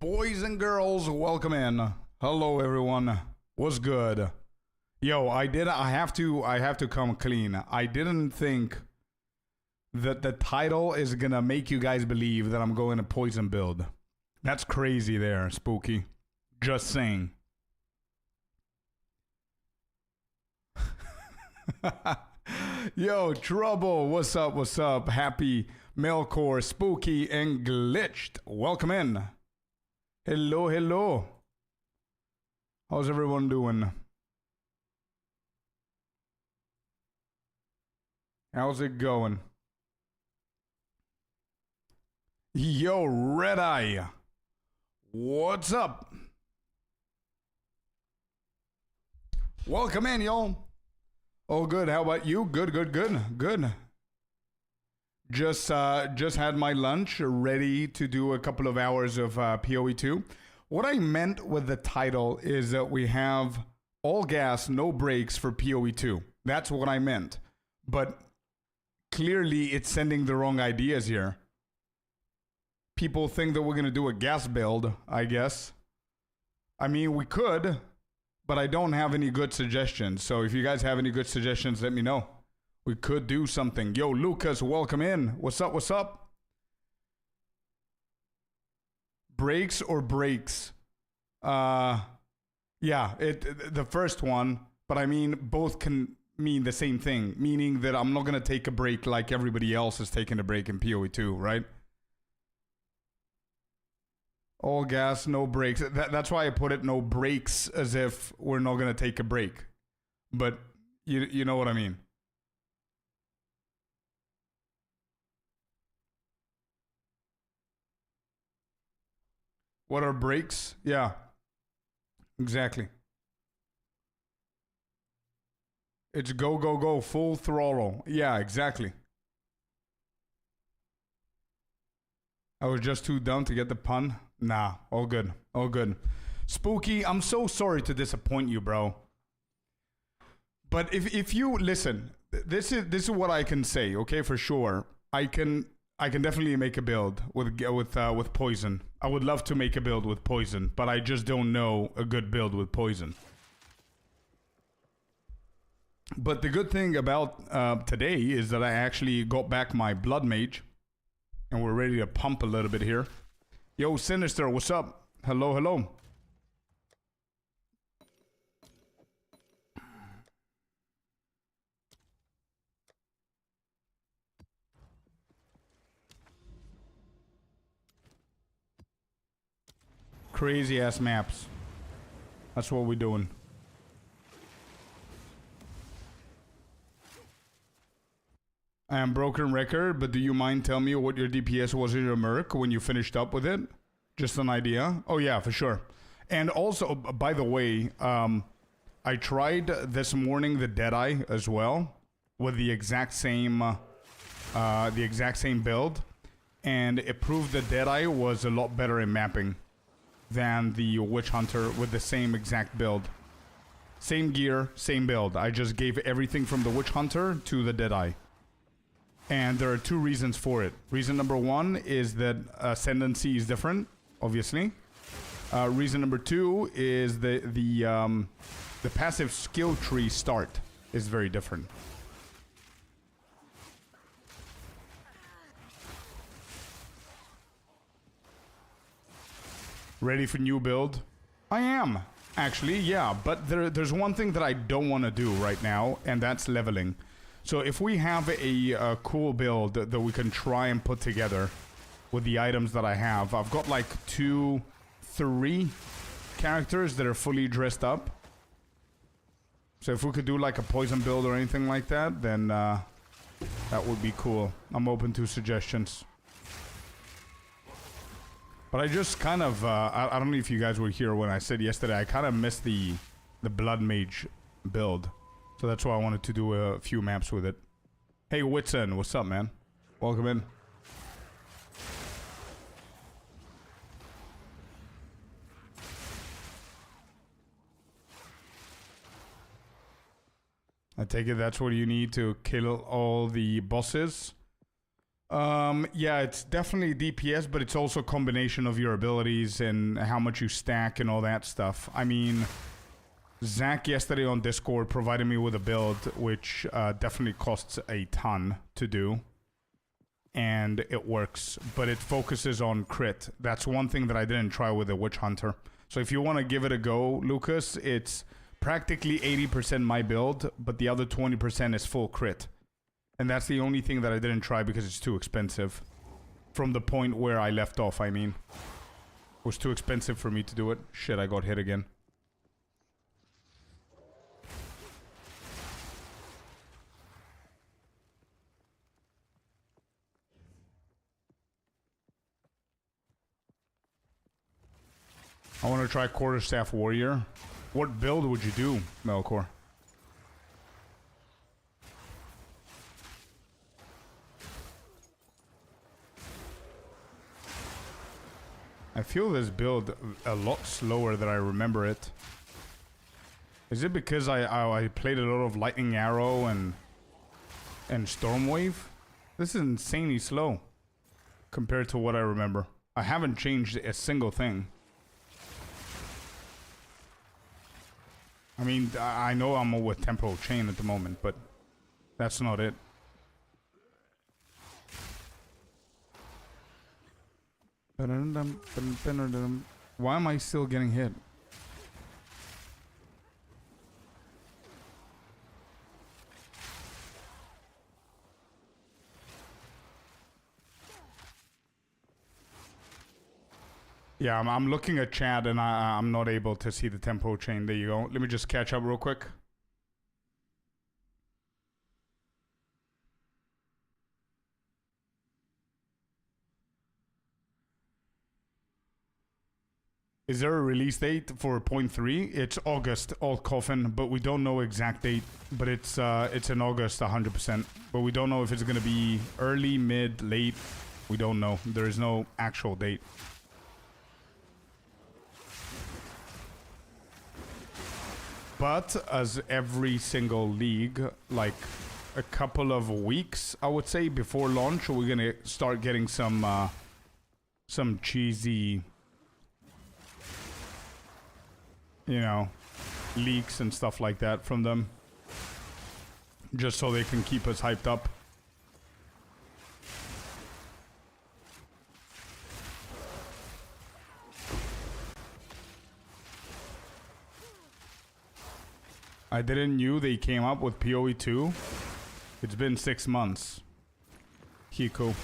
Boys and girls, welcome in. Hello everyone. What's good? Yo, I have to come clean. I didn't think that the title is gonna make you guys believe that I'm going to poison build. That's crazy there, Spooky. Just saying. Yo, Trouble, what's up, what's up? Happy, Melkor, Spooky, and Glitched. Welcome in. Hello, hello. How's everyone doing? How's it going? Yo, Red Eye. What's up? Welcome in, y'all. Oh, good. How about you? Good, good, good, good. Just had my lunch, ready to do a couple of hours of PoE2. What I meant with the title is that we have all gas, no brakes for PoE2. That's what I meant. But clearly it's sending the wrong ideas here. People think that we're going to do a gas build, I guess. I mean, we could, but I don't have any good suggestions. So if you guys have any good suggestions, let me know. We could do something. Yo, Lucas, welcome in. What's up, what's up? Brakes or breaks? Yeah, the first one, but I mean, both can mean the same thing, meaning that I'm not going to take a break like everybody else is taking a break in PoE2, right? All gas, no brakes. That's why I put it no brakes, as if we're not going to take a break. But you know what I mean. What are brakes? Yeah, exactly. It's go, go, go, full throttle. Yeah, exactly. I was just too dumb to get the pun. Nah, all good, all good. Spooky, I'm so sorry to disappoint you, bro. But if you listen, this is what I can say, okay, for sure. I can definitely make a build with poison. I would love to make a build with poison, but I just don't know a good build with poison. But the good thing about today is that I actually got back my blood mage, and we're ready to pump a little bit here. Yo, Sinister, what's up? Hello, hello. Crazy ass maps. That's what we're doing. I am broken record, but do you mind telling me what your DPS was in your Merc when you finished up with it? Just an idea. Oh yeah, for sure. And also, by the way, I tried this morning the Deadeye as well with the exact same build, and it proved that Deadeye was a lot better in mapping than the Witch Hunter with the same exact build. Same gear, same build. I just gave everything from the Witch Hunter to the Deadeye. And there are two reasons for it. Reason number one is that Ascendancy is different, obviously. Reason number two is the passive skill tree start is very different. Ready for new build? I am, actually, yeah. But there's one thing that I don't want to do right now, and that's leveling. So if we have a cool build that we can try and put together with the items that I have, I've got like 3 characters that are fully dressed up. So if we could do like a poison build or anything like that, then that would be cool. I'm open to suggestions. But I just kind of, I don't know if you guys were here when I said yesterday, I kind of missed the Blood Mage build. So that's why I wanted to do a few maps with it. Hey, Whitson, what's up, man? Welcome in. I take it that's what you need to kill all the bosses. Yeah, it's definitely DPS, but it's also a combination of your abilities and how much you stack and all that stuff. I mean, Zach yesterday on Discord provided me with a build which definitely costs a ton to do. And it works, but it focuses on crit. That's one thing that I didn't try with the Witch Hunter. So if you want to give it a go, Lucas, it's practically 80% my build, but the other 20% is full crit. And that's the only thing that I didn't try because it's too expensive. From the point where I left off, I mean. It was too expensive for me to do it. Shit, I got hit again. I want to try Quarterstaff Warrior. What build would you do, Melkor? I feel this build a lot slower than I remember it. Is it because I played a lot of Lightning Arrow and Stormwave? This is insanely slow compared to what I remember. I haven't changed a single thing. I mean, I know I'm with Temporal Chain at the moment, but that's not it. Why am I still getting hit? Yeah, I'm looking at chat and I'm not able to see the tempo chain. There you go. Let me just catch up real quick. Is there a release date for 0.3? It's August, Alt Coffin, but we don't know exact date. But it's in August, 100%. But we don't know if it's gonna be early, mid, late. We don't know. There is no actual date. But as every single league, like a couple of weeks, I would say, before launch, we're gonna start getting some cheesy, you know, leaks and stuff like that from them, just so they can keep us hyped up. I didn't knew they came up with PoE 2. It's been 6 months. Hiko.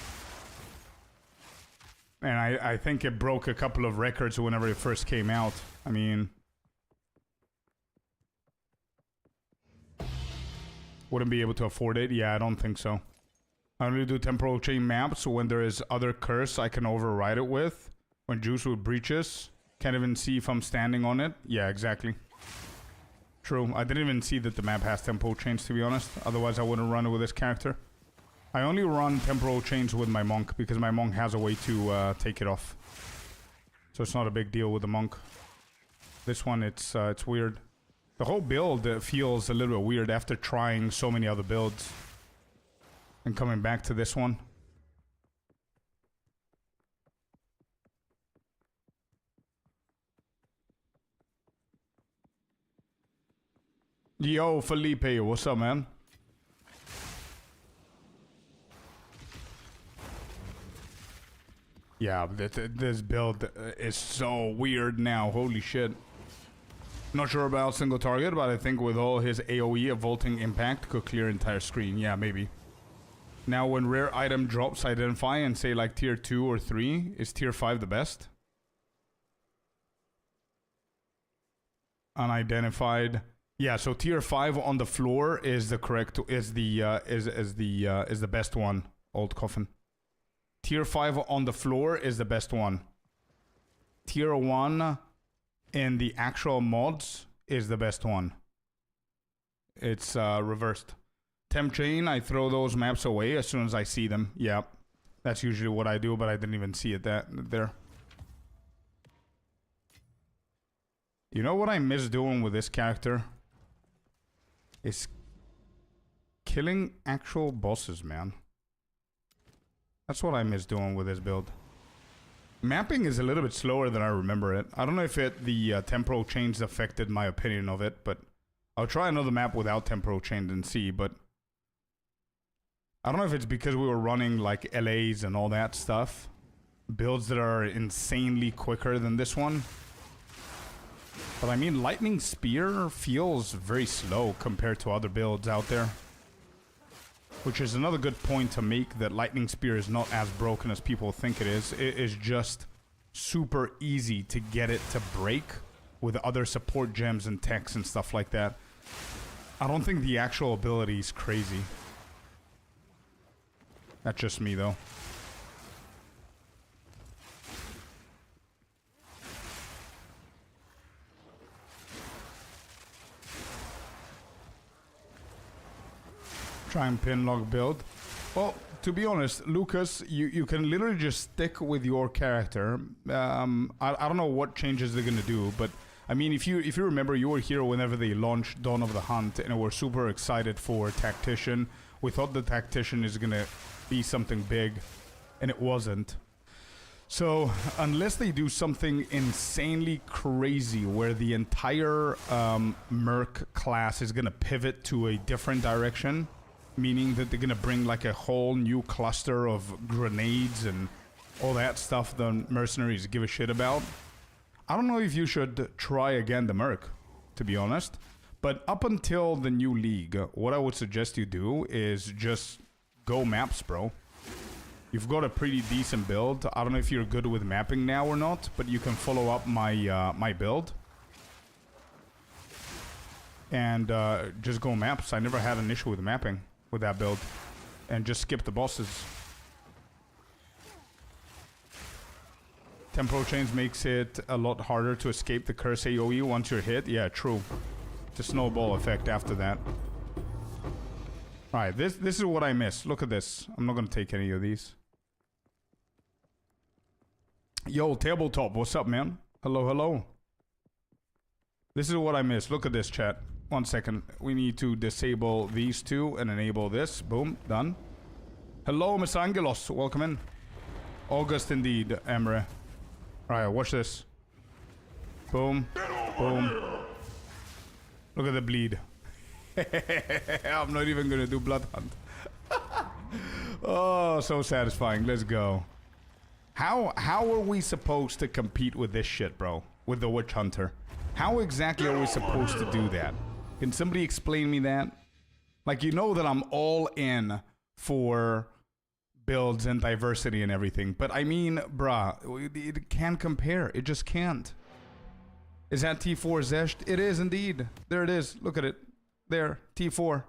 And I think it broke a couple of records whenever it first came out. I mean... Wouldn't be able to afford it? Yeah, I don't think so. I only do temporal chain maps when there is other curse I can override it with. When Juice with breaches. Can't even see if I'm standing on it. Yeah, exactly. True. I didn't even see that the map has temporal chains, to be honest. Otherwise, I wouldn't run it with this character. I only run temporal chains with my monk because my monk has a way to take it off. So it's not a big deal with the monk. This one, it's weird. The whole build feels a little bit weird after trying so many other builds. And coming back to this one. Yo, Felipe, what's up, man? Yeah, this build is so weird now. Holy shit. Not sure about single target, but I think with all his AoE, a vaulting impact could clear entire screen. Yeah, maybe. Now, when rare item drops, identify and say like tier 2 or 3. Is tier 5 the best? Unidentified. Yeah, so tier 5 on the floor is the correct is the best one, Old Coffin. Tier 5 on the floor is the best one. Tier 1 in the actual mods is the best one. It's reversed. Temp chain, I throw those maps away as soon as I see them. Yeah. That's usually what I do, but I didn't even see it there. You know what I miss doing with this character? Is killing actual bosses, man. That's what I miss doing with this build. Mapping is a little bit slower than I remember it. I don't know if the temporal change affected my opinion of it, but I'll try another map without temporal change and see, but I don't know if it's because we were running like LAs and all that stuff. Builds that are insanely quicker than this one. But I mean, Lightning Spear feels very slow compared to other builds out there. Which is another good point to make, that Lightning Spear is not as broken as people think it is. It is just super easy to get it to break with other support gems and techs and stuff like that. I don't think the actual ability is crazy. That's just me, though. Try and pinlock build. Well, to be honest, Lucas, you can literally just stick with your character. I don't know what changes they're gonna do, but I mean, if you remember, you were here whenever they launched Dawn of the Hunt, and we're super excited for Tactician. We thought the Tactician is gonna be something big, and it wasn't. So, unless they do something insanely crazy where the entire Merc class is gonna pivot to a different direction, meaning that they're gonna bring like a whole new cluster of grenades and all that stuff the mercenaries give a shit about, I don't know if you should try again the Merc, to be honest. But up until the new league, what I would suggest you do is just go maps, bro. You've got a pretty decent build. I don't know if you're good with mapping now or not, but you can follow up my my build. And just go maps. I never had an issue with mapping with that build. And just skip the bosses. Temporal Change makes it a lot harder to escape the curse AoE once you're hit. Yeah, true. It's a snowball effect after that. Alright, this is what I miss. Look at this. I'm not gonna take any of these. Yo, Tabletop, what's up, man? Hello, hello. This is what I miss. Look at this, chat. 1 second. We need to disable these two and enable this. Boom, done. Hello, Mr. Angelos. Welcome in. August indeed, Emre. Alright, watch this. Boom. Boom. Look at the bleed. I'm not even gonna do Blood Hunt. Oh, so satisfying. Let's go. How are we supposed to compete with this shit, bro? With the Witch Hunter? How exactly are we supposed to do that? Can somebody explain me that? Like, you know that I'm all in for builds and diversity and everything, but I mean, bruh, it can't compare. It just can't. Is that T4 Zesht? It is indeed. There it is. Look at it. There, T4.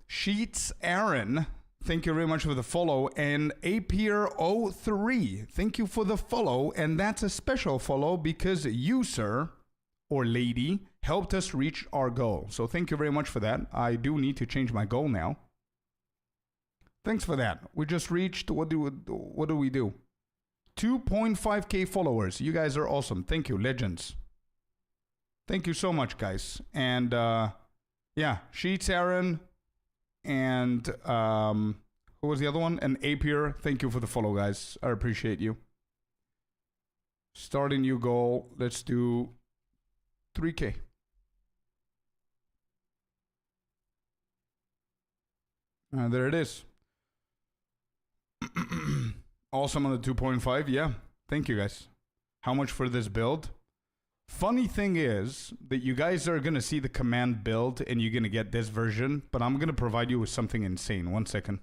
Sheets Aaron, thank you very much for the follow. And Apier03, thank you for the follow. And that's a special follow because you, sir, or lady, helped us reach our goal. So thank you very much for that. I do need to change my goal now. Thanks for that. We just reached, what do we do? 2.5k followers. You guys are awesome. Thank you, legends. Thank you so much, guys. And yeah, Sheets Aaron and who was the other one? And Apier. Thank you for the follow, guys. I appreciate you. Start a new goal. Let's do 3k. There it is. Awesome on the 2.5. Yeah. Thank you, guys. How much for this build? Funny thing is that you guys are going to see the command build and you're going to get this version, but I'm going to provide you with something insane. 1 second.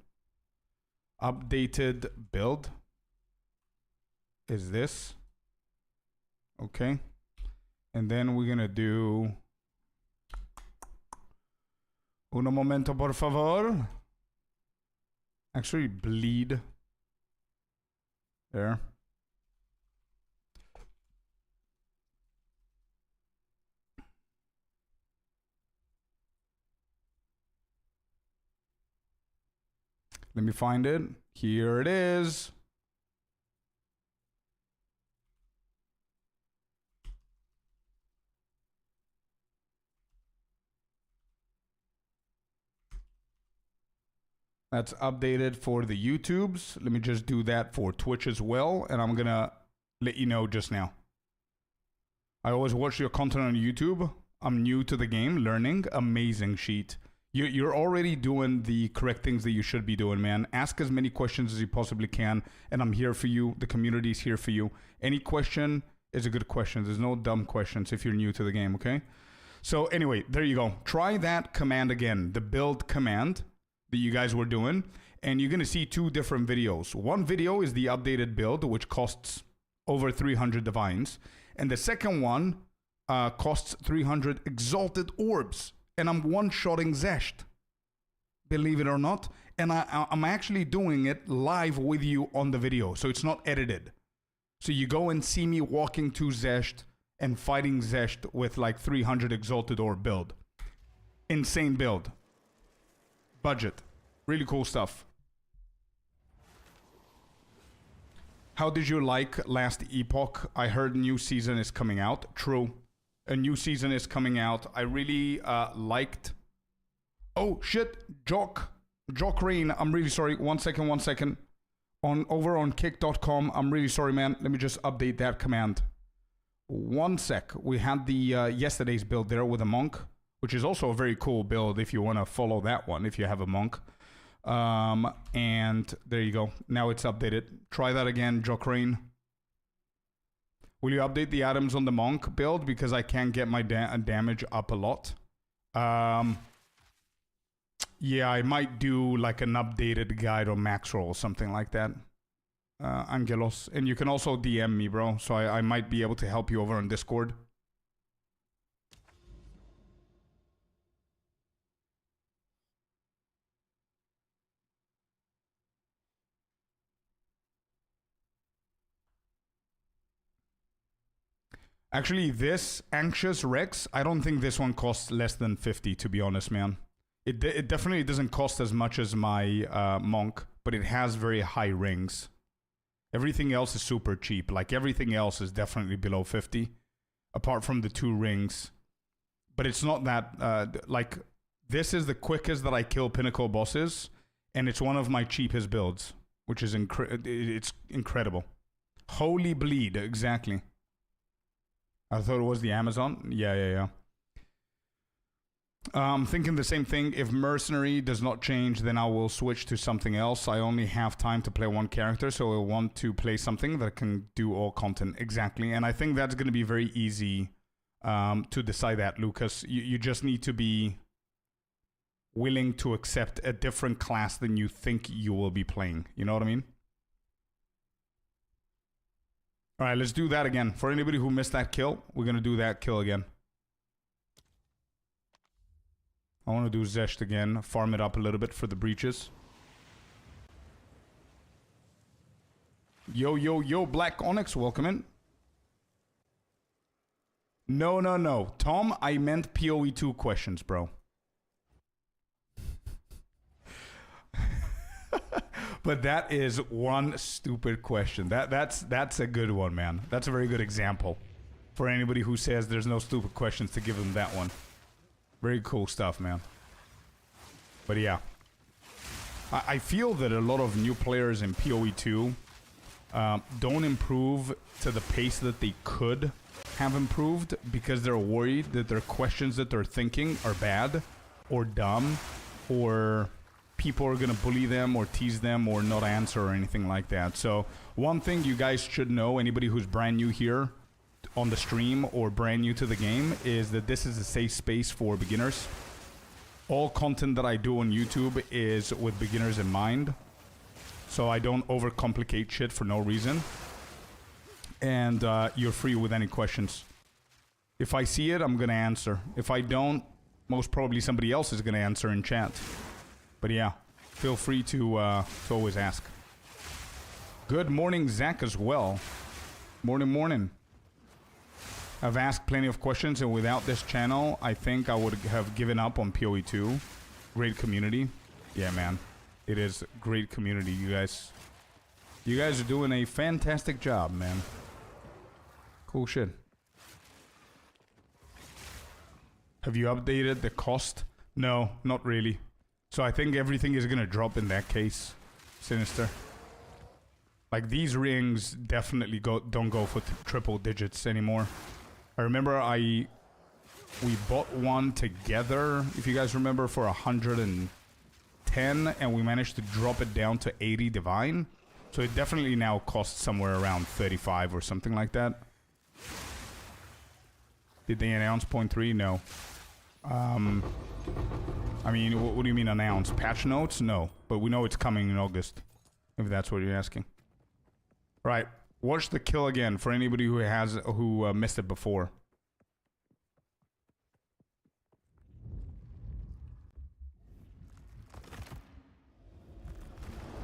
Updated build is this. Okay. And then we're going to do... Uno momento, por favor. Actually, bleed. There. Let me find it. Here it is. That's updated for the YouTubes. Let me just do that for Twitch as well. And I'm going to let you know just now. I always watch your content on YouTube. I'm new to the game, learning. Amazing sheet. You're already doing the correct things that you should be doing, man. Ask as many questions as you possibly can. And I'm here for you. The community is here for you. Any question is a good question. There's no dumb questions if you're new to the game, okay? So anyway, there you go. Try that command again, the build command that you guys were doing, and you're going to see two different videos. One video is the updated build, which costs over 300 divines, and the second one costs 300 exalted orbs, and I'm one-shotting Zesht, believe it or not, and I'm actually doing it live with you on the video, so it's not edited. So you go and see me walking to Zesht and fighting Zesht with like 300 exalted orb build. Insane build. Budget. Really cool stuff. How did you like last Epoch? I heard new season is coming out. True. A new season is coming out. I really liked... Oh, shit. Jock Rain. I'm really sorry. One second. Over on kick.com. I'm really sorry, man. Let me just update that command. One sec. We had the yesterday's build there with a monk, which is also a very cool build if you want to follow that one, if you have a monk. And there you go. Now it's updated. Try that again, Jokrain. Will you update the items on the monk build? Because I can't get my damage up a lot. Yeah, I might do like an updated guide on max roll, something like that. Angelos. And you can also DM me, bro. So I might be able to help you over on Discord. Actually, this Anxious Rex, I don't think this one costs less than 50, to be honest, man. It definitely doesn't cost as much as my Monk, but it has very high rings. Everything else is super cheap. Like, everything else is definitely below 50, apart from the 2 rings. But it's not that, like, this is the quickest that I kill Pinnacle bosses, and it's one of my cheapest builds, which is it's incredible. Holy Bleed, exactly. I thought it was the Amazon. Yeah. I'm thinking the same thing. If Mercenary does not change, then I will switch to something else. I only have time to play one character, so I want to play something that can do all content. Exactly. And I think that's going to be very easy to decide that, Lucas. You just need to be willing to accept a different class than you think you will be playing. You know what I mean? All right, let's do that again. For anybody who missed that kill, we're going to do that kill again. I want to do Zesht again. Farm it up a little bit for the breaches. Yo, Black Onyx, welcome in. No. Tom, I meant PoE2 questions, bro. But that is one stupid question. That's a good one, man. That's a very good example for anybody who says there's no stupid questions, to give them that one. Very cool stuff, man. But yeah, I feel that a lot of new players in PoE2 don't improve to the pace that they could have improved because they're worried that their questions that they're thinking are bad or dumb, or people are going to bully them or tease them or not answer or anything like that. So one thing you guys should know, anybody who's brand new here on the stream or brand new to the game, is that this is a safe space for beginners. All content that I do on YouTube is with beginners in mind, so I don't overcomplicate shit for no reason. And you're free with any questions. If I see it, I'm gonna answer. If I don't, most probably somebody else is gonna answer in chat. But yeah, feel free to always ask. Good morning, Zach, as well. Morning. I've asked plenty of questions, and without this channel, I think I would have given up on PoE2. Great community. Yeah, man. It is great community, you guys. You guys are doing a fantastic job, man. Cool shit. Have you updated the cost? No, not really. So I think everything is gonna drop in that case. Sinister. Like these rings definitely don't go for triple digits anymore. I remember we bought one together, if you guys remember, for 110, and we managed to drop it down to 80 divine. So it definitely now costs somewhere around 35 or something like that. Did they announce 0.3? No. I mean, what do you mean announce? Patch notes? No. But we know it's coming in August, if that's what you're asking. Right. Watch the kill again for anybody who missed it before.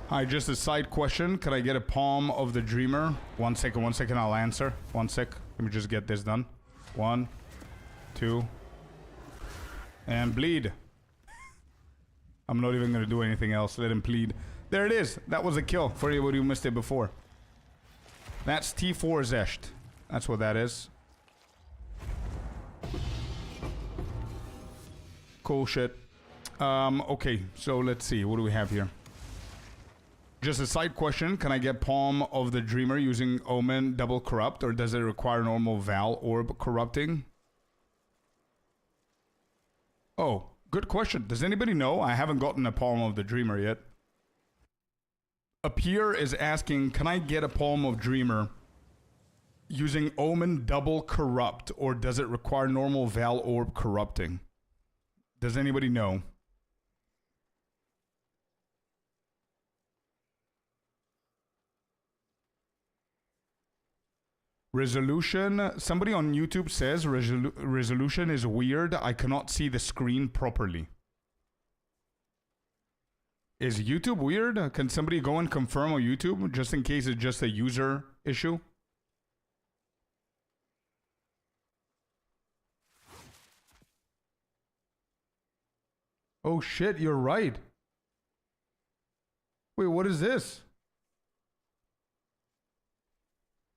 Hi, just a side question. Can I get a palm of the dreamer? 1 second, I'll answer. 1 sec. Let me just get this done. 1, 2, and bleed. I'm not even gonna do anything else. Let him plead. There it is. That was a kill for anybody who missed it before. That's T4 Zesht. That's what that is. Cool shit. Okay, so let's see. What do we have here? Just a side question. Can I get Palm of the Dreamer using Omen double corrupt, or does it require normal Val orb corrupting? Oh, good question. Does anybody know? I haven't gotten a Palm of the Dreamer yet. Appear is asking, can I get a Palm of Dreamer using Omen double corrupt, or does it require normal Val orb corrupting? Does anybody know? Resolution. Somebody on YouTube says resolution is weird. I cannot see the screen properly. Is YouTube weird? Can somebody go and confirm on YouTube just in case it's just a user issue? Oh shit, you're right. Wait, what is this?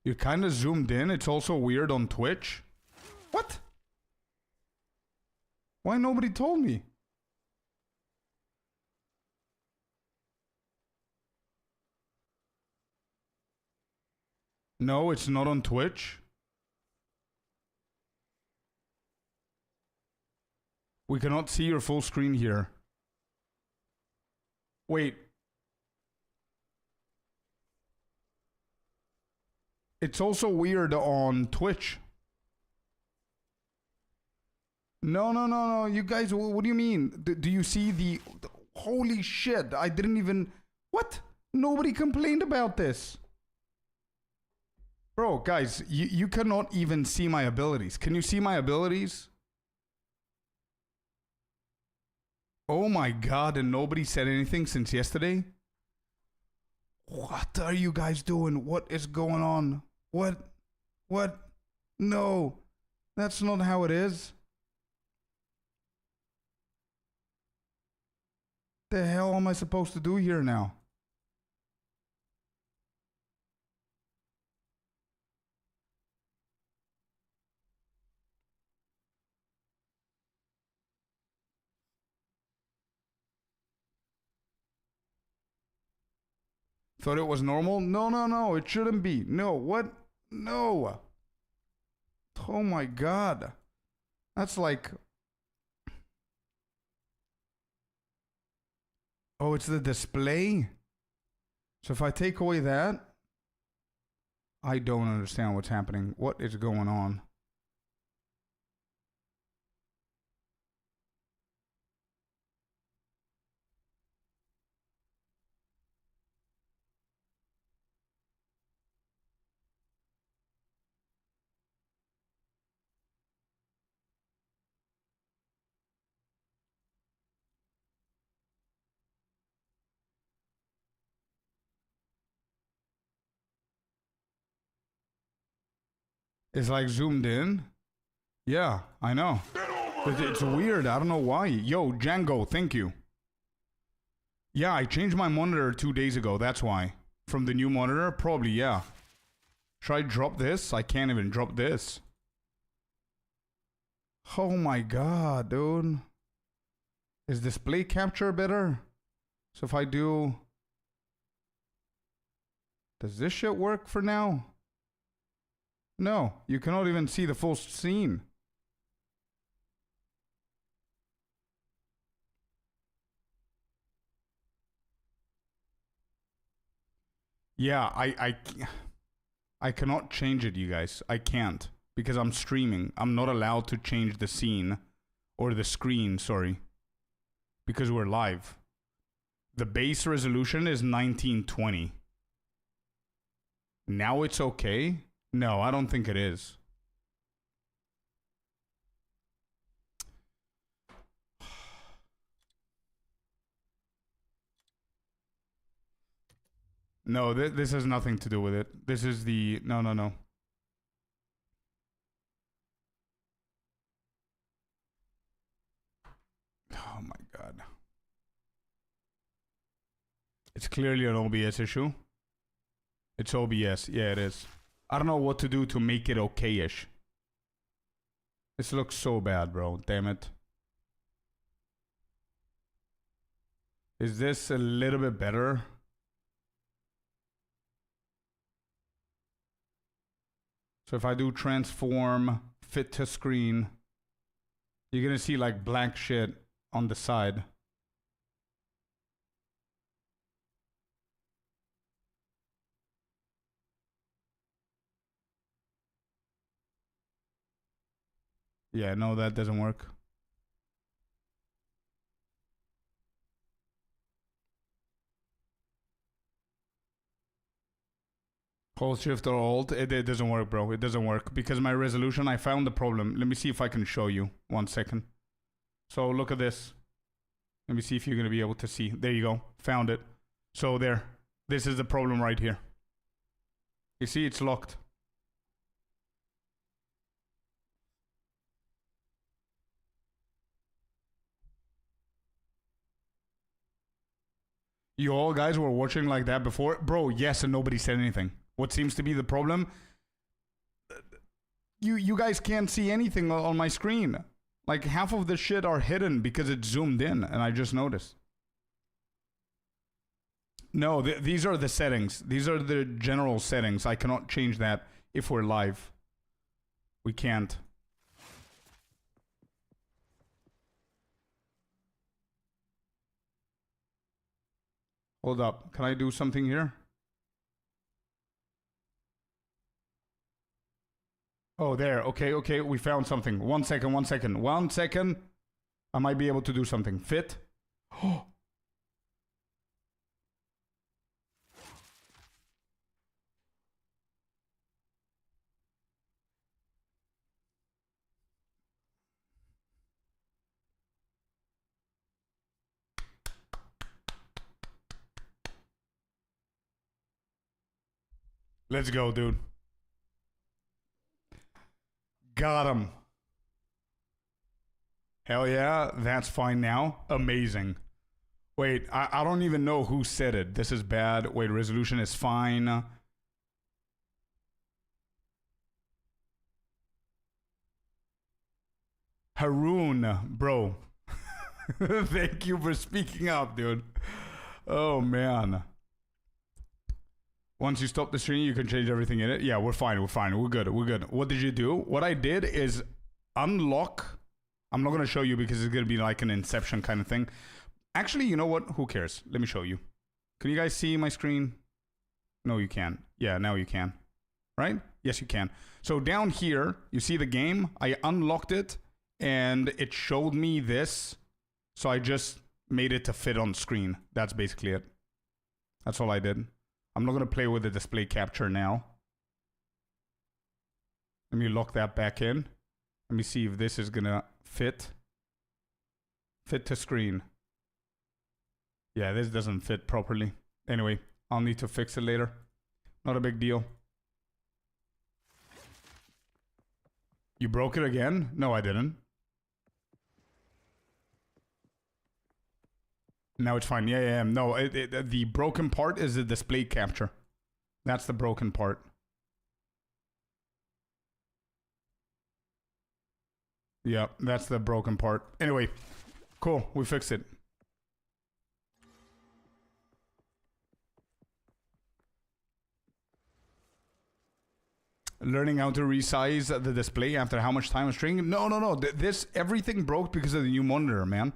You're kind of zoomed in. It's also weird on Twitch. What? Why nobody told me? No, it's not on Twitch. We cannot see your full screen here. Wait. It's also weird on Twitch. No. You guys, what do you mean? Do you see the... Holy shit, I didn't even... What? Nobody complained about this. Bro, guys, you cannot even see my abilities. Can you see my abilities? Oh my god, and nobody said anything since yesterday? What are you guys doing? What is going on? What? No, that's not how it is. The hell am I supposed to do here now? Thought it was normal? No, it shouldn't be. No, what? No. Oh my god. That's like... Oh, it's the display? So if I take away that... I don't understand what's happening. What is going on? It's like zoomed in. Yeah, I know. It's weird. I don't know why. Yo, Django, thank you. Yeah, I changed my monitor 2 days ago. That's why. From the new monitor? Probably, yeah. Should I drop this? I can't even drop this. Oh my god, dude. Is display capture better? So if I do... Does this shit work for now? No, you cannot even see the full scene. Yeah, I cannot change it, you guys. I can't. Because I'm streaming. I'm not allowed to change the scene. Or the screen, sorry. Because we're live. The base resolution is 1920. Now it's okay? No, I don't think it is. No, this has nothing to do with it. This is the... No. Oh my god. It's clearly an OBS issue. It's OBS. Yeah, it is. I don't know what to do to make it okay-ish. This looks so bad, bro. Damn it. Is this a little bit better? So if I do transform, fit to screen, you're gonna see like black shit on the side. Yeah, no, that doesn't work. Hold shift or alt. It doesn't work, bro. It doesn't work. Because my resolution, I found the problem. Let me see if I can show you. 1 second. So look at this. Let me see if you're going to be able to see. There you go. Found it. So there. This is the problem right here. You see, it's locked. You all guys were watching like that before? Bro, yes, and nobody said anything. What seems to be the problem? You guys can't see anything on my screen. Like, half of the shit are hidden because it's zoomed in, and I just noticed. No, these are the settings. These are the general settings. I cannot change that if we're live. We can't. Hold up. Can I do something here? Oh, there. Okay. We found something. 1 second. 1 second. I might be able to do something. Fit. Oh. Let's go, dude. Got him. Hell yeah, that's fine now. Amazing. Wait, I don't even know who said it. This is bad. Wait, resolution is fine. Haroon, bro. Thank you for speaking up, dude. Oh, man. Once you stop the stream, you can change everything in it. Yeah, we're fine. We're good. What did you do? What I did is unlock. I'm not going to show you because it's going to be like an Inception kind of thing. Actually, you know what? Who cares? Let me show you. Can you guys see my screen? No, you can. Yeah, now you can. Right? Yes, you can. So down here, you see the game. I unlocked it and it showed me this. So I just made it to fit on screen. That's basically it. That's all I did. I'm not going to play with the display capture now. Let me lock that back in. Let me see if this is going to fit. Fit to screen. Yeah, this doesn't fit properly. Anyway, I'll need to fix it later. Not a big deal. You broke it again? No, I didn't. Now it's fine. Yeah. No, the broken part is the display capture. That's the broken part. Yeah, that's the broken part. Anyway, Cool, we fixed it. Learning how to resize the display after how much time of streaming? No. This everything broke because of the new monitor, man.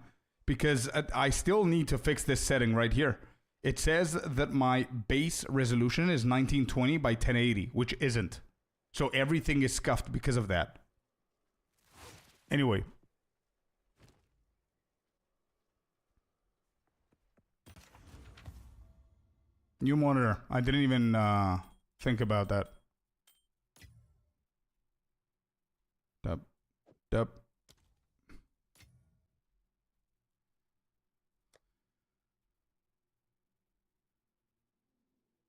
Because I still need to fix this setting right here. It says that my base resolution is 1920 by 1080, which isn't. So everything is scuffed because of that. Anyway. New monitor. I didn't even think about that. Dup.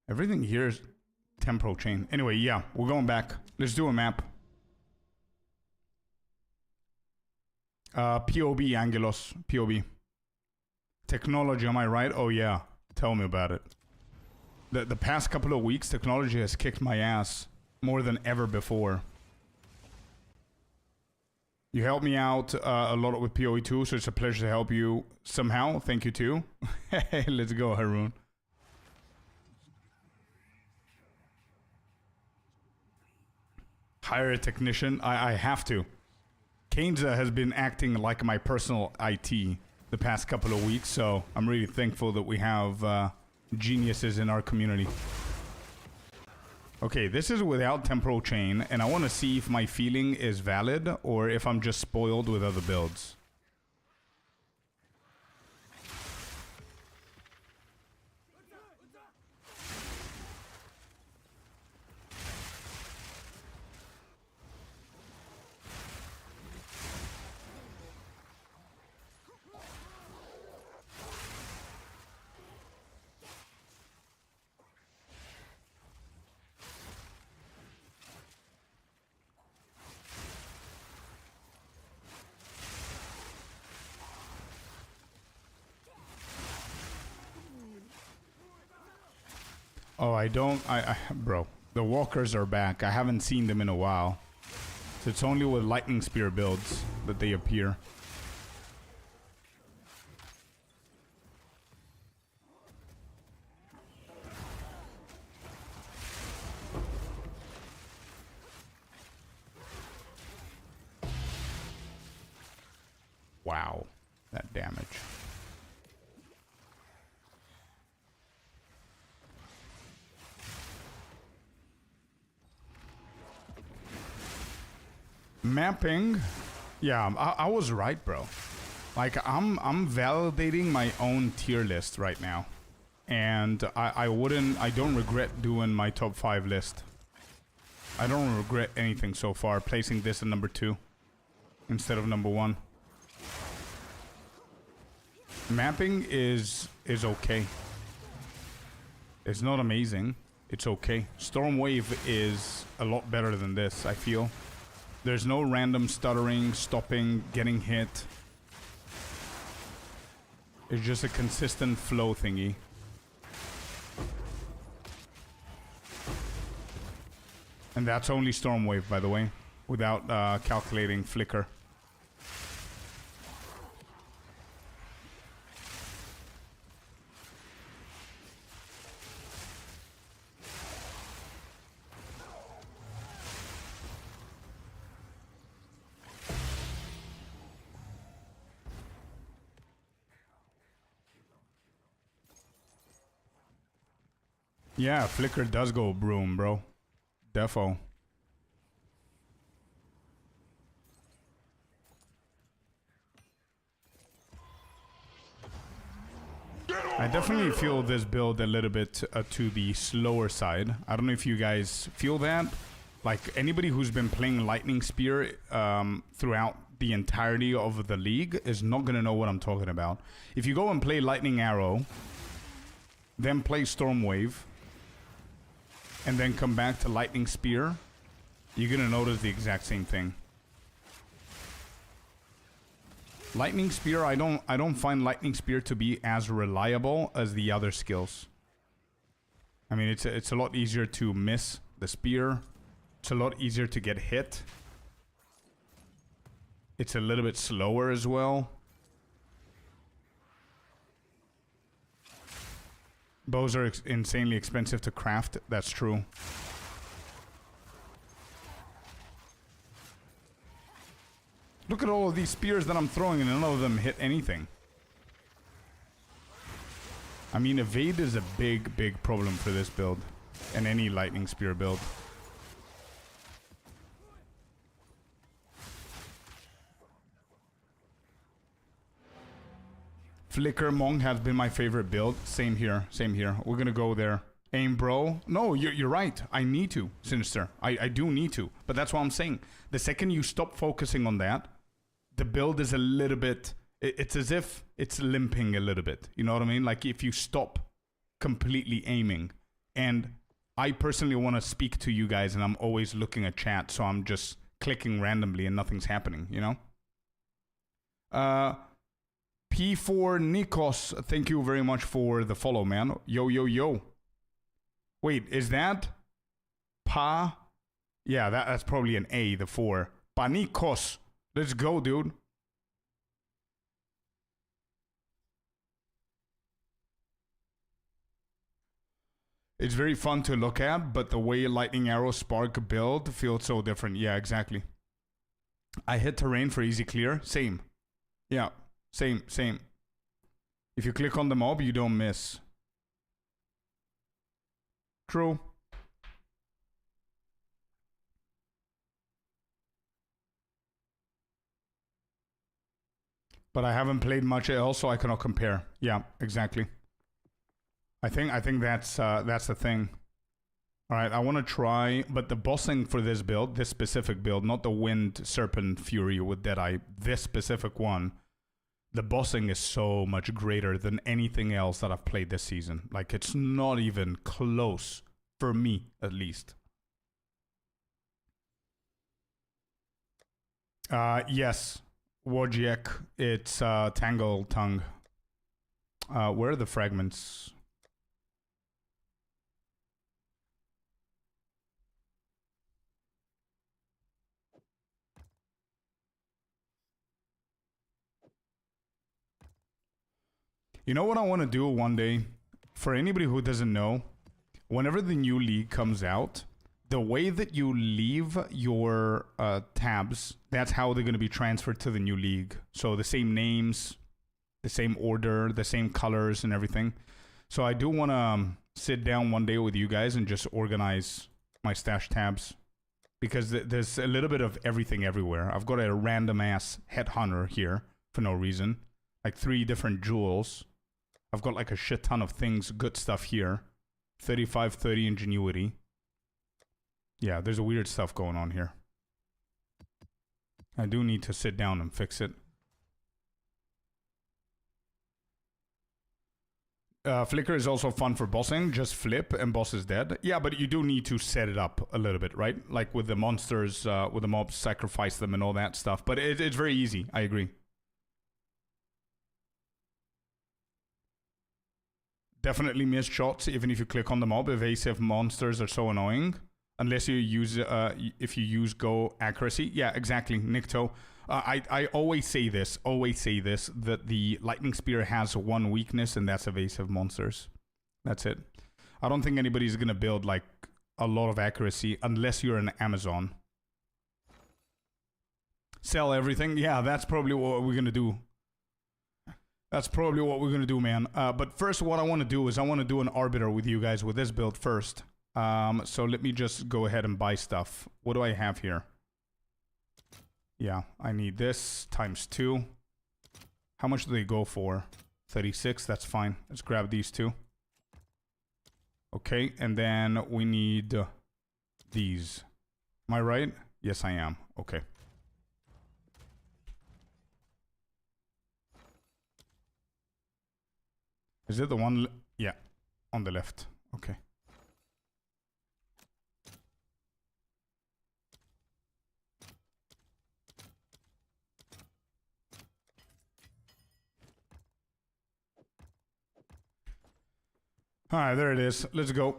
Everything here is temporal chain. Anyway, yeah, we're going back. Let's do a map. POB, Angelos. POB. Technology, am I right? Oh, yeah. Tell me about it. The past couple of weeks, technology has kicked my ass more than ever before. You helped me out a lot with PoE too, so it's a pleasure to help you somehow. Thank you too. Let's go, Haroon. Hire a technician. I have to. Kainza has been acting like my personal IT the past couple of weeks, so I'm really thankful that we have geniuses in our community. Okay, this is without temporal chain, and I want to see if my feeling is valid or if I'm just spoiled with other builds. Oh, bro, the walkers are back. I haven't seen them in a while. So it's only with lightning spear builds that they appear. Wow, that damage. Mapping, yeah, I was right, bro. Like I'm validating my own tier list right now, and I don't regret doing my top 5 list. I don't regret anything so far. Placing this at number 2 instead of number 1. Mapping is okay. It's not amazing. It's okay. Stormwave is a lot better than this, I feel. There's no random stuttering, stopping, getting hit. It's just a consistent flow thingy. And that's only Stormwave, by the way, without calculating flicker. Yeah, flicker does go broom, bro. Defo. I definitely feel this build a little bit to the slower side. I don't know if you guys feel that. Like, anybody who's been playing Lightning Spear throughout the entirety of the league is not going to know what I'm talking about. If you go and play Lightning Arrow, then play Stormwave, and then come back to Lightning Spear, you're going to notice the exact same thing. Lightning Spear, I don't find Lightning Spear to be as reliable as the other skills. I mean, it's a lot easier to miss the spear. It's a lot easier to get hit. It's a little bit slower as well. Bows are insanely expensive to craft. That's true. Look at all of these spears that I'm throwing and none of them hit anything. I mean, evade is a big, big problem for this build. And any lightning spear build. Flicker Monk has been my favorite build. Same here, same here. We're gonna go there. Aim, bro. No, you're right. I need to, Sinister. I do need to. But that's what I'm saying. The second you stop focusing on that, the build is a little bit... It's as if it's limping a little bit. You know what I mean? Like if you stop completely aiming. And I personally want to speak to you guys and I'm always looking at chat. So I'm just clicking randomly and nothing's happening, you know? P4 Nikos, thank you very much for the follow, man. Yo, yo, yo. Wait, is that Pa? Yeah, that's probably an A, the 4. Panikos. Let's go, dude. It's very fun to look at, but the way Lightning Arrow Spark build feels so different. Yeah, exactly. I hit terrain for easy clear. Same. Yeah, same. If you click on the mob, you don't miss. True. But I haven't played much else, so I cannot compare. Yeah, exactly. I think that's the thing. All right, I want to try, but the bossing for this build, this specific build, not the Wind Serpent Fury with Deadeye, this specific one, the bossing is so much greater than anything else that I've played this season. Like, it's not even close, for me, at least. Yes, Wojciech, it's Tangle Tongue. Where are the fragments? You know what I want to do one day? For anybody who doesn't know, whenever the new league comes out, the way that you leave your tabs, that's how they're going to be transferred to the new league. So the same names, the same order, the same colors and everything. So I do want to sit down one day with you guys and just organize my stash tabs. Because there's a little bit of everything everywhere. I've got a random ass headhunter here for no reason. Like 3 different jewels. I've got like a shit ton of things, good stuff here. 35-30 ingenuity. Yeah, there's a weird stuff going on here. I do need to sit down and fix it. Flicker is also fun for bossing. Just flip and boss is dead. Yeah, but you do need to set it up a little bit, right? Like with the monsters, with the mobs, sacrifice them and all that stuff. But it's very easy. I agree. Definitely miss shots even if you click on the mob. Evasive monsters are so annoying. Unless you use, if you use go accuracy. Yeah, exactly, Nikto. I always say this, that the Lightning Spear has one weakness, and that's evasive monsters. That's it. I don't think anybody's going to build, like, a lot of accuracy unless you're an Amazon. Sell everything? Yeah, that's probably what we're going to do. That's probably what we're going to do, man. But first, what I want to do is I want to do an Arbiter with you guys with this build first. So let me just go ahead and buy stuff. What do I have here? Yeah, I need this times 2. How much do they go for? 36, that's fine. Let's grab these 2. Okay, and then we need these. Am I right? Yes, I am. Okay. Is it the one? Yeah, on the left. Okay. All right, there it is. Let's go.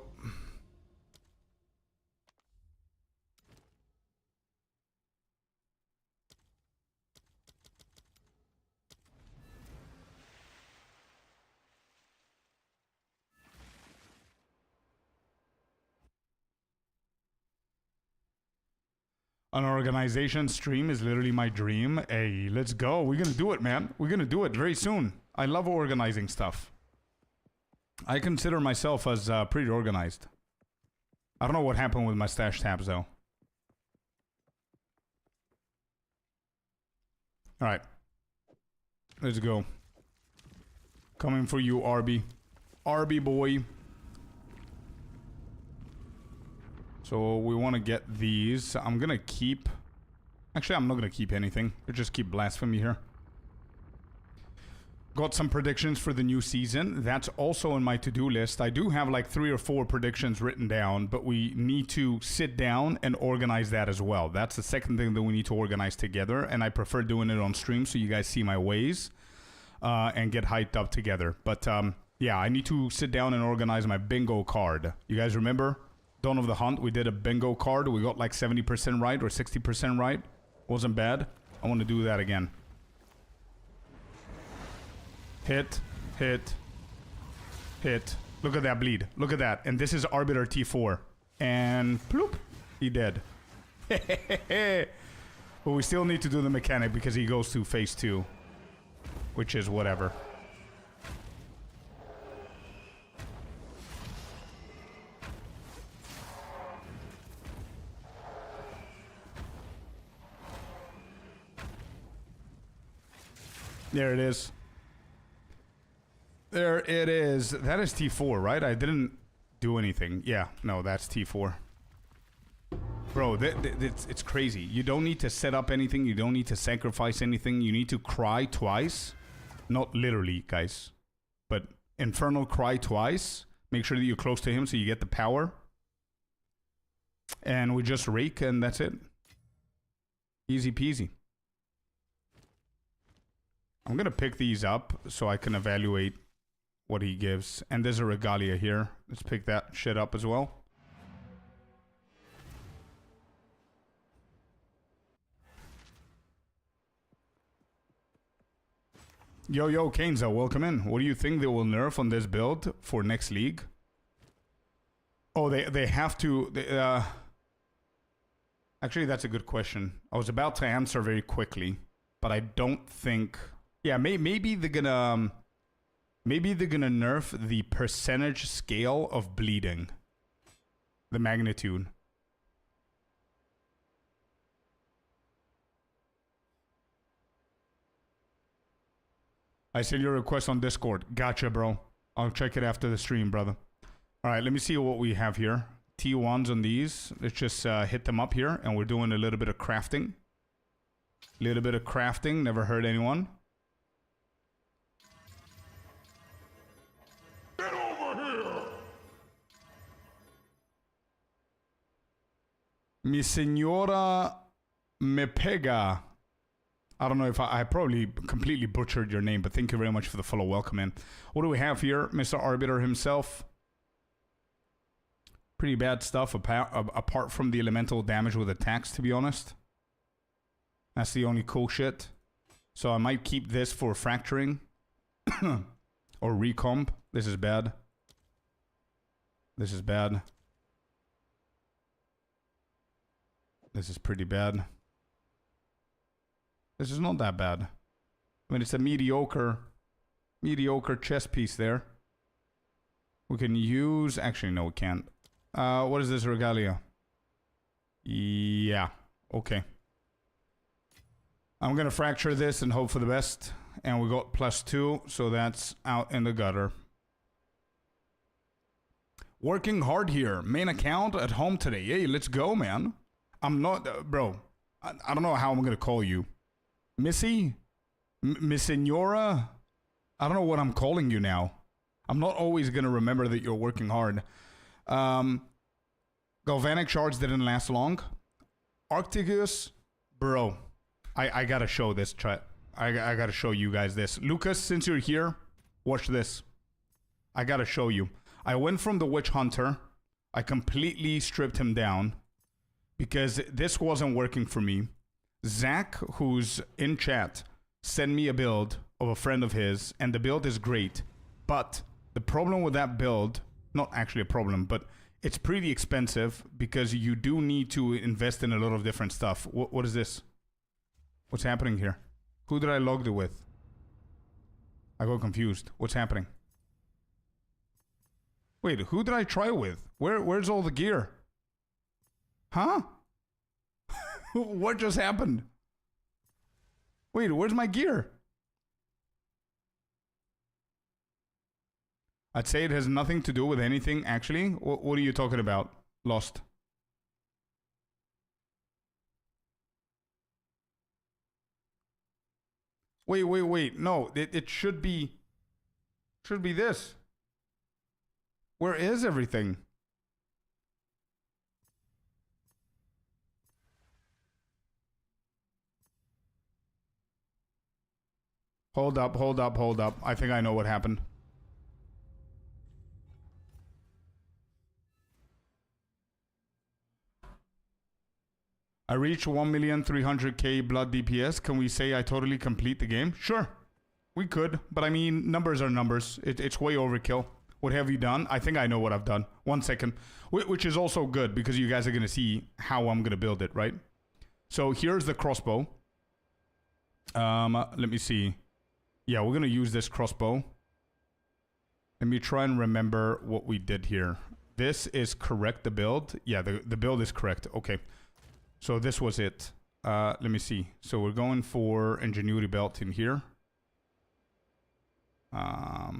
An organization stream is literally my dream. Hey, let's go. We're gonna do it, man. We're gonna do it very soon. I love organizing stuff. I consider myself as pretty organized. I don't know what happened with my stash tabs, though. Alright. Let's go. Coming for you, RB. RB boy. So we want to get these. I'm gonna keep... Actually, I'm not gonna keep anything. Let's just keep Blasphemy here. Got some predictions for the new season. That's also in my to-do list. I do have like 3 or 4 predictions written down, but we need to sit down and organize that as well. That's the second thing that we need to organize together, and I prefer doing it on stream so you guys see my ways and get hyped up together. But yeah, I need to sit down and organize my bingo card. You guys remember? Dawn of the Hunt, we did a bingo card. We got like 70% right or 60% right. Wasn't bad. I want to do that again. Hit, hit, hit. Look at that bleed. Look at that. And this is Arbiter T4. And ploop, he dead. But we still need to do the mechanic because he goes to phase 2. Which is whatever. There it is. There it is. That is T4, right? I didn't do anything. Yeah, no, that's T4. Bro, it's crazy. You don't need to set up anything. You don't need to sacrifice anything. You need to cry twice. Not literally, guys. But Infernal cry twice. Make sure that you're close to him so you get the power. And we just rake and that's it. Easy peasy. I'm gonna pick these up so I can evaluate what he gives. And there's a Regalia here. Let's pick that shit up as well. Yo, Kenzo, welcome in. What do you think they will nerf on this build for next league? Oh, they have to... Actually, that's a good question. I was about to answer very quickly, but I don't think... Yeah, maybe they're gonna... Maybe they're gonna nerf the percentage scale of bleeding. The magnitude. I sent your request on Discord. Gotcha, bro. I'll check it after the stream, brother. Alright, let me see what we have here. T1s on these. Let's just hit them up here. And we're doing a little bit of crafting. Little bit of crafting. Never hurt anyone. Get over here! Mi Senora Me Pega. I don't know if I probably completely butchered your name, but thank you very much for the follow. Welcome in. What do we have here? Mr. Arbiter himself. Pretty bad stuff apart from the elemental damage with attacks, to be honest. That's the only cool shit. So I might keep this for fracturing. Or recomp. This is bad. This is bad. This is pretty bad. This is not that bad. I mean, it's a mediocre chess piece there. We can use... Actually, no, we can't. What is this Regalia? Yeah. Okay. I'm gonna fracture this and hope for the best. And we got +2, so that's out in the gutter. Working hard here. Main account at home today. Hey, let's go, man. I'm not... bro, I don't know how I'm gonna call you. Missy? Miss Senora? I don't know what I'm calling you now. I'm not always gonna remember that you're working hard. Galvanic shards didn't last long. Arcticus? Bro. I gotta show this, chat. I gotta show you guys this. Lucas, since you're here, watch this. I gotta show you. I went from the Witch Hunter. I completely stripped him down. Because this wasn't working for me. Zach, who's in chat, sent me a build of a friend of his, and the build is great. But the problem with that build, not actually a problem, but It's pretty expensive because you do need to invest in a lot of different stuff. What is this? What's happening here? Who did I log it with? I got confused. What's happening? Wait, who did I try with? Where's all the gear? Huh? What just happened? Wait, where's my gear? I'd say it has nothing to do with anything, actually. What are you talking about? Lost. Wait. No, it should be... Should be this. Where is everything? Hold up. I think I know what happened. I reached 1,300,000 blood DPS. Can we say I totally complete the game? Sure, we could. But I mean, numbers are numbers. It's way overkill. What have you done? I think I know what I've done. 1 second. Which is also good because you guys are going to see how I'm going to build it, right? So here's the crossbow. Let me see. Yeah, we're going to use this crossbow. Let me try and remember what we did here. This is correct, the build. Yeah, the build is correct. Okay. So this was it. Let me see. So we're going for ingenuity belt in here. I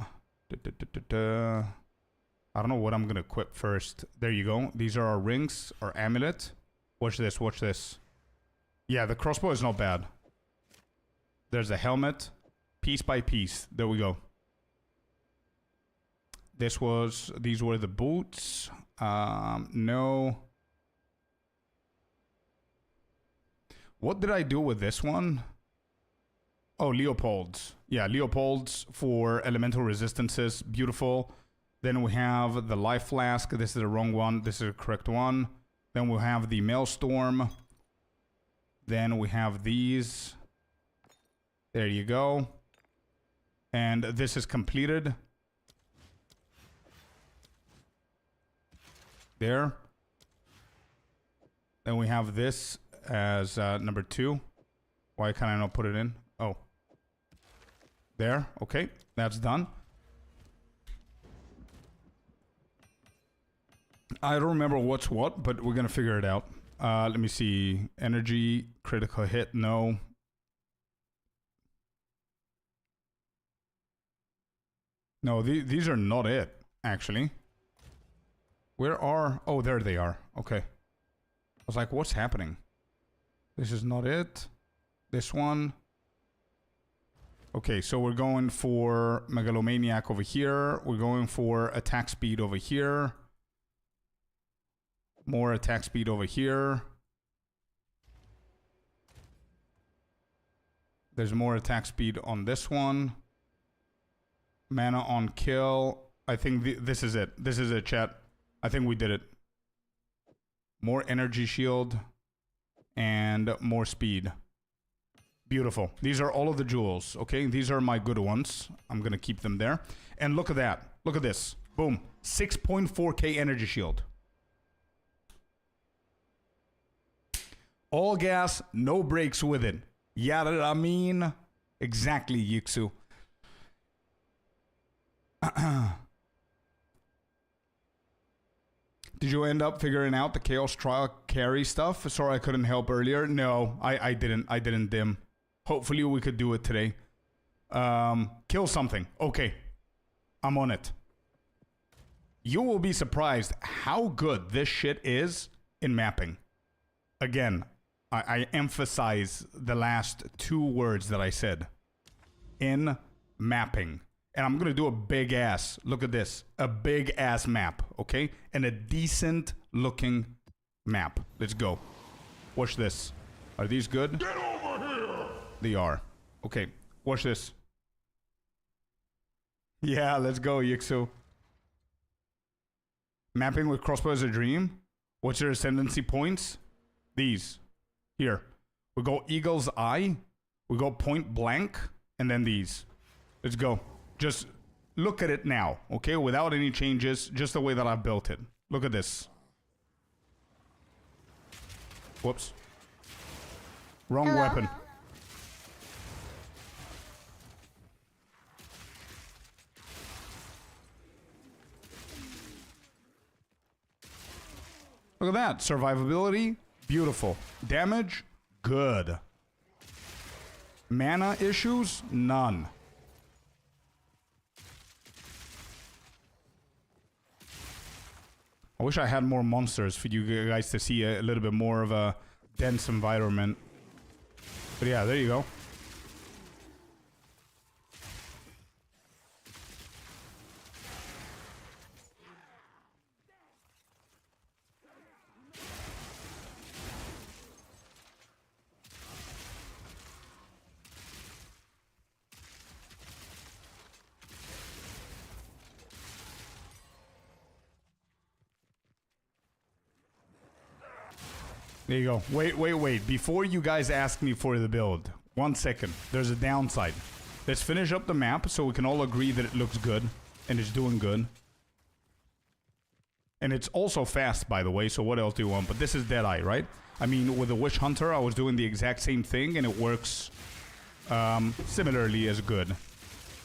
don't know what I'm going to equip first. There you go. These are our rings, our amulet. Watch this, watch this. Yeah, the crossbow is not bad. There's a helmet. Piece by piece. There we go. These were the boots. No. What did I do with this one? Oh, Leopold's. Yeah, Leopold's for elemental resistances. Beautiful. Then we have the life flask. This is the wrong one. This is the correct one. Then we'll have the maelstrom. Then we have these. There you go. And this is completed. There. Then we have this as number 2. Why can't I not put it in? Oh. There. Okay. That's done. I don't remember what's what, but we're going to figure it out. Let me see. Energy, critical hit, no. No, these are not it, actually. Where are... Oh, there they are. Okay. I was like, what's happening? This is not it. This one. Okay, so we're going for Megalomaniac over here. We're going for attack speed over here. More attack speed over here. There's more attack speed on this one. Mana on kill. I think this is it. This is it, chat. I think we did it. More energy shield. And more speed. Beautiful. These are all of the jewels, okay? These are my good ones. I'm going to keep them there. And look at that. Look at this. Boom. 6.4k energy shield. All gas, no brakes with it. Yada, I mean. Exactly, Yixu. Did you end up figuring out the Chaos Trial carry stuff? Sorry I couldn't help earlier. No, I didn't. I didn't, Dim. Hopefully we could do it today. Kill something. Okay. I'm on it. You will be surprised how good this shit is in mapping. Again, I emphasize the last 2 words that I said. In mapping. And I'm going to do a big ass, look at this, a big ass map, okay? And a decent looking map. Let's go. Watch this. Are these good? Get over here! They are. Okay, watch this. Yeah, let's go, Yixu. Mapping with crossbow is a dream. What's your ascendancy points? These. Here. We go Eagle's Eye. We go Point Blank. And then these. Let's go. Just look at it now, okay? Without any changes, just the way that I've built it. Look at this. Whoops. Wrong Hello? weapon. Look at that. Survivability, beautiful. Damage, good. Mana issues, none. I wish I had more monsters for you guys to see a little bit more of a dense environment. But yeah, there you go. There you go. Wait. Before you guys ask me for the build, 1 second. There's a downside. Let's finish up the map so we can all agree that it looks good and it's doing good. And it's also fast, by the way, so what else do you want? But this is Deadeye, right? I mean, with the Witch Hunter, I was doing the exact same thing and it works similarly as good.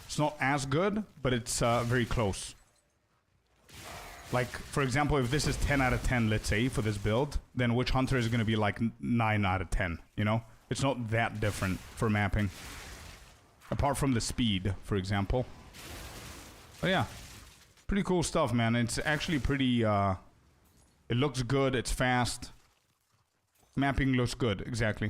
It's not as good, but it's very close. Like, for example, if this is 10 out of 10, let's say, for this build, then Witch Hunter is going to be like 9 out of 10, you know? It's not that different for mapping. Apart from the speed, for example. But yeah, pretty cool stuff, man. It's actually pretty, it looks good, it's fast. Mapping looks good, exactly.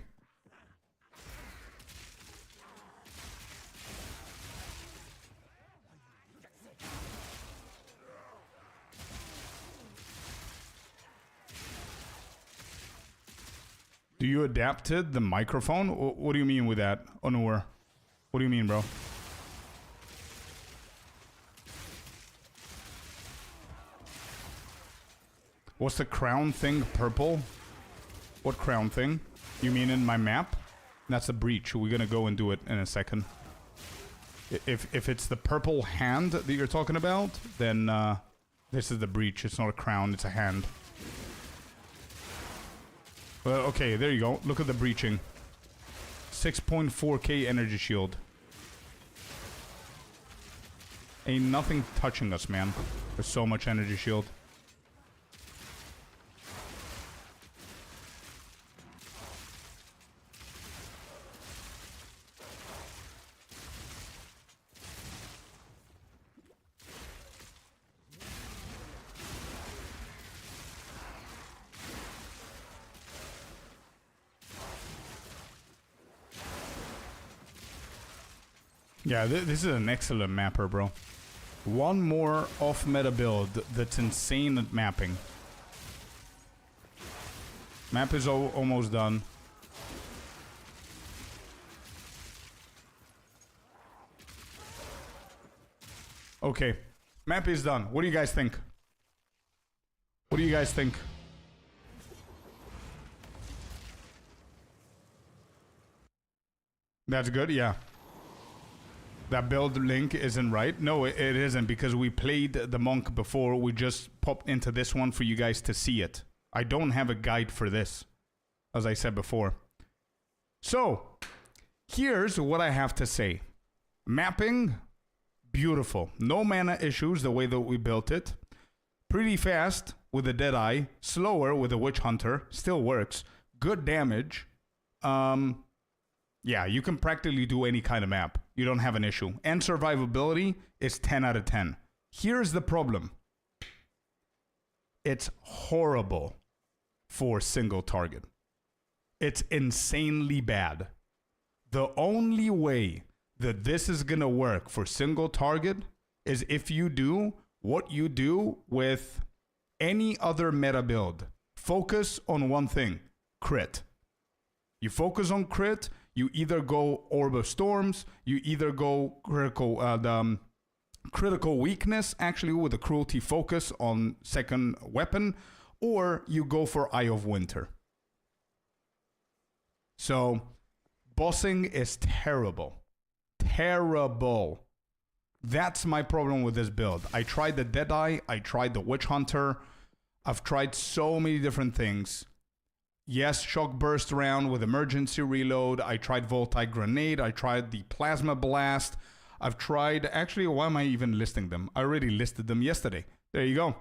Do you adapted the microphone? What do you mean with that, Onur? What do you mean, bro? What's the crown thing purple? What crown thing? You mean in my map? That's the breach. We're gonna go and do it in a second. If it's the purple hand that you're talking about, then this is the breach. It's not a crown, it's a hand. Well, okay, there you go. Look at the breaching. 6.4k energy shield. Ain't nothing touching us, man. There's so much energy shield. Yeah, this is an excellent mapper, bro. One more off-meta build that's insane at mapping. Map is almost done. Okay, map is done. What do you guys think? What do you guys think? That's good, yeah. That build link isn't right. No, it isn't, because we played the monk before. We just popped into this one for you guys to see it. I don't have a guide for this, as I said before. So, here's what I have to say. Mapping, beautiful. No mana issues the way that we built it. Pretty fast with the Deadeye. Slower with the Witch Hunter. Still works. Good damage. Yeah, you can practically do any kind of map. You don't have an issue. And survivability is 10 out of 10. Here's the problem. It's horrible for single target. It's insanely bad. The only way that this is going to work for single target is if you do what you do with any other meta build. Focus on one thing, crit. You focus on crit. You either go Orb of Storms, you either go critical weakness, actually with a cruelty focus on second weapon, or you go for Eye of Winter. So, bossing is terrible. Terrible. That's my problem with this build. I tried the Deadeye, I tried the Witch Hunter. I've tried so many different things. Yes, shock burst round with emergency reload. I tried Voltite Grenade. I tried the Plasma Blast. I've tried... Actually, why am I even listing them? I already listed them yesterday. There you go.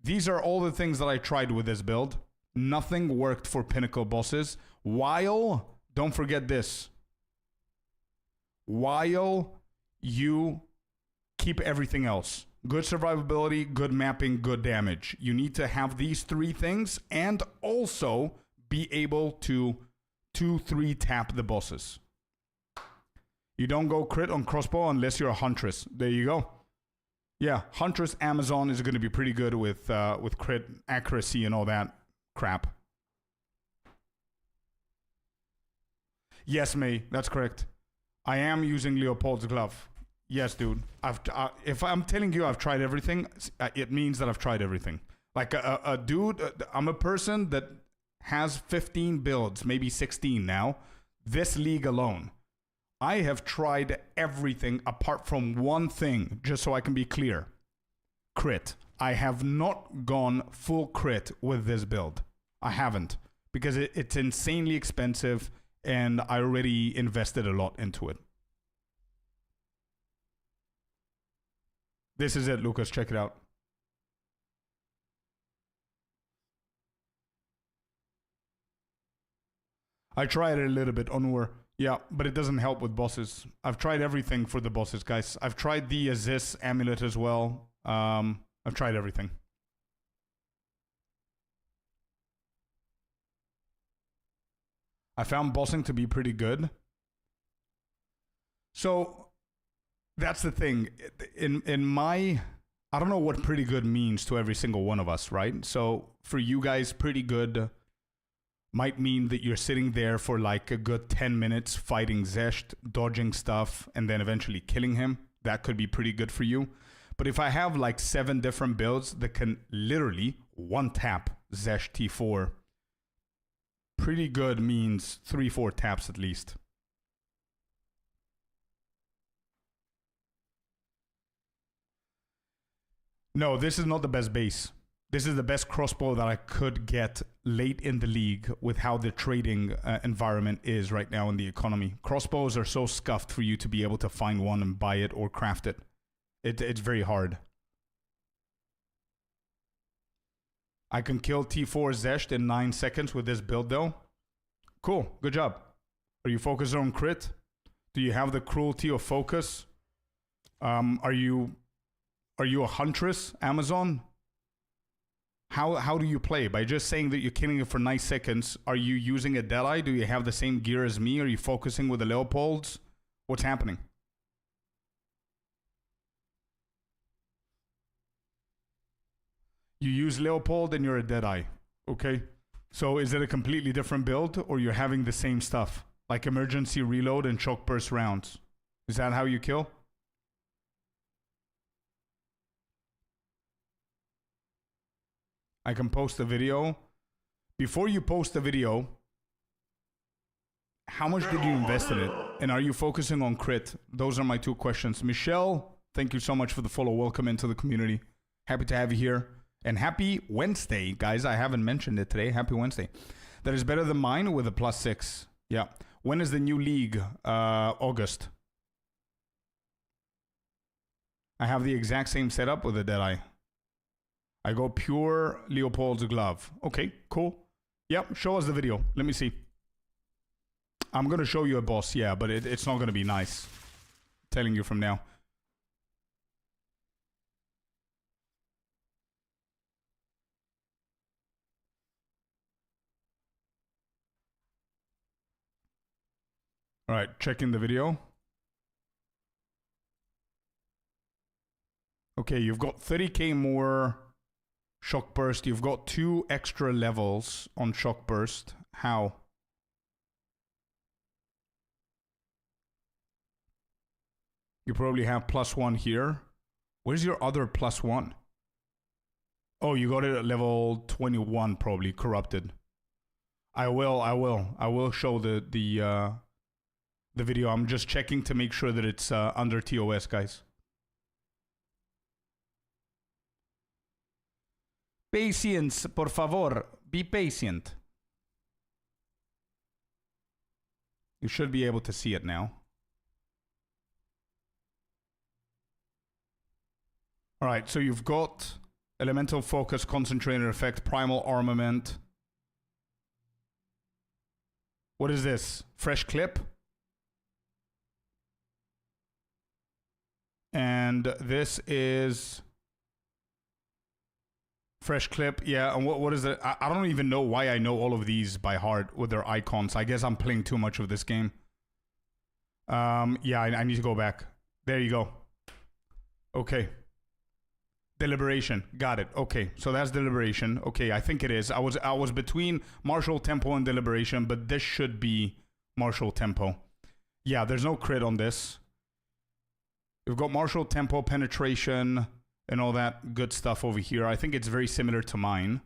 These are all the things that I tried with this build. Nothing worked for Pinnacle bosses. While... Don't forget this. While you keep everything else. Good survivability, good mapping, good damage. You need to have these three things and also be able to 2-3 tap the bosses. You don't go crit on crossbow unless you're a Huntress. There you go. Yeah, Huntress Amazon is going to be pretty good with crit accuracy and all that crap. Yes, May, that's correct. I am using Leopold's glove. Yes, dude. If I'm telling you I've tried everything, it means that I've tried everything. Like a dude, I'm a person that has 15 builds, maybe 16 now. This league alone. I have tried everything apart from one thing, just so I can be clear. Crit. I have not gone full crit with this build. I haven't. Because it's insanely expensive and I already invested a lot into it. This is it, Lucas. Check it out. I tried it a little bit, Onur. Yeah, but it doesn't help with bosses. I've tried everything for the bosses, guys. I've tried the Aziz amulet as well. I've tried everything. I found bossing to be pretty good. So... That's the thing. In my... I don't know what pretty good means to every single one of us, right? So for you guys, pretty good might mean that you're sitting there for like a good 10 minutes fighting Zesht, dodging stuff, and then eventually killing him. That could be pretty good for you. But if I have like 7 different builds that can literally one-tap Zesht T4, pretty good means 3-4 taps at least. No, this is not the best base. This is the best crossbow that I could get late in the league with how the trading environment is right now in the economy. Crossbows are so scuffed for you to be able to find one and buy it or craft it. It's very hard. I can kill T4 Zesht in 9 seconds with this build though. Cool, good job. Are you focused on crit? Do you have the cruelty of focus? Are you a Huntress, Amazon? How do you play? By just saying that you're killing it for 9 seconds, are you using a Deadeye? Do you have the same gear as me? Are you focusing with the Leopolds? What's happening? You use Leopold and you're a Deadeye. Okay. So is it a completely different build or you're having the same stuff? Like emergency reload and shock burst rounds. Is that how you kill? I can post a video. Before you post the video, how much did you invest in it? And are you focusing on crit? Those are my 2 questions. Michelle, thank you so much for the follow. Welcome into the community. Happy to have you here. And happy Wednesday, guys. I haven't mentioned it today. Happy Wednesday. That is better than mine with a +6. Yeah. When is the new league? August. I have the exact same setup with a Deadeye. I go pure Leopold's glove. Okay, cool. Yep, show us the video. Let me see. I'm going to show you a boss, yeah, but it's not going to be nice. I'm telling you from now. All right, checking the video. Okay, you've got 30k more shock burst. You've got 2 extra levels on shock burst. How? You probably have +1 here. Where's your other +1? Oh, you got it at level 21, probably corrupted. I will show the video. I'm just checking to make sure that it's under TOS, guys. Patience, por favor. Be patient. You should be able to see it now. All right, so you've got elemental focus, concentrated effect, primal armament. What is this? Fresh clip? And this is fresh clip. Yeah, and what is it? I don't even know why I know all of these by heart with their icons. I guess I'm playing too much of this game. Yeah, I need to go back. There you go. Okay. Deliberation. Got it. Okay, so that's deliberation. Okay, I think it is. I was between martial tempo and deliberation, but this should be martial tempo. Yeah, there's no crit on this. We've got martial tempo, penetration, and all that good stuff over here. I think it's very similar to mine.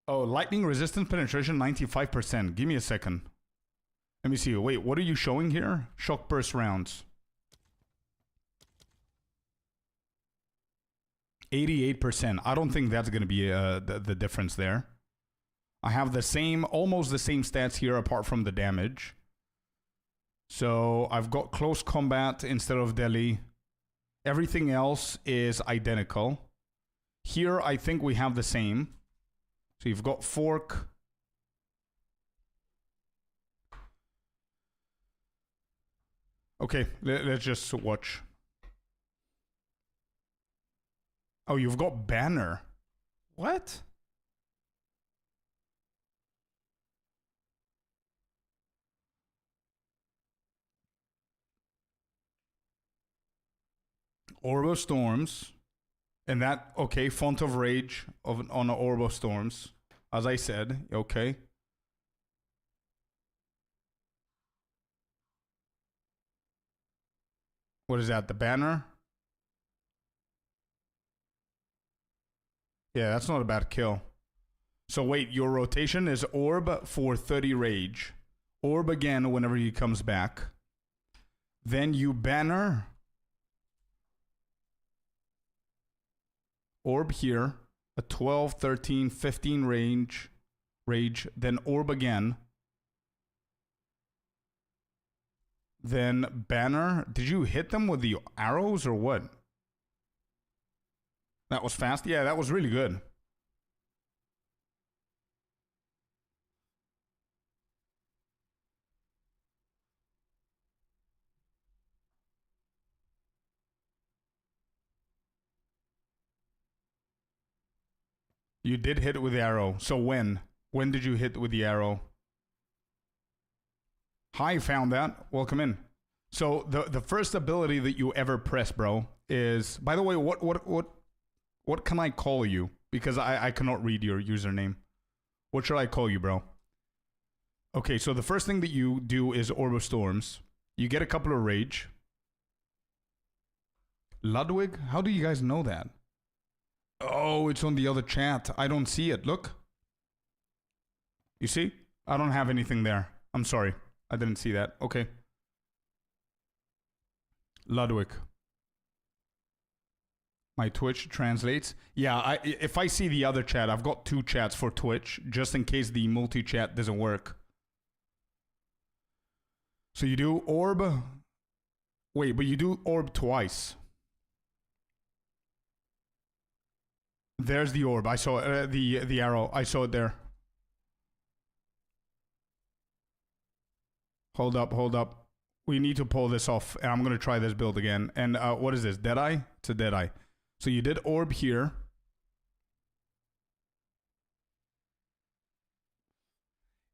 Oh, lightning resistant penetration, 95%. Give me a second. Let me see. Wait, what are you showing here? Shock burst rounds. 88%. I don't think that's going to be the difference there. I have the same, almost the same stats here apart from the damage. So I've got close combat instead of deli. Everything else is identical. Here, I think we have the same. So you've got fork. Okay, let's just watch. Oh, you've got banner. What? Orb of Storms. And that, okay, Font of Rage on the Orb of Storms. As I said, okay. What is that, the banner? Yeah, that's not a bad kill. So wait, your rotation is Orb for 30 Rage. Orb again whenever he comes back. Then you banner. Orb here. A 12, 13, 15 rage. Then Orb again. Then banner. Did you hit them with the arrows or what? That was fast. Yeah, that was really good. You did hit it with the arrow. So when? When did you hit with the arrow? Hi, found that. Welcome in. So the first ability that you ever press, bro, is, by the way, what can I call you? Because I cannot read your username. What should I call you, bro? Okay, so the first thing that you do is Orb of Storms. You get a couple of rage. Ludwig? How do you guys know that? Oh, it's on the other chat. I don't see it. Look. You see? I don't have anything there. I'm sorry. I didn't see that. Okay. Ludwig. My Twitch translates. Yeah, if I see the other chat, I've got two chats for Twitch, just in case the multi-chat doesn't work. So you do Orb. Wait, but you do Orb twice. There's the Orb. I saw the arrow. I saw it there. Hold up. We need to pull this off. And I'm going to try this build again. And what is this? Deadeye? It's a Deadeye. So you did Orb here.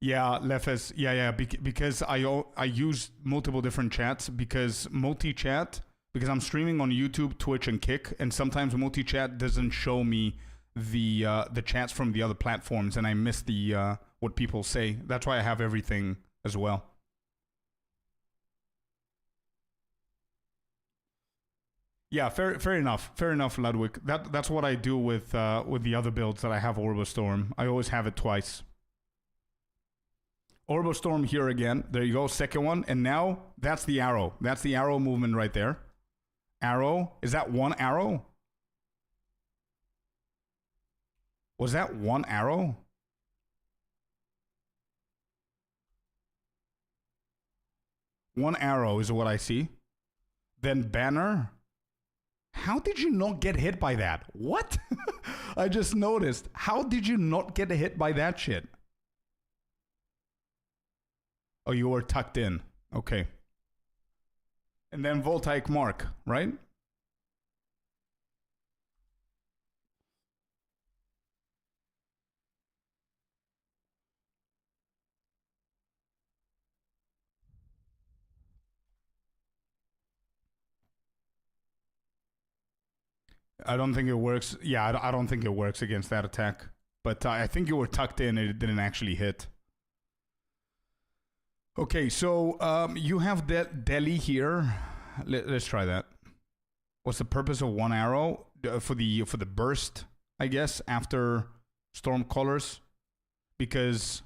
Yeah, Lefes. Yeah. Because I use multiple different chats. Because multi-chat... Because I'm streaming on YouTube, Twitch, and Kick, and sometimes multi-chat doesn't show me the chats from the other platforms, and I miss the what people say. That's why I have everything as well. Yeah, fair enough, Ludwig. That's what I do with the other builds that I have Orb of Storm. I always have it twice. Orbo Storm here again. There you go. Second one. And now that's the arrow. That's the arrow movement right there. Arrow. Is that one arrow? Was that one arrow? One arrow is what I see. Then banner. How did you not get hit by that? What? I just noticed. How did you not get hit by that shit? Oh, you were tucked in. Okay. And then voltaic mark, right? I don't think it works. Yeah, I don't think it works against that attack. But I think you were tucked in and it didn't actually hit. Okay, so you have Delhi here. Let's try that. What's the purpose of one arrow? For the burst, I guess, after Stormcaller's? Because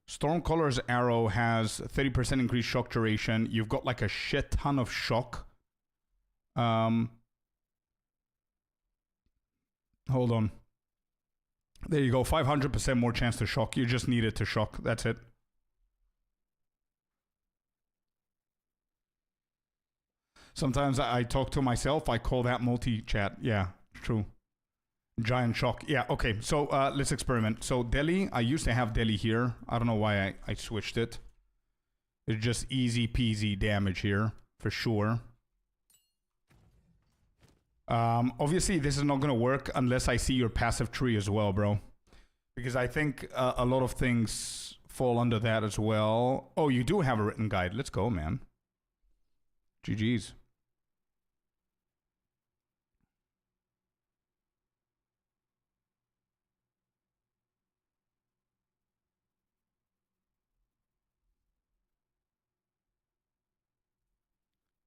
Stormcaller's arrow has 30% increased shock duration. You've got like a shit ton of shock. Hold on. There you go. 500% more chance to shock. You just need it to shock. That's it. Sometimes I talk to myself. I call that multi-chat. Yeah, true. Giant shock. Yeah, okay. So let's experiment. So Delhi, I used to have Delhi here. I don't know why I switched it. It's just easy peasy damage here, for sure. Obviously, this is not going to work unless I see your passive tree as well, bro. Because I think a lot of things fall under that as well. Oh, you do have a written guide. Let's go, man. GG's.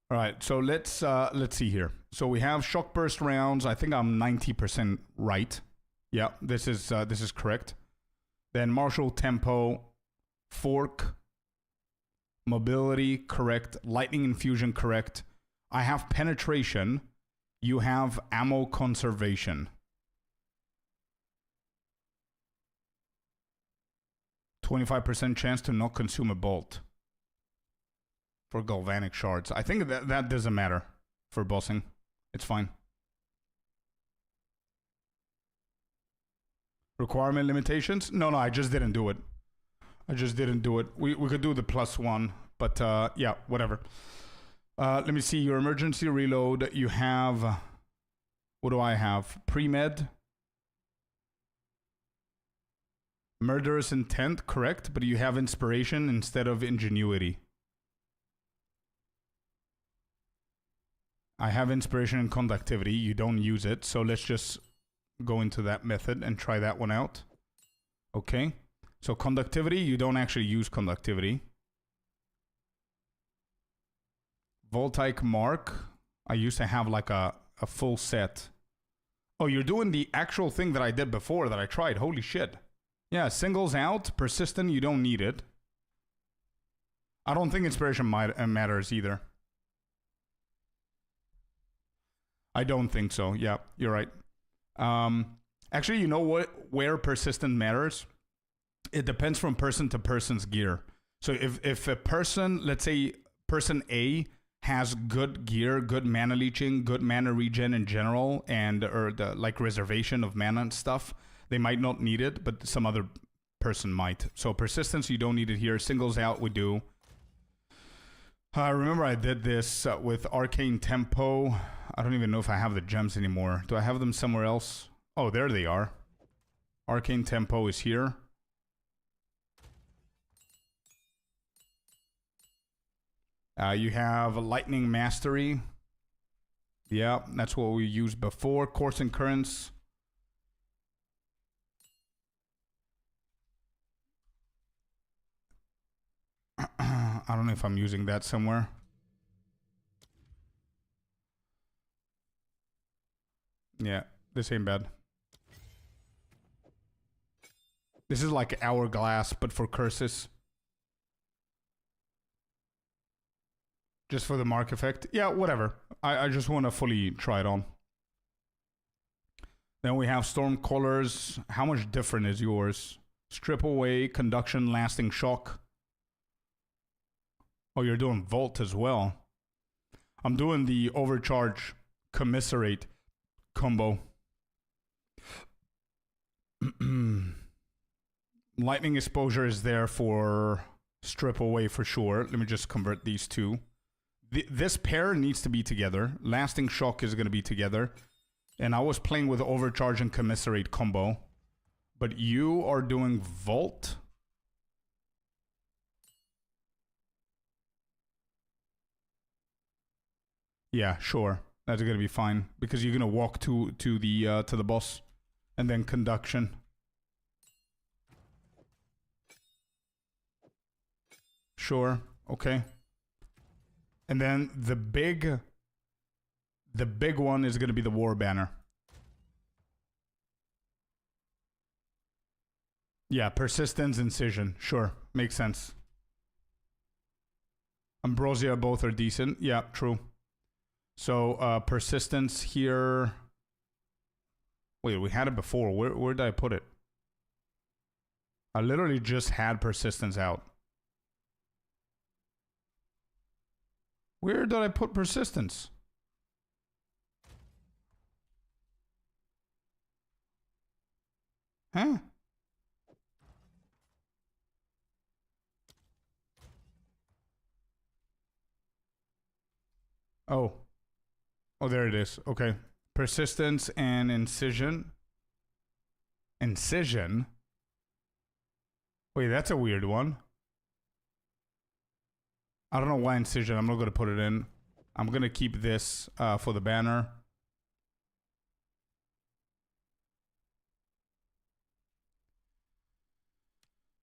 All right, so let's see here. So we have shock burst rounds. I think I'm 90% right. Yeah, this is correct. Then martial tempo, fork, mobility, correct. Lightning infusion, correct. I have penetration. You have ammo conservation. 25% chance to not consume a bolt. For galvanic shards. I think that doesn't matter for bossing. It's fine. Requirement limitations? No, I just didn't do it. We could do the +1, but yeah, whatever. Let me see your emergency reload. You have... What do I have? Pre-med. Murderous intent, correct, but you have inspiration instead of ingenuity. I have inspiration and conductivity. You don't use it, so let's just go into that method and try that one out. Okay. So conductivity, you don't actually use conductivity. Voltaic mark, I used to have like a full set. Oh, you're doing the actual thing that I did before that I tried. Holy shit. Yeah, singles out, persistent, you don't need it. I don't think inspiration matters either. I don't think so. Yeah, you're right. Actually, you know what? Where persistent matters? It depends from person to person's gear. So if a person, let's say person A has good gear, good mana leeching, good mana regen in general, and or the like reservation of mana and stuff, they might not need it, but some other person might. So persistence, you don't need it here. Singles out, we do. Remember I did this with Arcane Tempo. I don't even know if I have the gems anymore. Do I have them somewhere else? Oh, there they are. Arcane Tempo is here. You have Lightning Mastery. Yeah, that's what we used before. Course and Currents. I don't know if I'm using that somewhere. Yeah, this ain't bad. This is like Hourglass, but for curses. Just for the mark effect. Yeah, whatever. I just want to fully try it on. Then we have Storm Colors. How much different is yours? Strip Away, Conduction, Lasting Shock. Oh, you're doing Volt as well. I'm doing the Overcharge Commiserate combo. Lightning Exposure is there for Strip Away for sure. Let me just convert these two. This pair needs to be together. Lasting Shock is going to be together. And I was playing with Overcharge and Commiserate combo. But you are doing Volt. Yeah, sure. That's going to be fine. Because you're going to walk to the boss. And then Conduction. Sure. Okay. And then the big one is going to be the War Banner. Yeah, Persistence, Incision. Sure. Makes sense. Ambrosia, both are decent. Yeah, true. So, Persistence here. Wait, we had it before. Where did I put it? I literally just had Persistence out. Where did I put Persistence? Huh? Oh. Oh, there it is. Okay. Persistence and Incision. Incision? Wait, that's a weird one. I don't know why Incision. I'm not going to put it in. I'm going to keep this for the banner.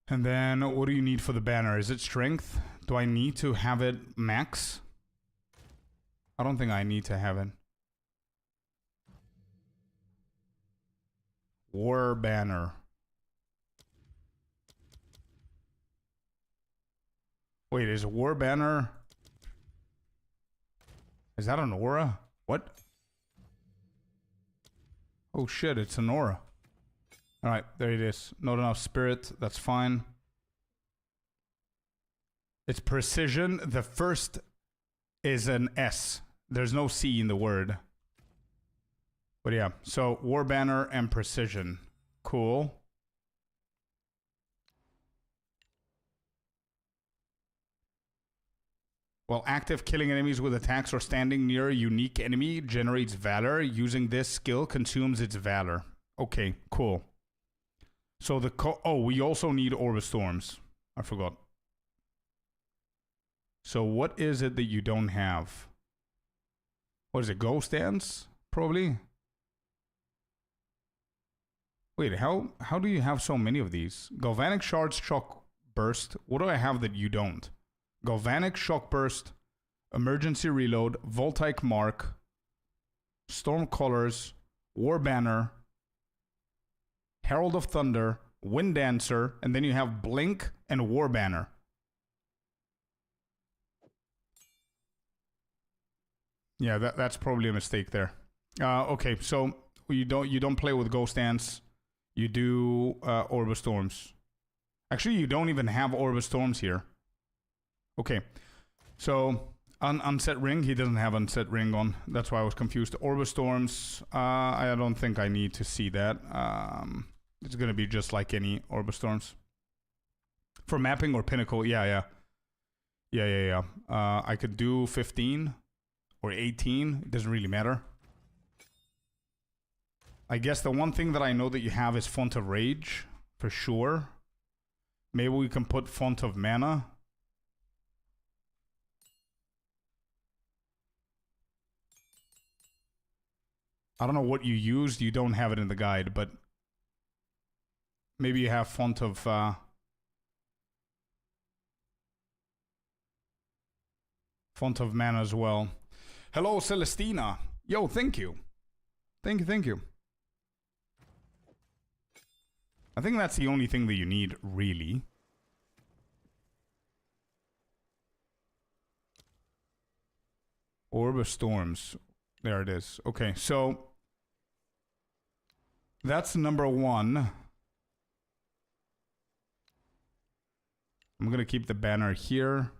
And then what do you need for the banner? Is it Strength? Do I need to have it max? I don't think I need to have it. War Banner. Wait, is War Banner... Is that an aura? What? Oh shit, it's an aura. Alright, there it is. Not enough spirit, that's fine. It's Precision. The first is an S. There's no C in the word. But yeah, so War Banner and Precision. Cool. While active, killing enemies with attacks or standing near a unique enemy generates Valor. Using this skill consumes its Valor. Okay, cool. So the... oh, we also need Orb of Storms. I forgot. So what is it that you don't have? What is it? Ghost Dance? Probably? Wait, how do you have so many of these? Galvanic Shards, Shock Burst. What do I have that you don't? Galvanic Shock Burst, Emergency Reload, Voltaic Mark, Storm Colors, War Banner, Herald of Thunder, Wind Dancer, and then you have Blink and War Banner. Yeah, that's probably a mistake there. Okay, so you don't play with Ghost Dance. You do Orb of Storms. Actually, you don't even have Orb of Storms here. Okay, so Unset Ring, he doesn't have Unset Ring on. That's why I was confused. Orb of Storms, I don't think I need to see that. It's going to be just like any Orb of Storms. For mapping or Pinnacle, yeah. I could do 15 or 18. It doesn't really matter. I guess the one thing that I know that you have is Font of Rage, for sure. Maybe we can put Font of Mana. I don't know what you used. You don't have it in the guide, but maybe you have Font of... Font of Mana as well. Hello, Celestina. Yo, thank you. Thank you. I think that's the only thing that you need, really. Orb of Storms. There it is. Okay, so that's number 1. I'm gonna keep the banner here.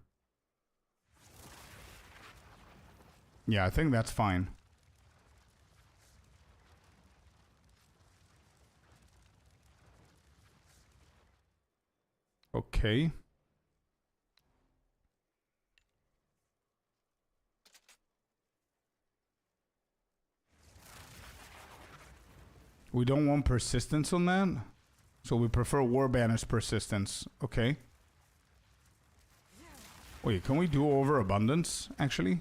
Yeah, I think that's fine. Okay. We don't want persistence on that. So we prefer War Banner's persistence. Okay. Wait, can we do overabundance, actually?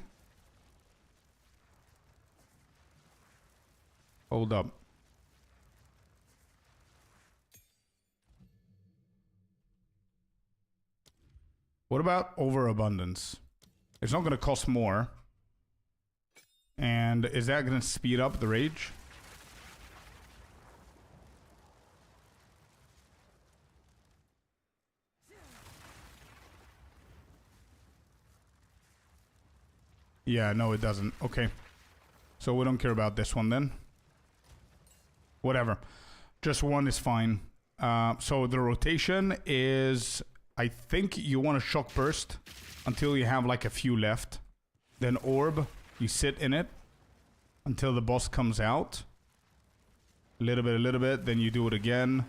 Hold up. What about overabundance? It's not going to cost more. And is that going to speed up the rage? Yeah, no, it doesn't. Okay. So we don't care about this one then. Whatever. Just one is fine. So the rotation is... I think you want to shock burst until you have like a few left. Then orb, you sit in it until the boss comes out. A little bit, then you do it again.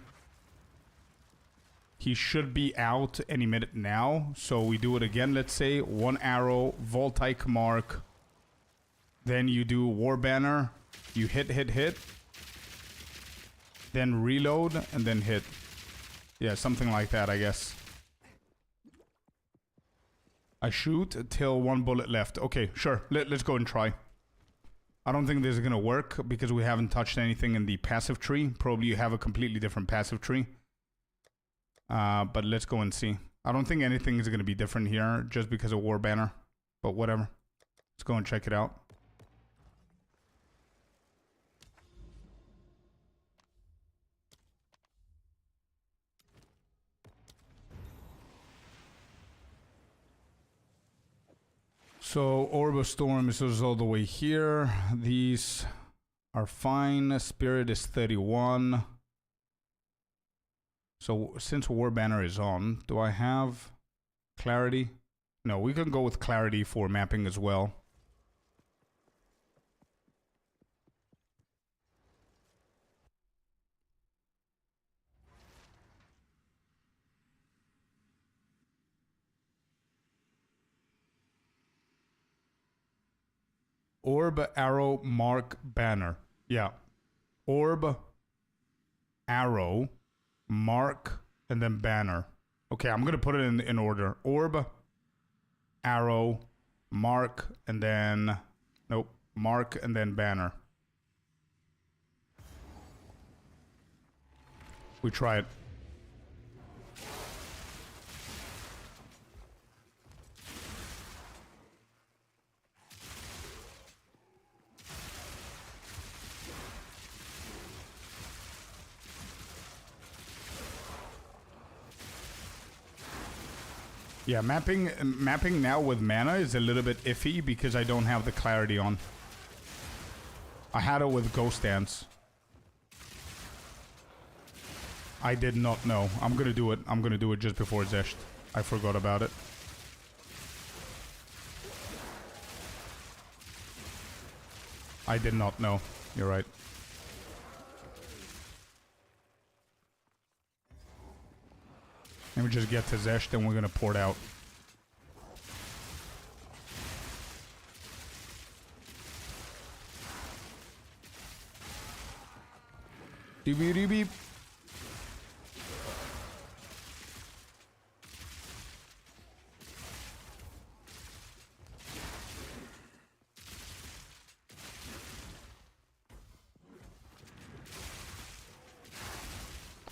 He should be out any minute now. So we do it again, let's say. 1 arrow, Voltaic Mark. Then you do War Banner. You hit. Then reload and then hit. Yeah, something like that, I guess. I shoot till 1 bullet left. Okay, sure. Let's go and try. I don't think this is going to work because we haven't touched anything in the passive tree. Probably you have a completely different passive tree. But let's go and see. I don't think anything is going to be different here just because of War Banner. But whatever. Let's go and check it out. So, Orb of Storm is all the way here. These are fine. Spirit is 31. So, since War Banner is on, do I have Clarity? No, we can go with Clarity for mapping as well. Orb, arrow, mark, banner. Yeah. Orb, arrow, mark, and then banner. Okay, I'm going to put it in order. Orb, arrow, mark, and then... Nope. Mark, and then banner. We try it. Yeah, mapping now with mana is a little bit iffy because I don't have the clarity on. I had it with Ghost Dance. I did not know. I'm gonna do it. I'm gonna do it just before Zesht. I forgot about it. I did not know. You're right. Let me just get to Zesht and we're gonna port out. Beep beep.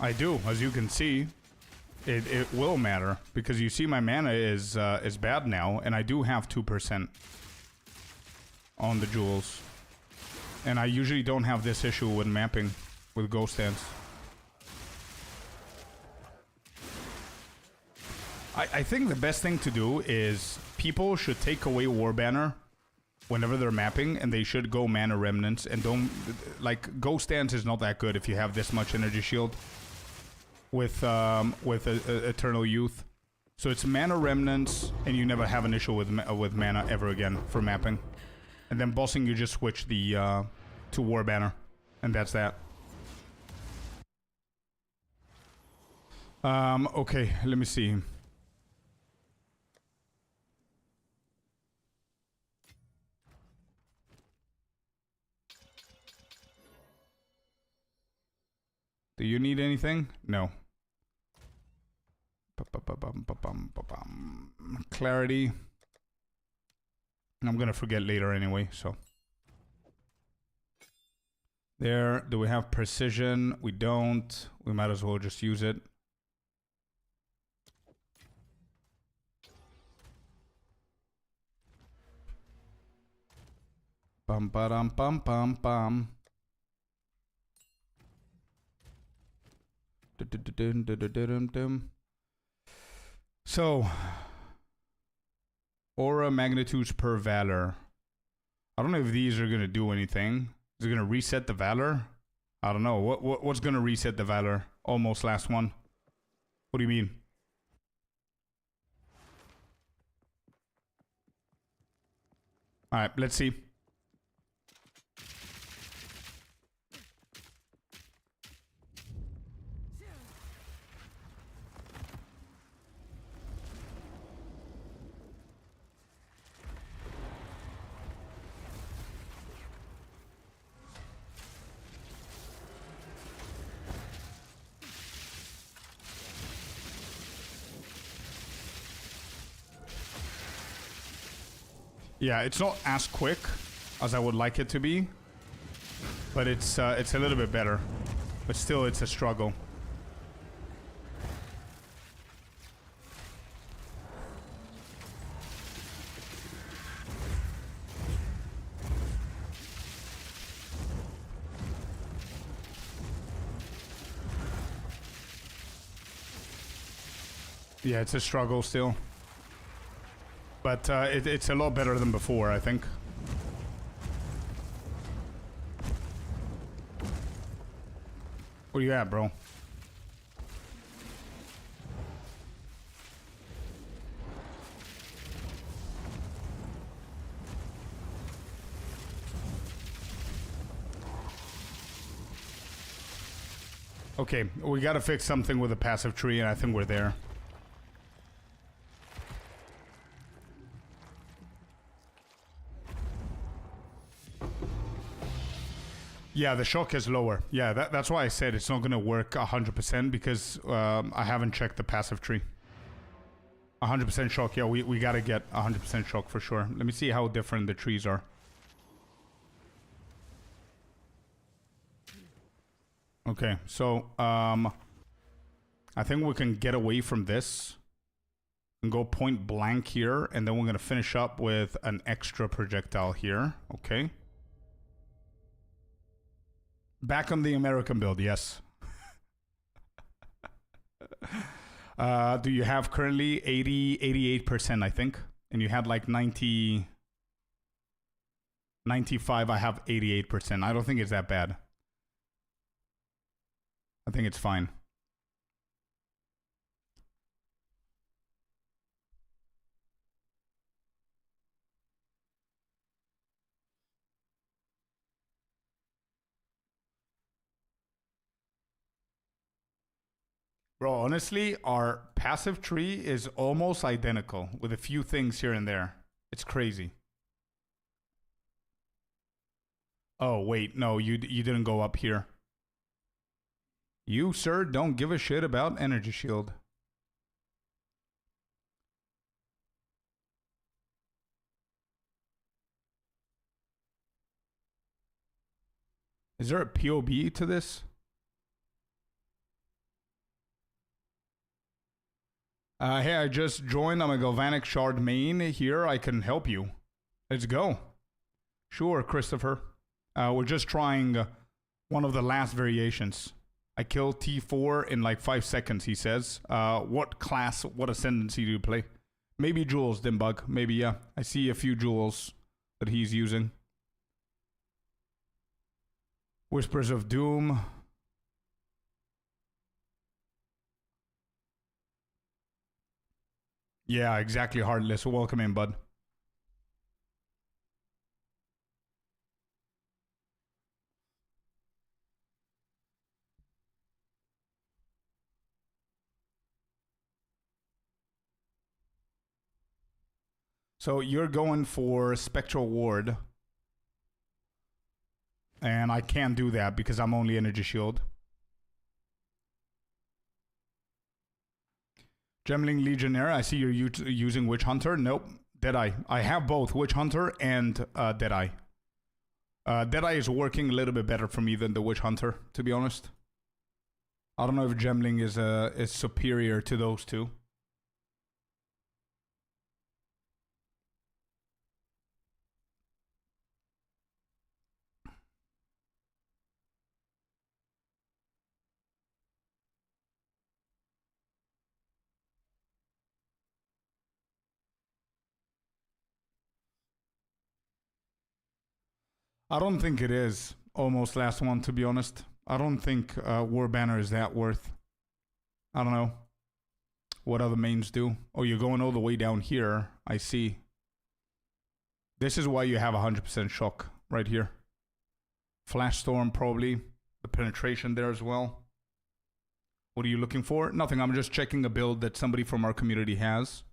I do, as you can see. It will matter because you see my mana is bad now, and I do have 2% on the jewels, and I usually don't have this issue with mapping with Ghost Dance. I think the best thing to do is people should take away War Banner whenever they're mapping, and they should go Mana Remnants, and don't, like, Ghost Dance is not that good if you have this much Energy Shield with Eternal Youth. So it's Mana Remnants, and you never have an issue with mana ever again for mapping. And then bossing, you just switch the to War Banner, and that's that. Okay, let me see. Do you need anything? No. Clarity. I'm gonna forget later anyway, so. There. Do we have precision? We don't. We might as well just use it. Bum ba dum bum bum bum. So, aura magnitudes per valor. I don't know if these are gonna do anything. Is it gonna reset the valor? I don't know. What's gonna reset the valor? Almost last one. What do you mean? All right, let's see. Yeah, it's not as quick as I would like it to be, but it's a little bit better. But still, it's a struggle. Yeah, it's a struggle still. But it's a lot better than before, I think. Where you at, bro? Okay, we gotta fix something with the passive tree, and I think we're there. Yeah, the shock is lower. Yeah, that's why I said it's not going to work 100% because I haven't checked the passive tree. 100% shock. Yeah, we got to get 100% shock for sure. Let me see how different the trees are. Okay, so I think we can get away from this and go point blank here, and then we're going to finish up with an extra projectile here. Okay. Back on the American build, yes. Do you have currently 88%, I think? And you had like 95, I have 88%. I don't think it's that bad. I think it's fine. Bro, honestly, our passive tree is almost identical with a few things here and there. It's crazy. Oh, wait, no, you didn't go up here. You, sir, don't give a shit about energy shield. Is there a POB to this? Hey, I just joined. I'm a Galvanic Shard main here. I can help you. Let's go. Sure, Christopher. We're just trying one of the last variations. I kill T4 in like 5 seconds, he says. What class, what ascendancy do you play? Maybe Jules, Dimbug. Maybe, yeah. I see a few Jules that he's using. Whispers of Doom. Yeah, exactly, Heartless. Welcome in, bud. So you're going for Spectral Ward. And I can't do that because I'm only Energy Shield. Gemling Legionnaire, I see you're using Witch Hunter. Nope, Deadeye. I have both Witch Hunter and Deadeye. Deadeye is working a little bit better for me than the Witch Hunter, to be honest. I don't know if Gemling is superior to those two. I don't think it is. Almost last one, to be honest. I don't think War Banner is that worth. I don't know what other mains do. Oh, you're going all the way down here. I see. This is why you have 100% shock right here. Flash Storm, probably. The penetration there as well. What are you looking for? Nothing. I'm just checking a build that somebody from our community has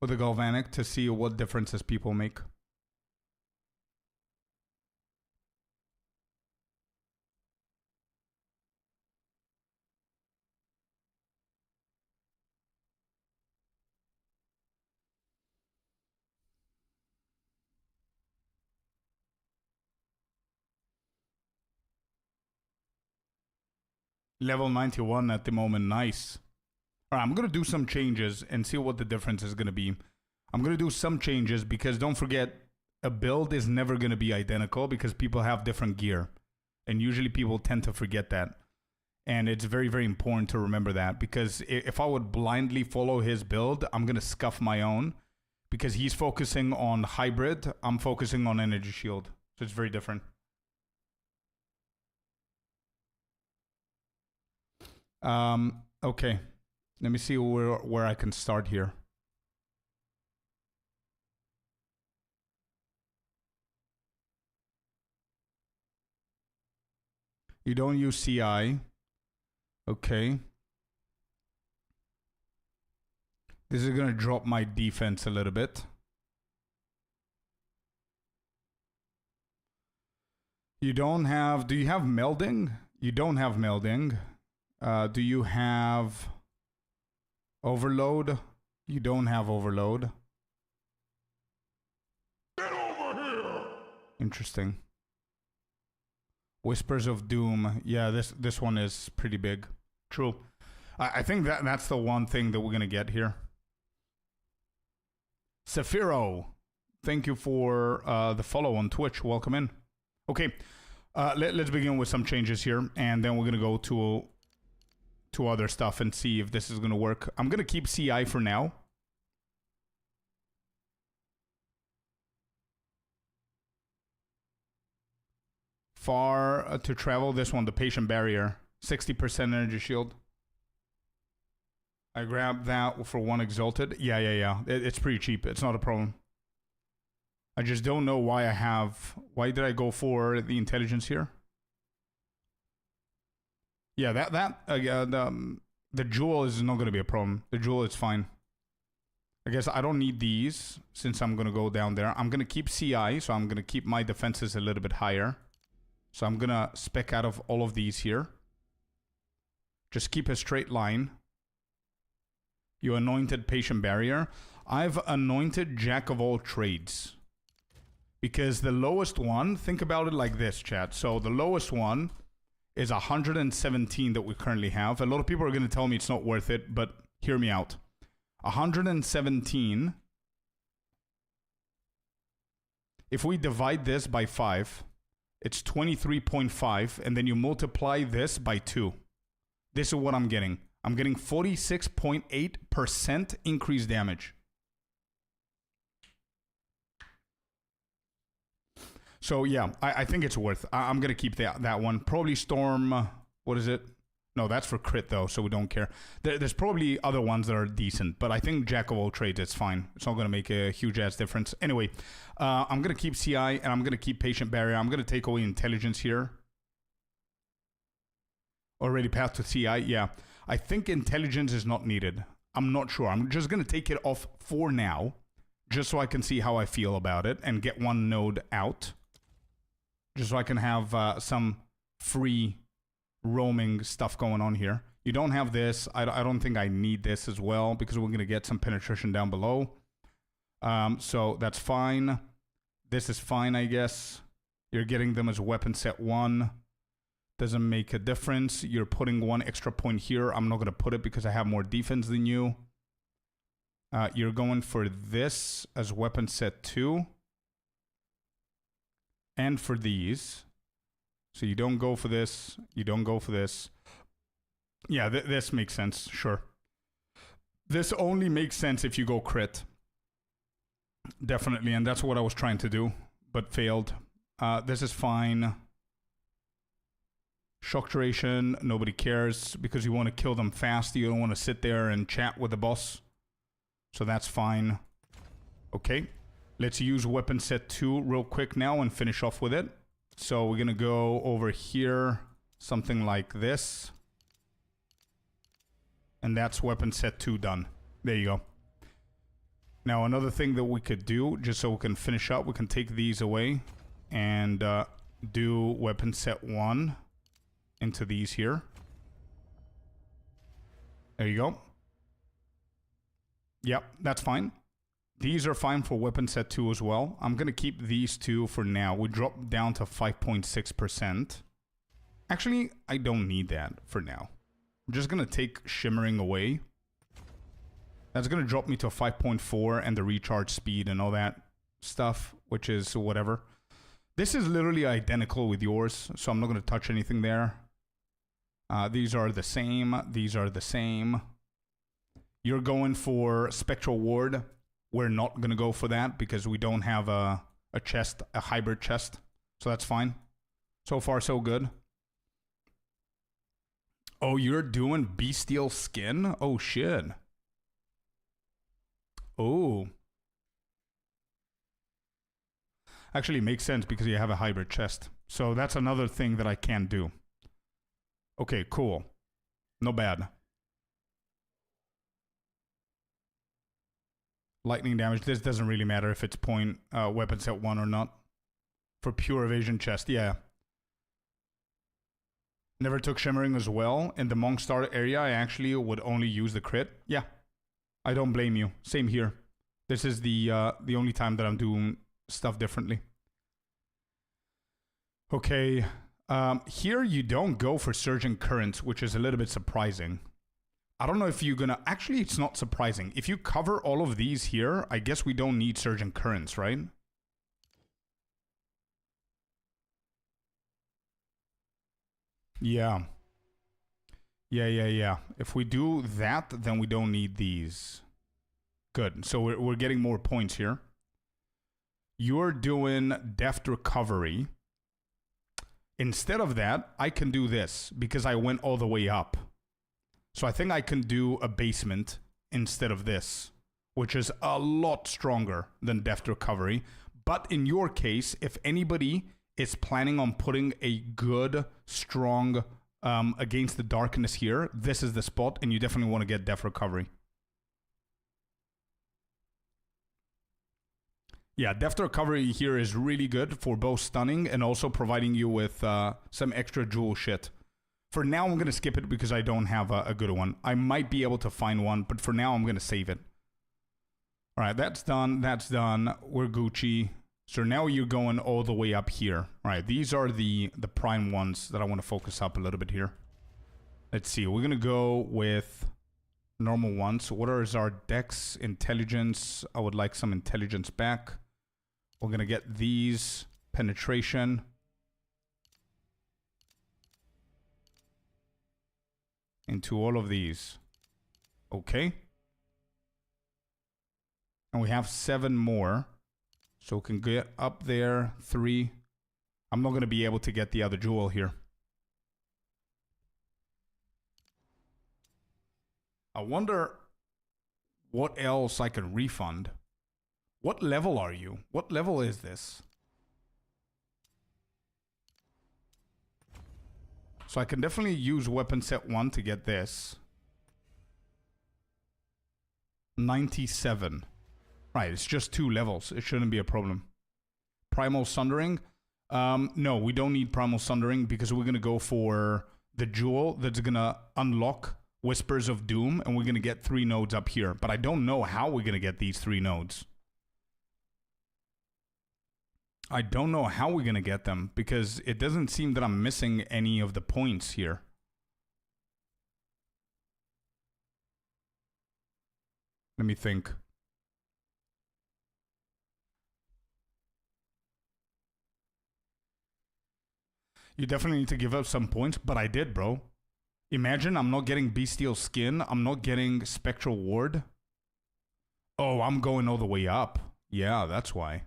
with the Galvanic to see what differences people make. Level 91 at the moment. Nice. All right, I'm going to do some changes and see what the difference is going to be. I'm going to do some changes because don't forget, a build is never going to be identical because people have different gear. And usually people tend to forget that. And it's very, very important to remember that because if I would blindly follow his build, I'm going to scuff my own because he's focusing on hybrid. I'm focusing on energy shield. So it's very different. Okay. Let me see where I can start here. You don't use CI. Okay. This is going to drop my defense a little bit. You don't have... Do you have melding? You don't have melding. Do you have overload? You don't have overload. Get over here! Interesting. Whispers of Doom. Yeah, this one is pretty big. True. I think that's the one thing that we're going to get here. Sephiro, thank you for the follow on Twitch. Welcome in. Okay, let's begin with some changes here, and then we're going to go to other stuff and see if this is going to work. I'm going to keep CI for now. Far to travel. This one, the patient barrier. 60% energy shield. I grabbed that for one exalted. Yeah. It's pretty cheap. It's not a problem. I just don't know why I have... Why did I go for the intelligence here? Yeah, the jewel is not going to be a problem. The jewel is fine. I guess I don't need these since I'm going to go down there. I'm going to keep CI, so I'm going to keep my defenses a little bit higher. So I'm going to spec out of all of these here. Just keep a straight line. You anointed patient barrier. I've anointed jack of all trades. Because the lowest one, think about it like this, chat. So the lowest one is 117 that we currently have. A lot of people are going to tell me it's not worth it, but hear me out. 117. If we divide this by 5, it's 23.5, and then you multiply this by 2. This is what I'm getting. I'm getting 46.8% increased damage. So yeah, I think it's worth. I'm gonna keep that one. Probably Storm. What is it? No, that's for crit though, so we don't care. There's probably other ones that are decent, but I think Jack of all trades, it's fine. It's not gonna make a huge ass difference. Anyway, I'm gonna keep CI and I'm gonna keep Patient Barrier. I'm gonna take away Intelligence here. Already path to CI, yeah. I think Intelligence is not needed. I'm not sure. I'm just gonna take it off for now, just so I can see how I feel about it and get one node out. Just so I can have some free roaming stuff going on here. You don't have this. I don't think I need this as well because we're going to get some penetration down below. So that's fine. This is fine, I guess. You're getting them as weapon set 1. Doesn't make a difference. You're putting 1 extra point here. I'm not going to put it because I have more defense than you. You're going for this as weapon set 2. And for these. So you don't go for this. You don't go for this. Yeah, this makes sense. Sure. This only makes sense if you go crit. Definitely. And that's what I was trying to do, but failed. This is fine. Shock duration. Nobody cares because you want to kill them fast. You don't want to sit there and chat with the boss. So that's fine. Okay. Let's use weapon set 2 real quick now and finish off with it. So we're going to go over here, something like this. And that's weapon set 2 done. There you go. Now another thing that we could do, just so we can finish up, we can take these away and do weapon set 1 into these here. There you go. Yep, that's fine. These are fine for weapon set 2 as well. I'm going to keep these 2 for now. We drop down to 5.6%. Actually, I don't need that for now. I'm just going to take shimmering away. That's going to drop me to 5.4 and the recharge speed and all that stuff, which is whatever. This is literally identical with yours, so I'm not going to touch anything there. These are the same. These are the same. You're going for Spectral Ward. We're not going to go for that because we don't have a chest, a hybrid chest. So that's fine. So far, so good. Oh, you're doing Bestial Skin? Oh, shit. Oh. Actually, it makes sense because you have a hybrid chest. So that's another thing that I can do. Okay, cool. Not bad. Lightning damage. This doesn't really matter if it's point weapon set 1 or not. For pure evasion chest, yeah. Never took shimmering as well. In the Monk Star area, I actually would only use the crit. Yeah. I don't blame you. Same here. This is the only time that I'm doing stuff differently. Okay. Here you don't go for Surging Currents, which is a little bit surprising. I don't know if you're gonna... Actually, it's not surprising. If you cover all of these here, I guess we don't need Surging Currents, right? Yeah. Yeah. If we do that, then we don't need these. Good. So we're getting more points here. You're doing Deft Recovery. Instead of that, I can do this because I went all the way up. So I think I can do a basement instead of this, which is a lot stronger than Deft Recovery. But in your case, if anybody is planning on putting a good, strong Against the Darkness here, this is the spot, and you definitely want to get Deft Recovery. Yeah, Deft Recovery here is really good for both stunning and also providing you with some extra jewel shit. For now, I'm going to skip it because I don't have a good one. I might be able to find one, but for now, I'm going to save it. All right, that's done. That's done. We're Gucci. So now you're going all the way up here. All right, these are the prime ones that I want to focus up a little bit here. Let's see. We're going to go with normal ones. So what is our dex? Intelligence. I would like some intelligence back. We're going to get these. Penetration. into all of these. Okay. And we have 7 more. So we can get up there. 3. I'm not going to be able to get the other jewel here. I wonder what else I can refund. What level are you? What level is this? So I can definitely use weapon set 1 to get this. 97. Right, it's just 2 levels. It shouldn't be a problem. Primal Sundering. No, we don't need Primal Sundering because we're going to go for the jewel that's going to unlock Whispers of Doom, and we're going to get 3 nodes up here. But I don't know how we're going to get these 3 nodes. I don't know how we're going to get them because it doesn't seem that I'm missing any of the points here. Let me think. You definitely need to give up some points, but I did, bro. Imagine I'm not getting Bestial Skin. I'm not getting Spectral Ward. Oh, I'm going all the way up. Yeah, that's why.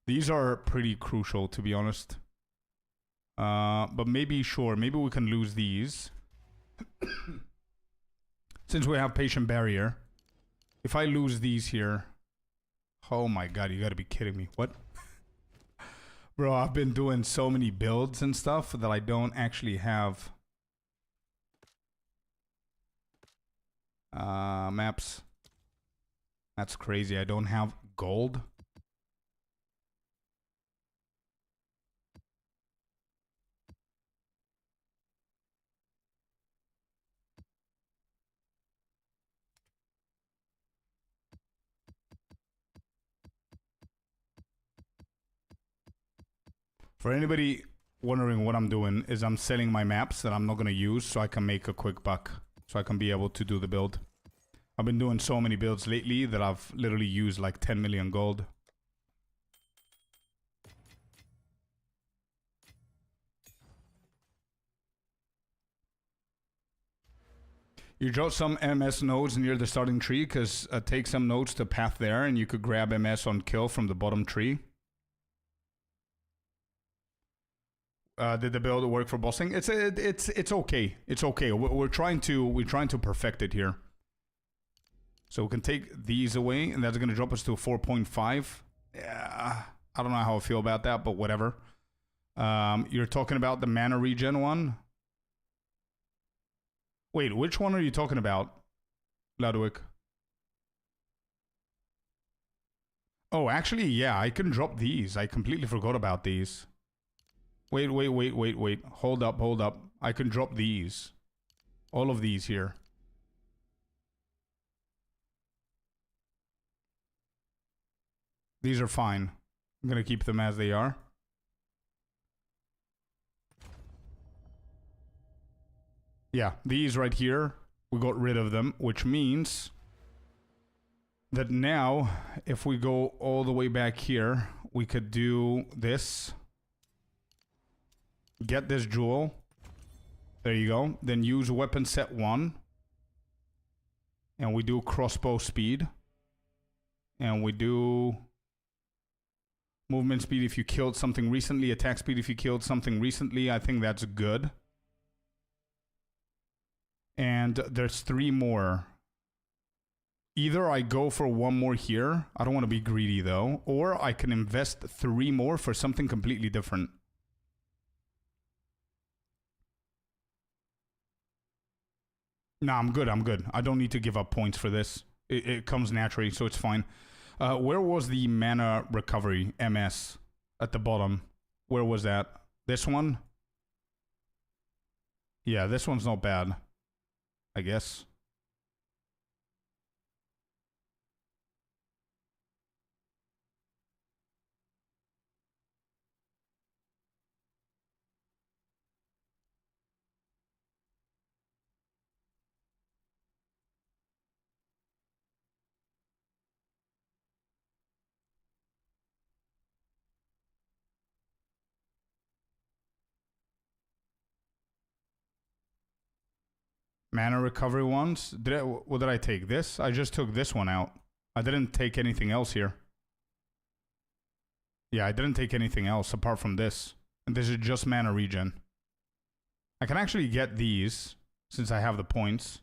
These are pretty crucial, to be honest. But maybe, sure, maybe we can lose these. Since we have Patient Barrier. If I lose these here... Oh my god, you gotta be kidding me. What? Bro, I've been doing so many builds and stuff that I don't actually have... maps. That's crazy. I don't have gold. For anybody wondering what I'm doing is I'm selling my maps that I'm not going to use so I can make a quick buck. So I can be able to do the build. I've been doing so many builds lately that I've literally used like 10 million gold. You drop some MS nodes near the starting tree because take some nodes to path there and you could grab MS on kill from the bottom tree. Did the build work for bossing? It's okay. It's okay. We're trying to perfect it here. So we can take these away, and that's gonna drop us to a 4.5. Yeah, I don't know how I feel about that, but whatever. You're talking about the mana regen one. Wait, which one are you talking about, Ludwig? Oh, actually, yeah, I can drop these. I completely forgot about these. Wait. Hold up. I can drop these. All of these here. These are fine. I'm gonna keep them as they are. Yeah, these right here, we got rid of them, which means that now, if we go all the way back here, we could do this. Get this jewel. There you go. Then use weapon set 1. And we do crossbow speed. And we do movement speed if you killed something recently. Attack speed if you killed something recently. I think that's good. And there's 3 more. Either I go for 1 more here. I don't want to be greedy though. Or I can invest 3 more for something completely different. Nah, I'm good. I don't need to give up points for this. It comes naturally, so it's fine. Where was the mana recovery, MS? At the bottom. Where was that? This one? Yeah, this one's not bad. I guess. Mana recovery ones. What did I take? This? I just took this one out. I didn't take anything else here. Yeah, I didn't take anything else apart from this. And this is just mana regen. I can actually get these since I have the points.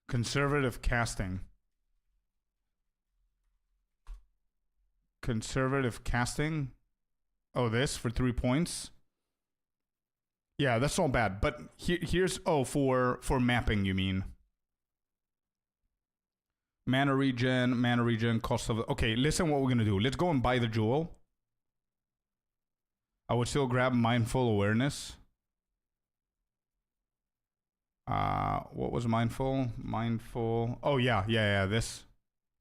Conservative casting. Conservative casting. Oh, this for 3 points. Yeah, that's not bad. But here's for mapping, you mean? Mana regen, cost of... Okay, listen what we're gonna do. Let's go and buy the jewel. I would still grab mindful awareness. What was mindful? Mindful. Oh yeah, this.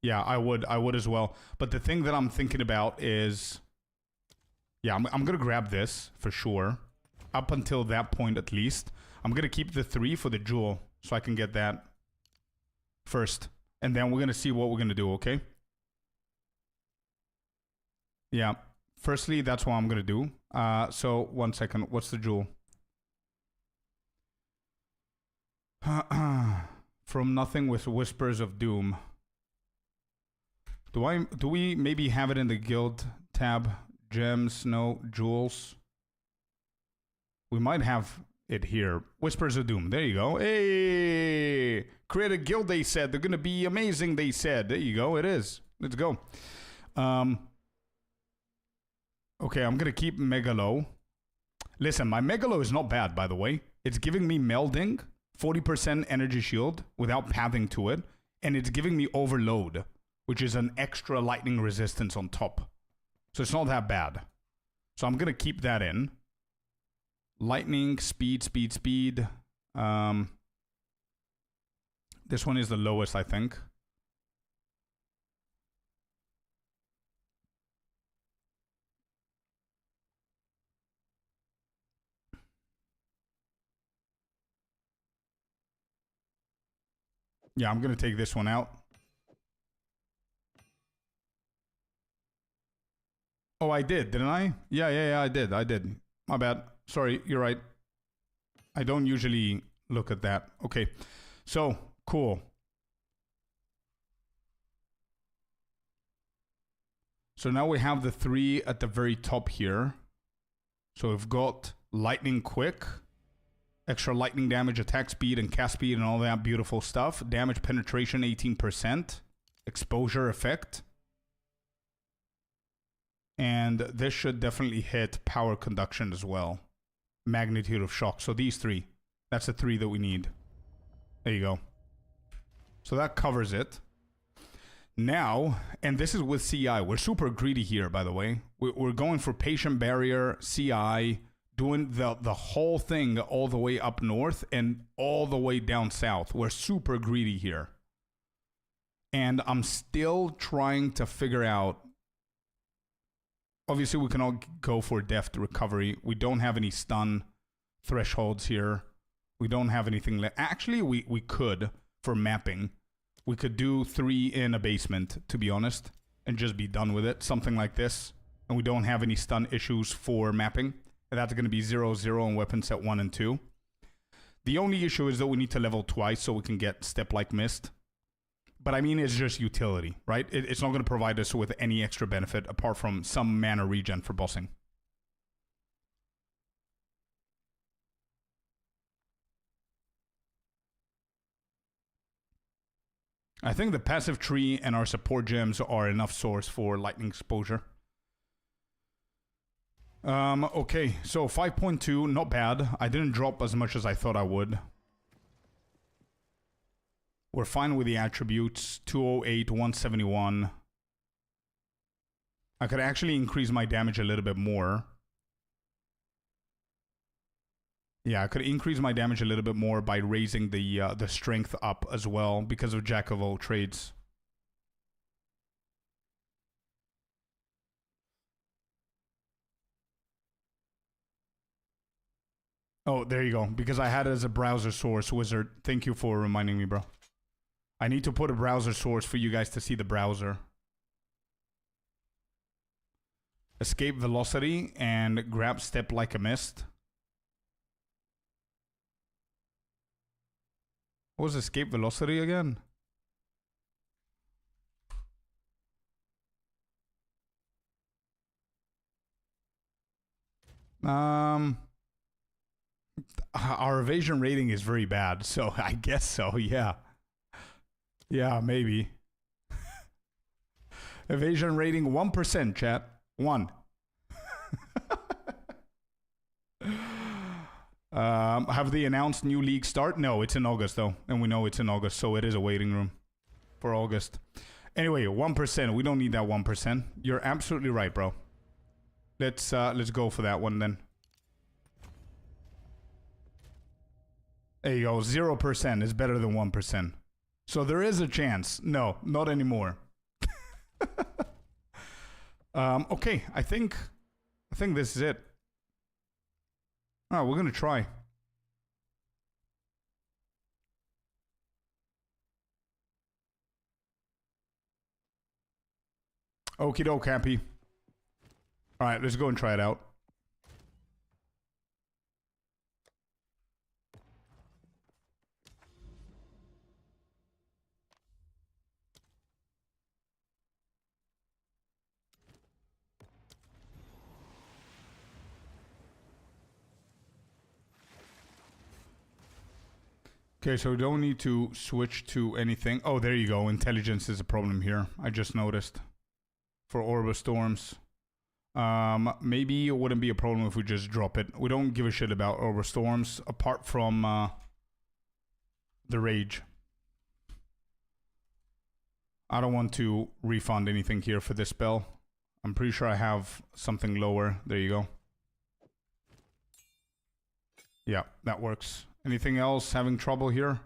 Yeah, I would as well. But the thing that I'm thinking about is, yeah, I'm gonna grab this for sure. Up until that point, at least, I'm gonna keep the 3 for the jewel, so I can get that first, and then we're gonna see what we're gonna do. Okay? Yeah. Firstly, that's what I'm gonna do. So 1 second. What's the jewel? From nothing with whispers of doom. Do we maybe have it in the guild tab? Gems, no, jewels. We might have it here. Whispers of doom. There you go. Hey, create a guild. They said they're gonna be amazing. They said. There you go. It is. Let's go. Okay, I'm gonna keep Megalo. Listen, my Megalo is not bad, by the way. It's giving me melding. 40% energy shield without pathing to it, and it's giving me overload, which is an extra lightning resistance on top. So it's not that bad. So I'm gonna keep that in. Lightning, speed. This one is the lowest, I think. Yeah, I'm gonna take this one out. Oh, I did, didn't I? Yeah, I did. My bad. Sorry, you're right. I don't usually look at that. Okay, so, cool. So now we have the 3 at the very top here. So we've got lightning quick. Extra lightning damage, attack speed, and cast speed, and all that beautiful stuff. Damage penetration, 18%. Exposure effect. And this should definitely hit power conduction as well. Magnitude of shock. So these 3. That's the 3 that we need. There you go. So that covers it. Now, and this is with CI. We're super greedy here, by the way. We're going for patient barrier, CI, doing the whole thing all the way up north and all the way down south. We're super greedy here. And I'm still trying to figure out. Obviously, we can all go for deft recovery. We don't have any stun thresholds here. We don't have anything left. Actually, we could for mapping. We could do 3 in a basement, to be honest, and just be done with it. Something like this. And we don't have any stun issues for mapping. And that's going to be 0-0 on weapon set 1 and 2. The only issue is that we need to level twice so we can get step like mist. But I mean, it's just utility, right? It's not going to provide us with any extra benefit apart from some mana regen for bossing. I think the passive tree and our support gems are enough source for lightning exposure. Okay, so 5.2, not bad. I didn't drop as much as I thought I would. We're fine with the attributes. 208, 171. I could actually increase my damage a little bit more. Yeah, I could increase my damage a little bit more by raising the strength up as well because of Jack of all trades. Oh, there you go. Because I had it as a browser source, Wizard. Thank you for reminding me, bro. I need to put a browser source for you guys to see the browser. Escape velocity and grab step like a mist. What was escape velocity again? Our evasion rating is very bad, so I guess so, yeah. Yeah, maybe. Evasion rating 1%, chat. 1. Have they announced new league start? No, it's in August though, and we know it's in August, so it is a waiting room for August. Anyway, 1%. We don't need that 1%. You're absolutely right, bro. Let's go for that one then. There you go. 0% is better than 1%. So there is a chance. No, not anymore. Okay, I think this is it. Oh, we're gonna try. Okie doke, happy. Alright, let's go and try it out. Okay, so we don't need to switch to anything. Oh, there you go. Intelligence is a problem here. I just noticed. For Orb of Storms. Maybe it wouldn't be a problem if we just drop it. We don't give a shit about Orb of Storms, apart from the Rage. I don't want to refund anything here for this spell. I'm pretty sure I have something lower. There you go. Yeah, that works. Anything else having trouble here?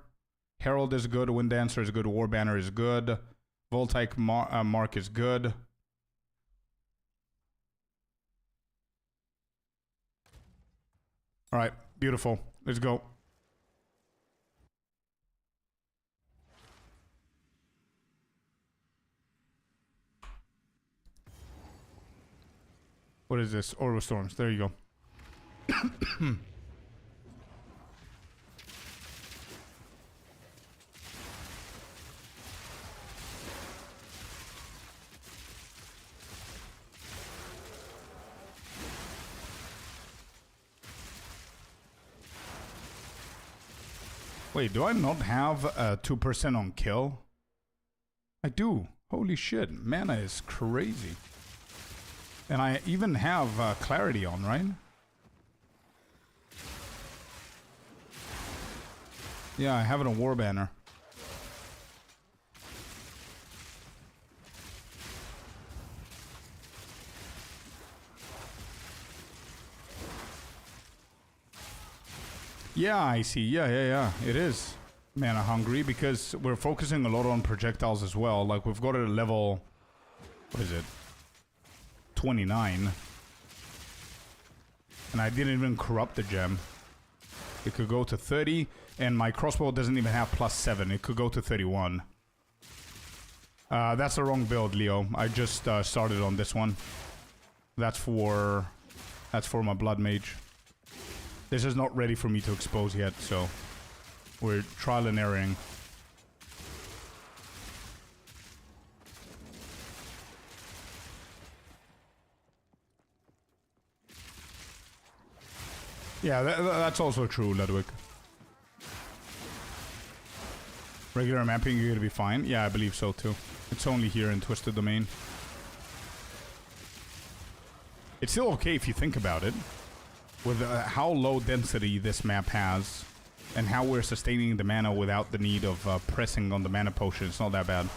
Herald is good, Wind Dancer is good, War Banner is good, Voltaic Mark is good. Alright, beautiful. Let's go. What is this? Orb of Storms. There you go. Wait, do I not have 2% on kill? I do. Holy shit, mana is crazy. And I even have clarity on, right? Yeah, I have it on War Banner. Yeah, I see. Yeah. It is mana hungry because we're focusing a lot on projectiles as well. Like, we've got it at level... What is it? 29. And I didn't even corrupt the gem. It could go to 30, and my crossbow doesn't even have +7. It could go to 31. That's the wrong build, Leo. I just started on this one. That's for my Blood Mage. This is not ready for me to expose yet, so we're trial and erroring. Yeah, that's also true, Ludwig. Regular mapping, you're gonna be fine? Yeah, I believe so too. It's only here in Twisted Domain. It's still okay if you think about it. With how low density this map has, and how we're sustaining the mana without the need of pressing on the mana potion, it's not that bad.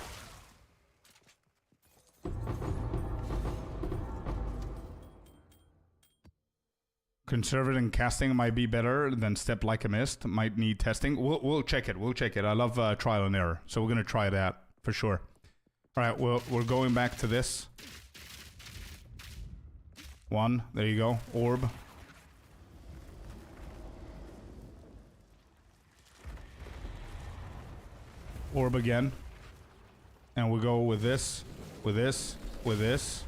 Conservative casting might be better than Step Like a Mist. Might need testing. We'll check it. We'll check it. I love trial and error, so we're gonna try that for sure. All right, we're going back to this. 1. There you go. Orb. orb again. And we go with this, with this, with this.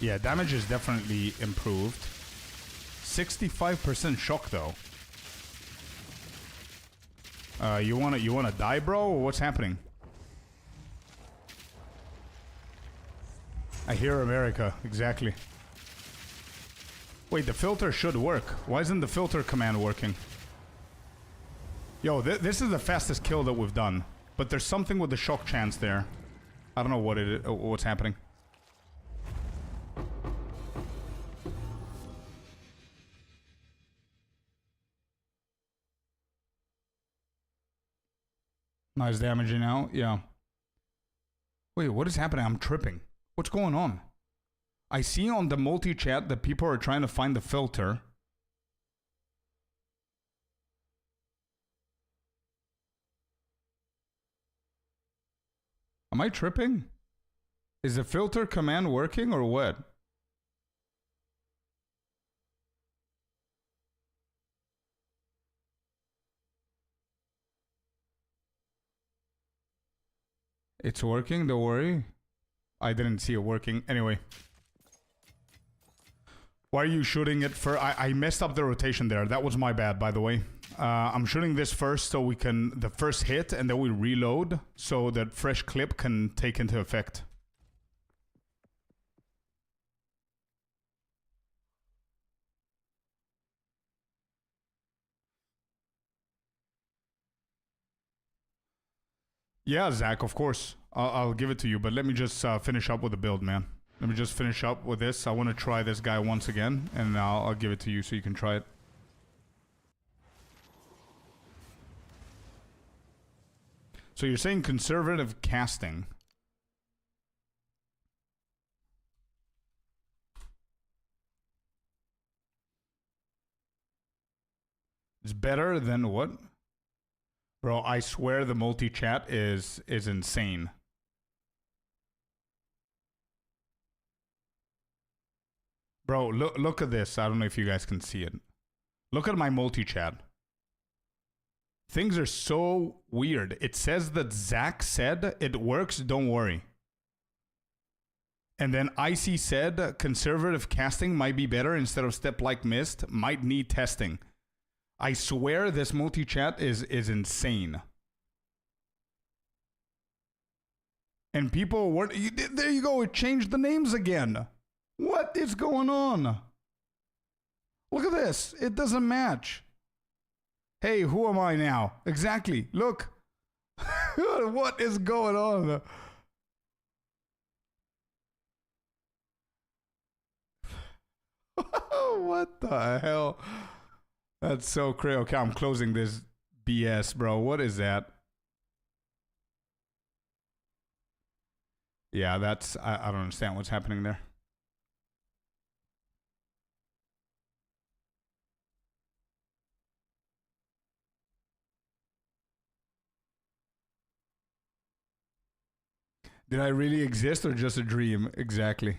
Yeah, damage is definitely improved. 65% shock though. You wanna die, bro, or what's happening? I hear America, exactly. Wait, the filter should work. Why isn't the filter command working? Yo, this is the fastest kill that we've done. But there's something with the shock chance there. I don't know what it is, what's happening. Nice damaging out, yeah. Wait, what is happening? I'm tripping. What's going on? I see on the multi-chat that people are trying to find the filter. Am I tripping? Is the filter command working or what? It's working, don't worry. I didn't see it working. Anyway. Why are you shooting it for? I messed up the rotation there. That was my bad, by the way. I'm shooting this first so we can... The first hit, and then we reload so that fresh clip can take into effect. Yeah, Zach, of course. I'll give it to you, but let me just finish up with the build, man. Let me just finish up with this. I want to try this guy once again, and I'll give it to you so you can try it. So you're saying conservative casting. It's better than what? Bro, I swear the multi-chat is insane. Bro, look at this. I don't know if you guys can see it. Look at my multi-chat. Things are so weird. It says that Zach said it works, don't worry. And then Icy said conservative casting might be better instead of step like mist, might need testing. I swear this multi-chat is insane. And people were... There you go, it changed the names again. What is going on? Look at this. It doesn't match. Hey, who am I now? Exactly. Look. What is going on? What the hell? That's so crazy. Okay, I'm closing this BS, bro. What is that? Yeah, that's... I don't understand what's happening there. Did I really exist or just a dream? Exactly.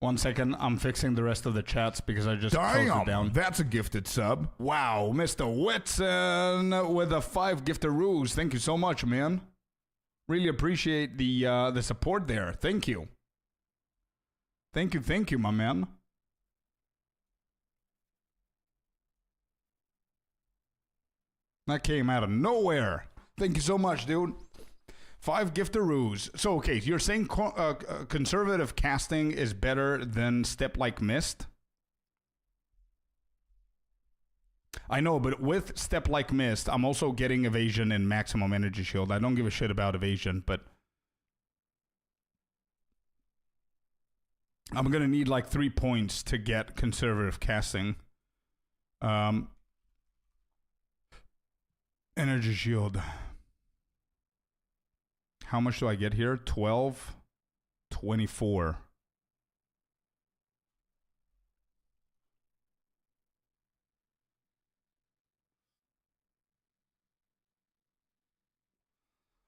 One second, I'm fixing the rest of the chats because I just closed it down. That's a gifted sub. Wow, Mr. Whitson with a 5 giftaroos. Thank you so much, man. Really appreciate the support there. Thank you. Thank you, my man. That came out of nowhere. Thank you so much, dude. 5 giftaroos. So, okay, you're saying conservative casting is better than step like mist? I know, but with step like mist, I'm also getting evasion and maximum energy shield. I don't give a shit about evasion, but I'm gonna need like 3 points to get conservative casting. Energy shield. How much do I get here? 12, 24.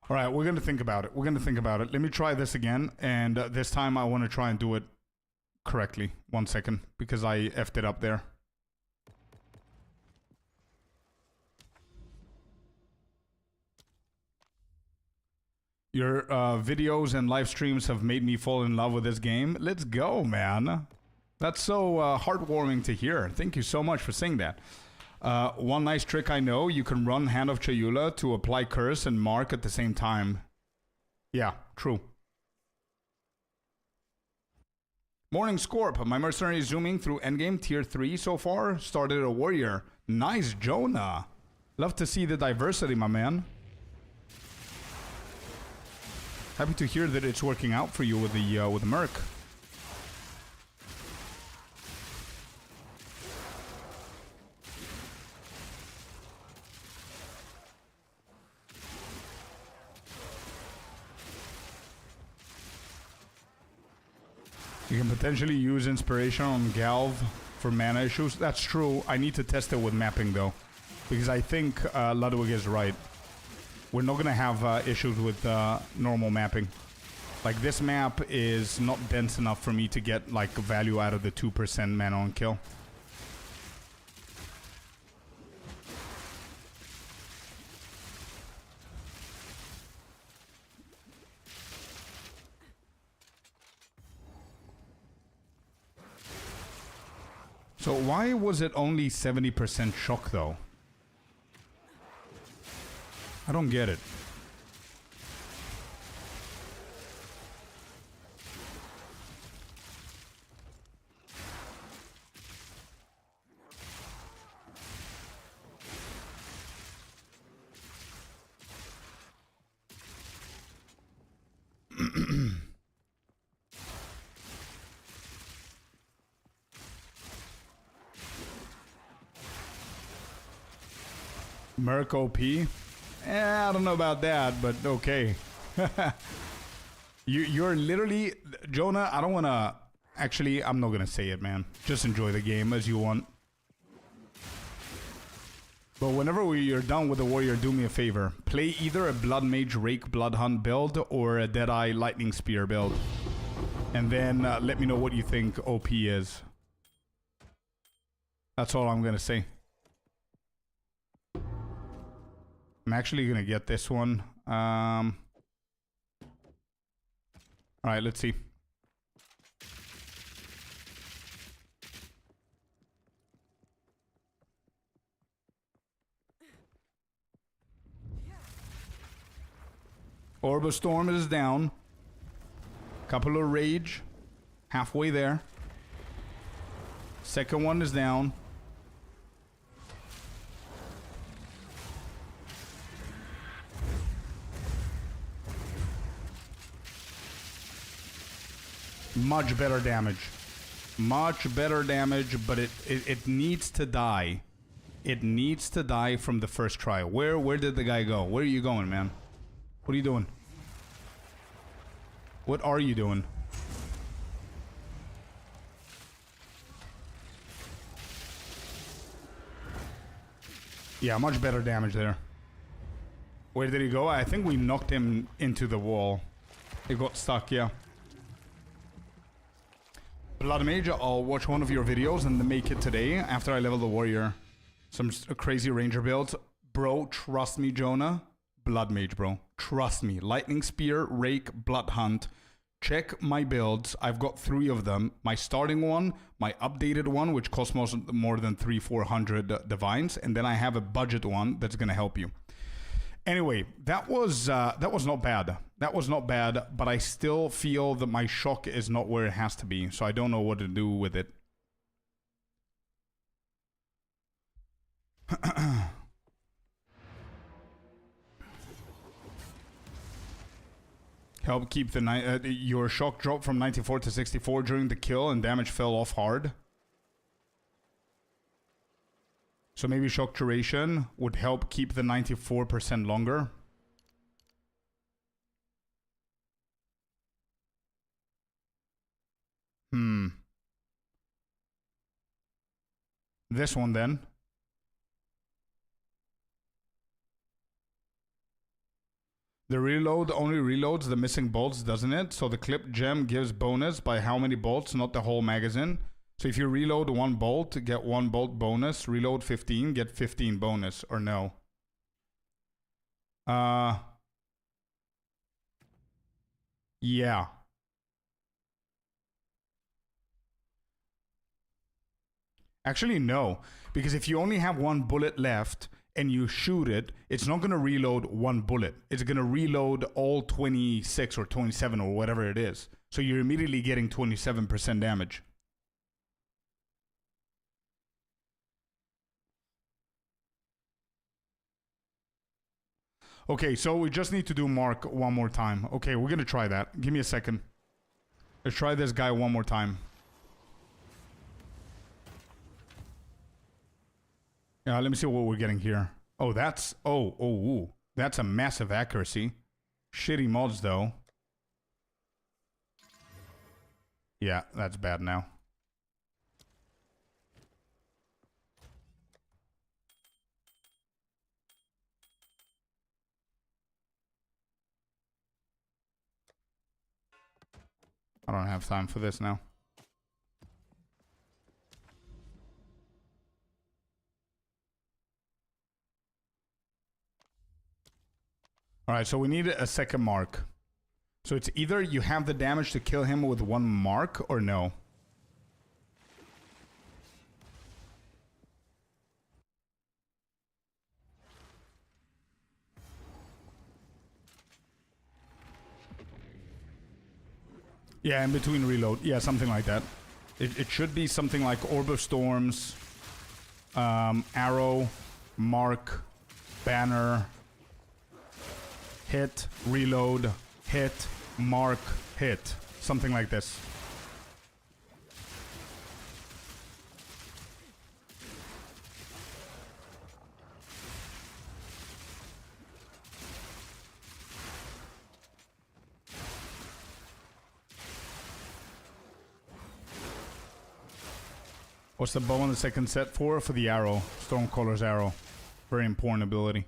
All right, we're gonna think about it. We're gonna think about it. Let me try this again, and this time I want to try and do it correctly. 1 second, because I effed it up there. Your videos and live streams have made me fall in love with this game. Let's go, man. That's so heartwarming to hear. Thank you so much for saying that. One nice trick I know, you can run Hand of Chayula to apply curse and mark at the same time. Yeah, true. Morning Scorp, my mercenary is zooming through Endgame tier 3 so far. Started a warrior. Nice, Jonah. Love to see the diversity, my man. Happy to hear that it's working out for you with the merc. You can potentially use inspiration on Galv for mana issues. That's true. I need to test it with mapping though, because I think Ludwig is right. We're not gonna have issues with normal mapping. Like this map is not dense enough for me to get like value out of the 2% mana on kill. So why was it only 70% shock though? I don't get it. Merc OP? I don't know about that, but okay. You're literally... Jonah, I don't want to... Actually, I'm not going to say it, man. Just enjoy the game as you want. But whenever you're done with the warrior, do me a favor. Play either a Blood Mage Rake Blood Hunt build or a Deadeye Lightning Spear build. And then let me know what you think OP is. That's all I'm going to say. I'm actually gonna get this one. Alright, let's see. Orb of Storm is down. Couple of Rage. Halfway there. Second one is down. Much better damage. Much better damage, but it needs to die. It needs to die from the first try. Where did the guy go? Where are you going, man? What are you doing? What are you doing? Yeah, much better damage there. Where did he go? I think we knocked him into the wall. He got stuck, yeah. Blood Mage, I'll watch one of your videos and make it today after I level the warrior. Some crazy ranger builds. Bro, trust me, Jonah. Blood Mage, bro. Trust me. Lightning Spear, Rake, Blood Hunt. Check my builds. I've got 3 of them. My starting one, my updated one, which costs more than 300-400 divines. And then I have a budget one that's going to help you. Anyway, that was not bad. That was not bad, but I still feel that my shock is not where it has to be, so I don't know what to do with it. Help keep the your shock drop from 94 to 64 during the kill, and damage fell off hard. So maybe shock duration would help keep the 94% longer. This one then. The reload only reloads the missing bolts, doesn't it? So the clip gem gives bonus by how many bolts, not the whole magazine. So if you reload 1 bolt, get 1 bolt bonus. Reload 15, get 15 bonus, or no? Yeah. Actually, no. Because if you only have 1 bullet left and you shoot it, it's not going to reload 1 bullet. It's going to reload all 26 or 27 or whatever it is. So you're immediately getting 27% damage. Okay, so we just need to do Mark one more time. Okay, we're going to try that. Give me a second. Let's try this guy one more time. Yeah, let me see what we're getting here. Oh, that's... Oh. That's a massive accuracy. Shitty mods, though. Yeah, that's bad now. I don't have time for this now. Alright, so we need a second mark. So it's either you have the damage to kill him with 1 mark or no. Yeah, in between reload. Yeah, something like that. It should be something like Orb of Storms, Arrow, Mark, Banner, hit, reload, hit, mark, hit. Something like this. What's the bow on the second set for? For the arrow. Stormcaller's arrow. Very important ability.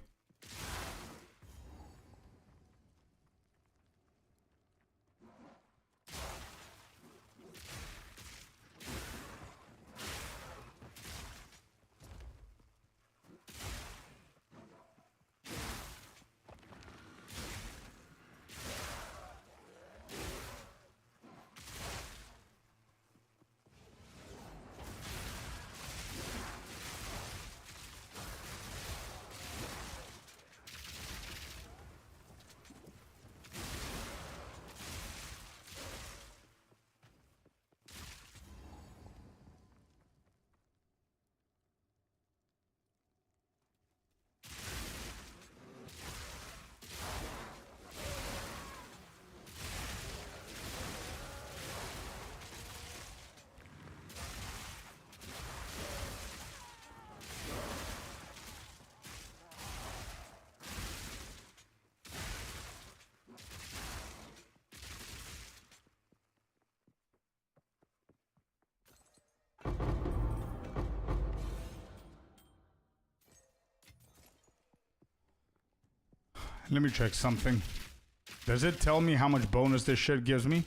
Let me check something. Does it tell me how much bonus this shit gives me?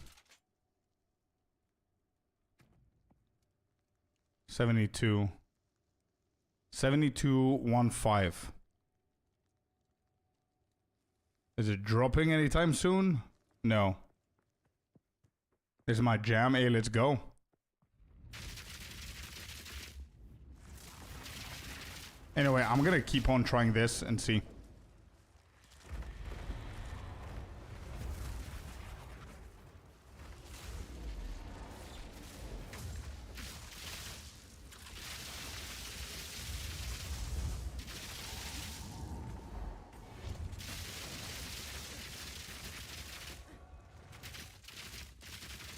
72. 7215. Is it dropping anytime soon? No. This is my jam. Hey, let's go. Anyway, I'm gonna keep on trying this and see.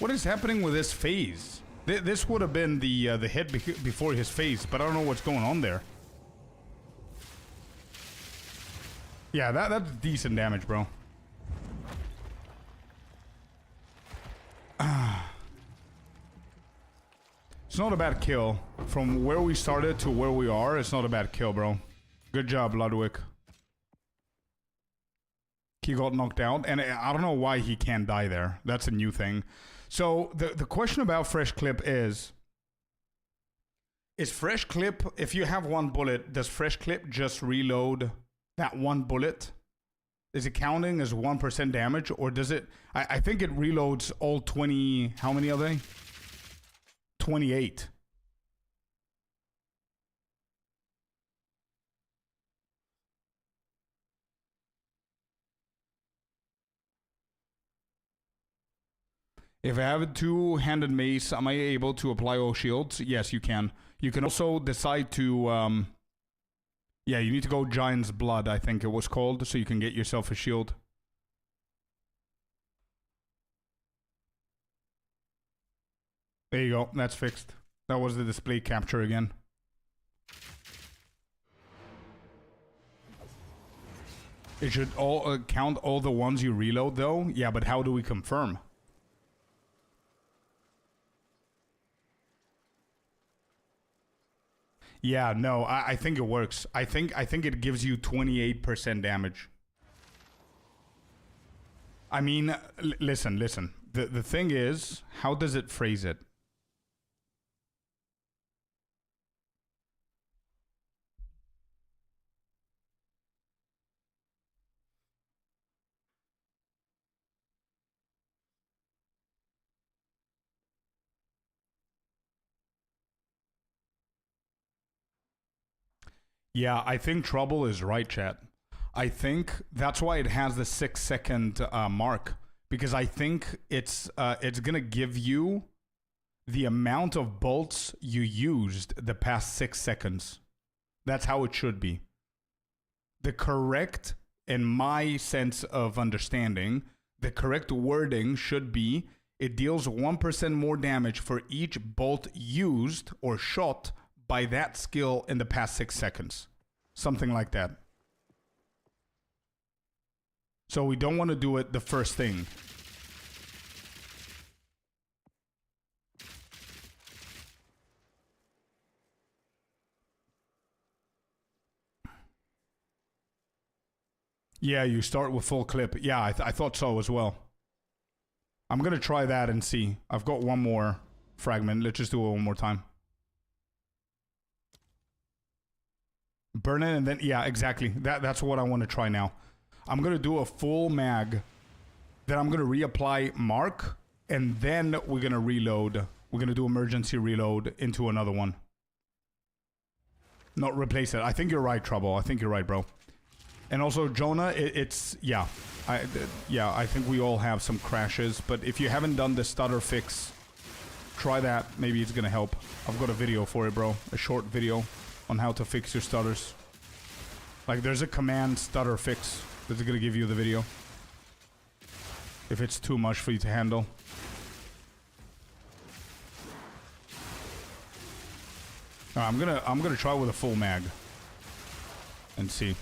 What is happening with this phase? This would have been the hit before his phase, but I don't know what's going on there. Yeah, that's decent damage, bro. It's not a bad kill. From where we started to where we are, it's not a bad kill, bro. Good job, Ludwig. He got knocked out, and I don't know why he can't die there. That's a new thing. So the question about fresh clip is fresh clip, if you have one bullet, does fresh clip just reload that one bullet? Is it counting as 1% damage, or does it... I think it reloads all 20... How many are they? 28. If I have a two-handed mace, am I able to apply all shields? Yes, you can. You can also decide to... yeah, you need to go Giant's Blood, I think it was called, so you can get yourself a shield. There you go, that's fixed. That was the display capture again. It should all count all the ones you reload, though? Yeah, but how do we confirm? Yeah, no, I think it works. I think it gives you 28% damage. I mean, listen. The thing is, how does it phrase it? Yeah, I think Trouble is right, chat. I think that's why it has the 6-second mark, because I think it's gonna give you the amount of bolts you used the past 6 seconds. That's how it should be. The correct, in my sense of understanding, the correct wording should be it deals 1% more damage for each bolt used or shot by that skill in the past 6 seconds. Something like that. So we don't want to do it the first thing. Yeah, you start with full clip. Yeah, I thought so as well. I'm going to try that and see. I've got one more fragment. Let's just do it one more time. Burn it and then... Yeah, exactly. That's what I want to try now. I'm going to do a full mag. Then I'm going to reapply mark. And then we're going to reload. We're going to do emergency reload into another one. Not replace it. I think you're right, Trouble. I think you're right, bro. And also, Jonah, it's... Yeah. I think we all have some crashes. But if you haven't done the stutter fix, try that. Maybe it's going to help. I've got a video for it, bro. A short video on how to fix your stutters. Like, there's a command stutter fix that's going to give you the video. If it's too much for you to handle. I'm gonna try with a full mag. And see.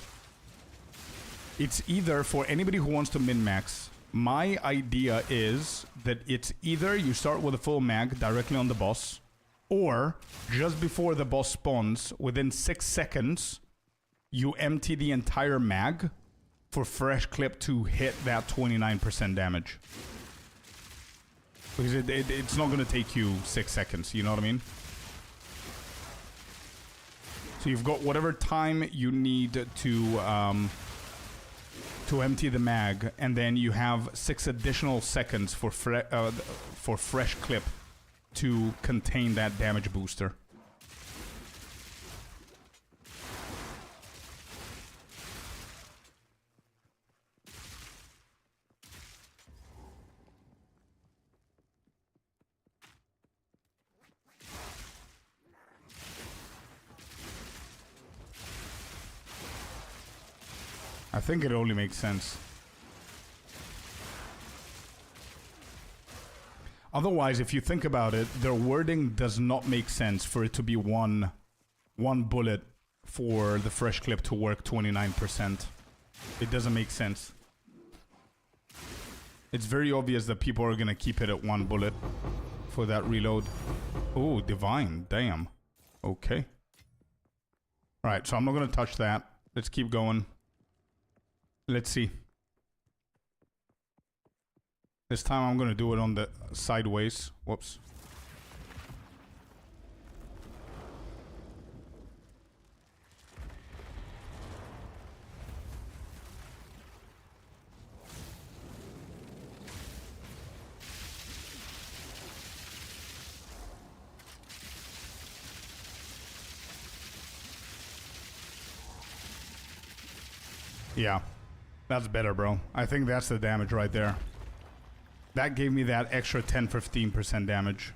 It's either, for anybody who wants to min-max, my idea is that it's either you start with a full mag directly on the boss, or just before the boss spawns, within 6 seconds, you empty the entire mag for fresh clip to hit that 29% damage. Because it's not going to take you 6 seconds, you know what I mean? So you've got whatever time you need to empty the mag, and then you have 6 additional seconds for fresh clip to contain that damage booster. I think it only makes sense. Otherwise, if you think about it, their wording does not make sense for it to be one bullet for the fresh clip to work 29%. It doesn't make sense. It's very obvious that people are gonna keep it at 1 bullet for that reload. Oh, divine, damn. Okay. Alright, so I'm not gonna touch that. Let's keep going. Let's see. This time I'm gonna do it on the sideways. Whoops. Yeah, that's better, bro. I think that's the damage right there. That gave me that extra 10-15% damage.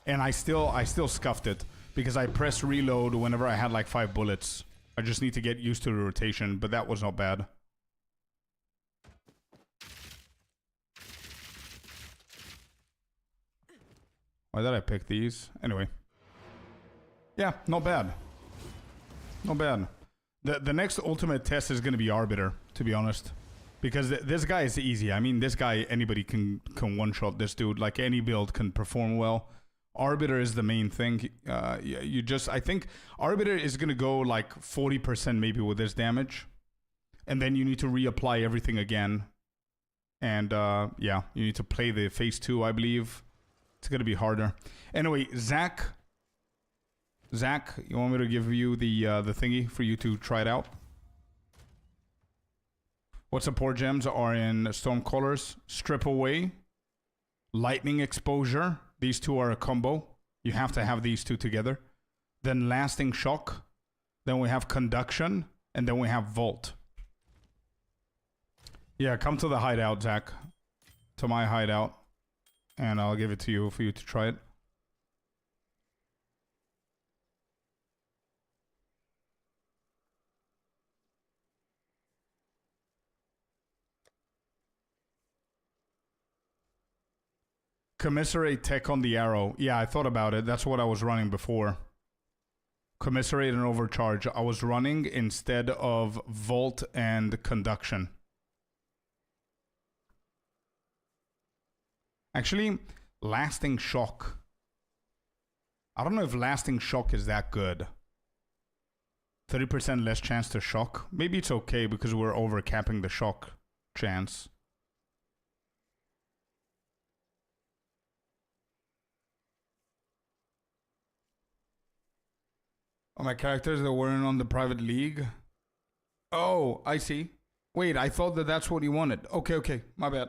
And I still scuffed it because I pressed reload whenever I had like 5 bullets. I just need to get used to the rotation, but that was not bad. Why did I pick these? Anyway. Yeah, not bad. Not bad. The next ultimate test is going to be Arbiter, to be honest. Because this guy is easy. I mean, this guy, anybody can one-shot this dude. Like, any build can perform well. Arbiter is the main thing. I think Arbiter is going to go like 40% maybe with this damage. And then you need to reapply everything again. And yeah, you need to play the phase 2, I believe. It's going to be harder. Anyway, Zach, you want me to give you the thingy for you to try it out? What support gems are in Stormcallers? Strip Away, Lightning Exposure. These two are a combo. You have to have these two together. Then Lasting Shock. Then we have Conduction. And then we have Vault. Yeah, come to the hideout, Zach. To my hideout. And I'll give it to you for you to try it. Commiserate tech on the arrow. Yeah, I thought about it. That's what I was running before. Commiserate and Overcharge. I was running instead of Vault and Conduction. Actually, Lasting Shock. I don't know if Lasting Shock is that good. 30% less chance to shock. Maybe it's okay because we're overcapping the shock chance. Oh, my characters that weren't on the private league? Oh, I see. Wait, I thought that that's what you wanted. Okay, my bad.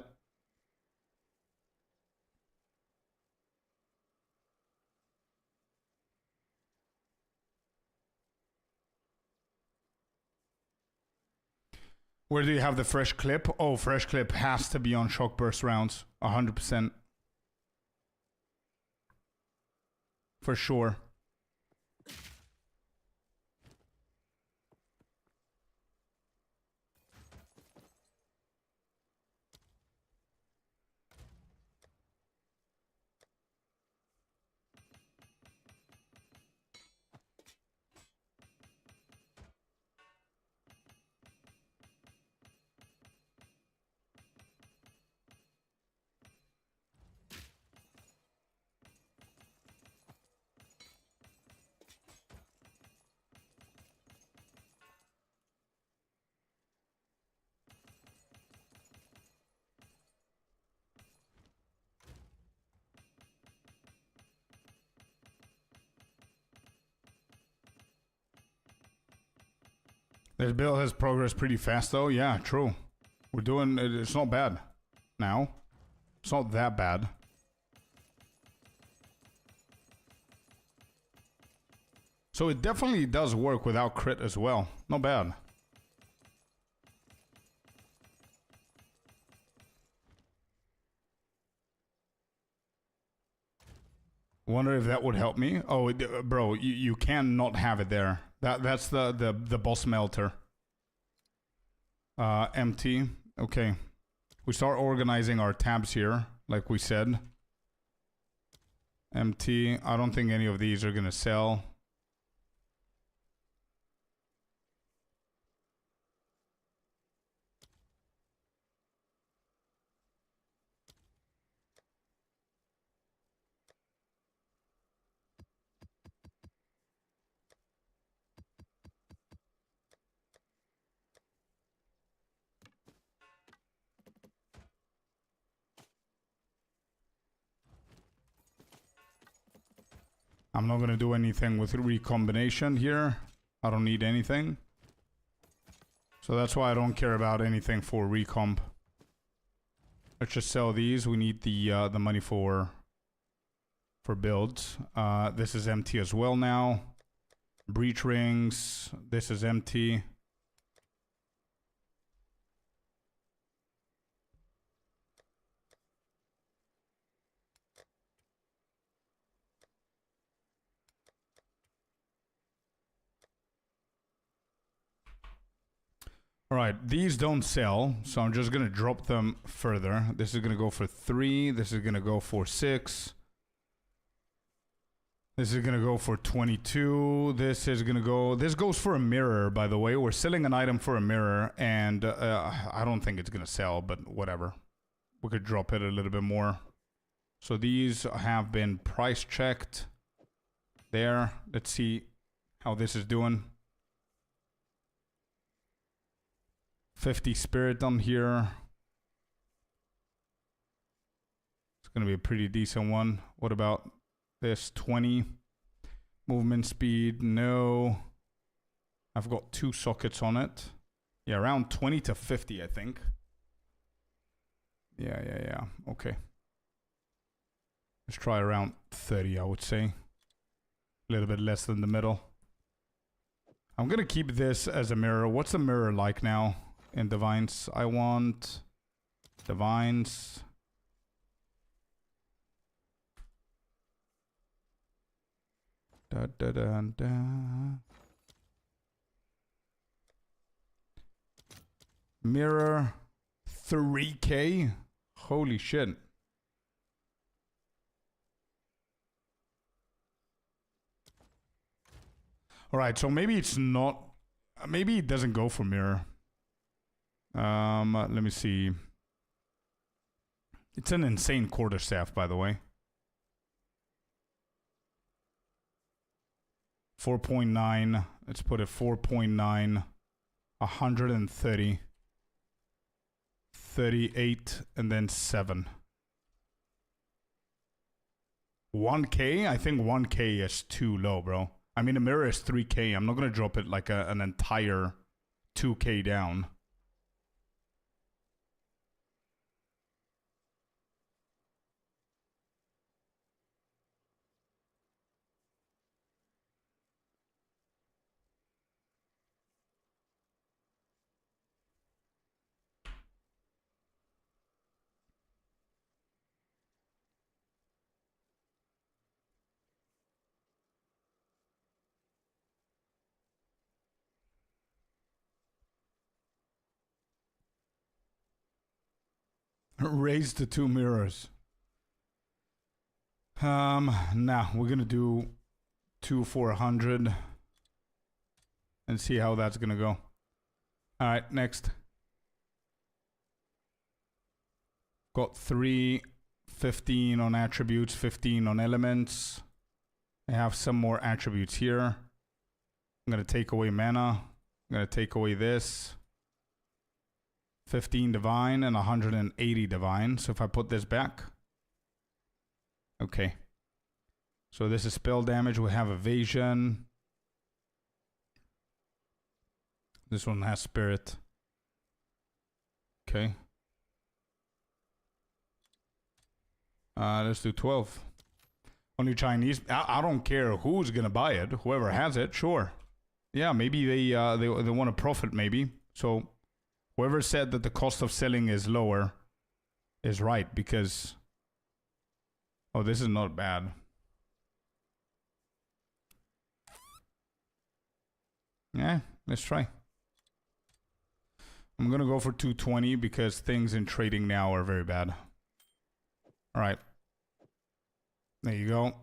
Where do you have the fresh clip? Oh, fresh clip has to be on shock burst rounds. 100%. For sure. This build has progressed pretty fast though. Yeah, true. We're doing it. It's not bad now. It's not that bad. So it definitely does work without crit as well. Not bad. Wonder if that would help me. Oh, bro, you can not have it there. That's the boss melter. Empty. Okay. We start organizing our tabs here, like we said. Empty. I don't think any of these are gonna sell. I'm not going to do anything with recombination here. I don't need anything. So that's why I don't care about anything for recomp. Let's just sell these. We need the money for builds. This is empty as well now. Breach rings. This is empty. All right, these don't sell, so I'm just gonna drop them further. This is gonna go for 3. This is gonna go for 6. This is gonna go for 22. This is gonna go. This goes for a mirror, by the way. We're selling an item for a mirror, and I don't think it's gonna sell, but whatever. We could drop it a little bit more. So these have been price checked. There. Let's see how this is doing. 50 spirit on here. It's going to be a pretty decent one. What about this? 20. Movement speed, no. I've got 2 sockets on it. Yeah, around 20 to 50, I think. Yeah. Okay. Let's try around 30, I would say. A little bit less than the middle. I'm going to keep this as a mirror. What's the mirror like now? In divines, I want divines. Da, da, da, da. Mirror 3K. Holy shit. All right, so maybe it's not. Maybe it doesn't go for mirror. Let me see. It's an insane quarterstaff, by the way. 4.9. Let's put it 4.9. 130. 38, and then 7. 1K? I think 1K is too low, bro. I mean, a mirror is 3K. I'm not gonna drop it like an entire 2K down. Raise the 2 mirrors. Nah, we're gonna do 2 for 100 and see how that's gonna go. All right, next. Got 3, 15 on attributes, 15 on elements. I have some more attributes here. I'm gonna take away mana. I'm gonna take away this. 15 divine and 180 divine. So if I put this back. Okay. So this is spell damage. We have evasion. This one has spirit. Okay. Let's do 12. Only Chinese. I don't care who's gonna buy it. Whoever has it, sure. Yeah, maybe they want to profit. Maybe so. Whoever said that the cost of selling is lower is right, because... Oh, this is not bad. Yeah, let's try. I'm gonna go for 220 because things in trading now are very bad. Alright. There you go.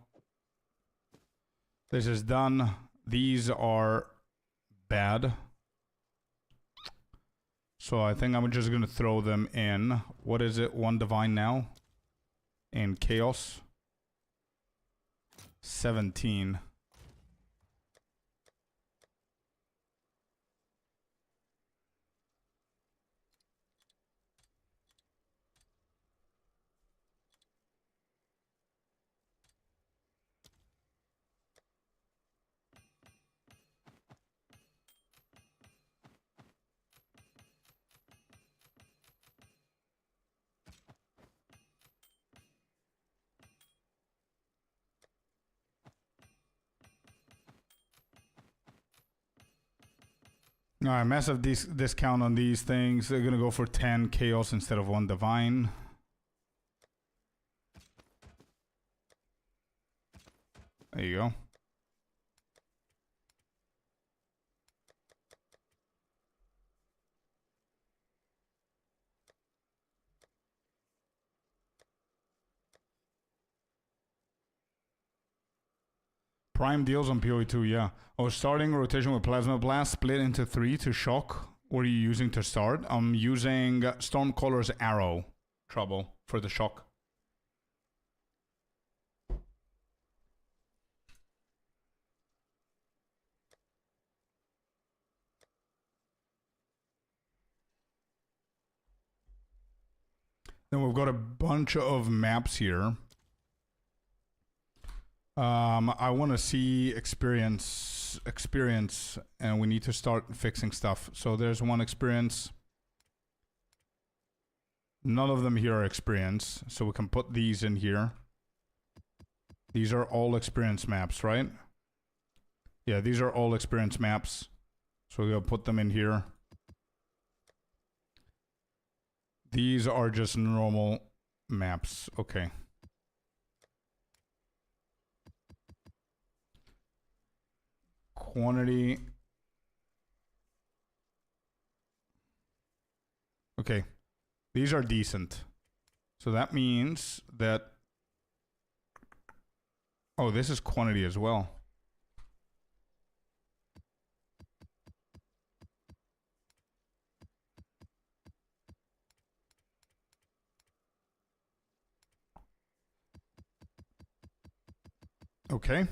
This is done. These are bad. So I think I'm just gonna throw them in. What is it? 1 divine now. And chaos. 17. Alright, massive discount on these things. They're gonna go for 10 chaos instead of 1 divine. There you go. Prime deals on PoE2, yeah. Oh, starting rotation with Plasma Blast, split into 3 to shock. What are you using to start? I'm using Stormcaller's Arrow Trouble for the shock. Then we've got a bunch of maps here. I want to see experience, and we need to start fixing stuff. So there's one experience. None of them here are experience, so we can put these in here. These are all experience maps, right? Yeah, these are all experience maps. So we'll put them in here. These are just normal maps. Okay. Quantity. Okay. These are decent. So that means that... Oh, this is quantity as well. Okay.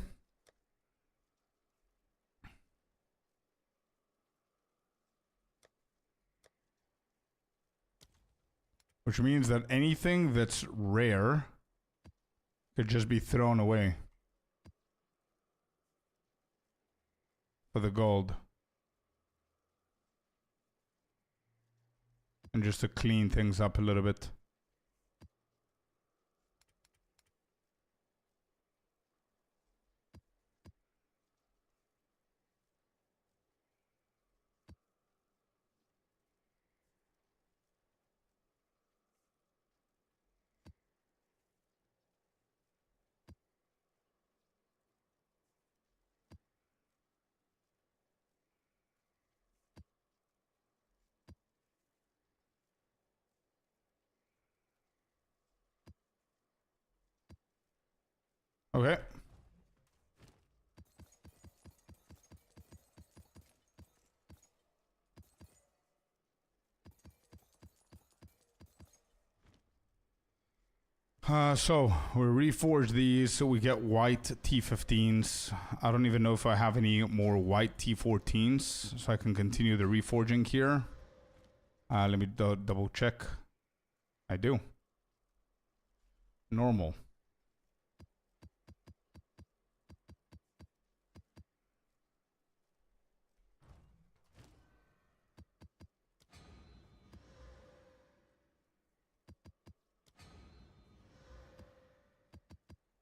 Which means that anything that's rare could just be thrown away for the gold. And just to clean things up a little bit. Okay. So we reforge these so we get white T15s. I don't even know if I have any more white T14s, so I can continue the reforging here. Let me double check. I do. Normal.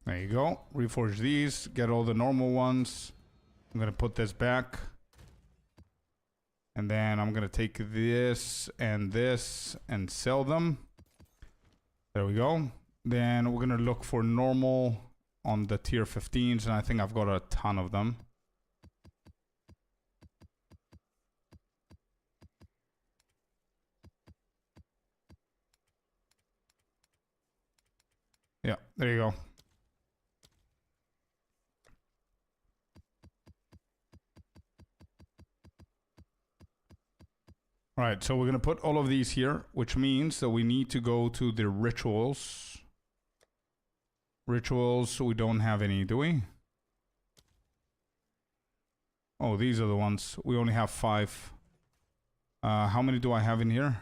There you go. Reforge these. Get all the normal ones. I'm going to put this back. And then I'm going to take this and sell them. There we go. Then we're going to look for normal on the tier 15s. And I think I've got a ton of them. Yeah, there you go. All right, so we're going to put all of these here, which means that we need to go to the rituals. Rituals, we don't have any, do we? Oh, these are the ones. We only have 5. How many do I have in here?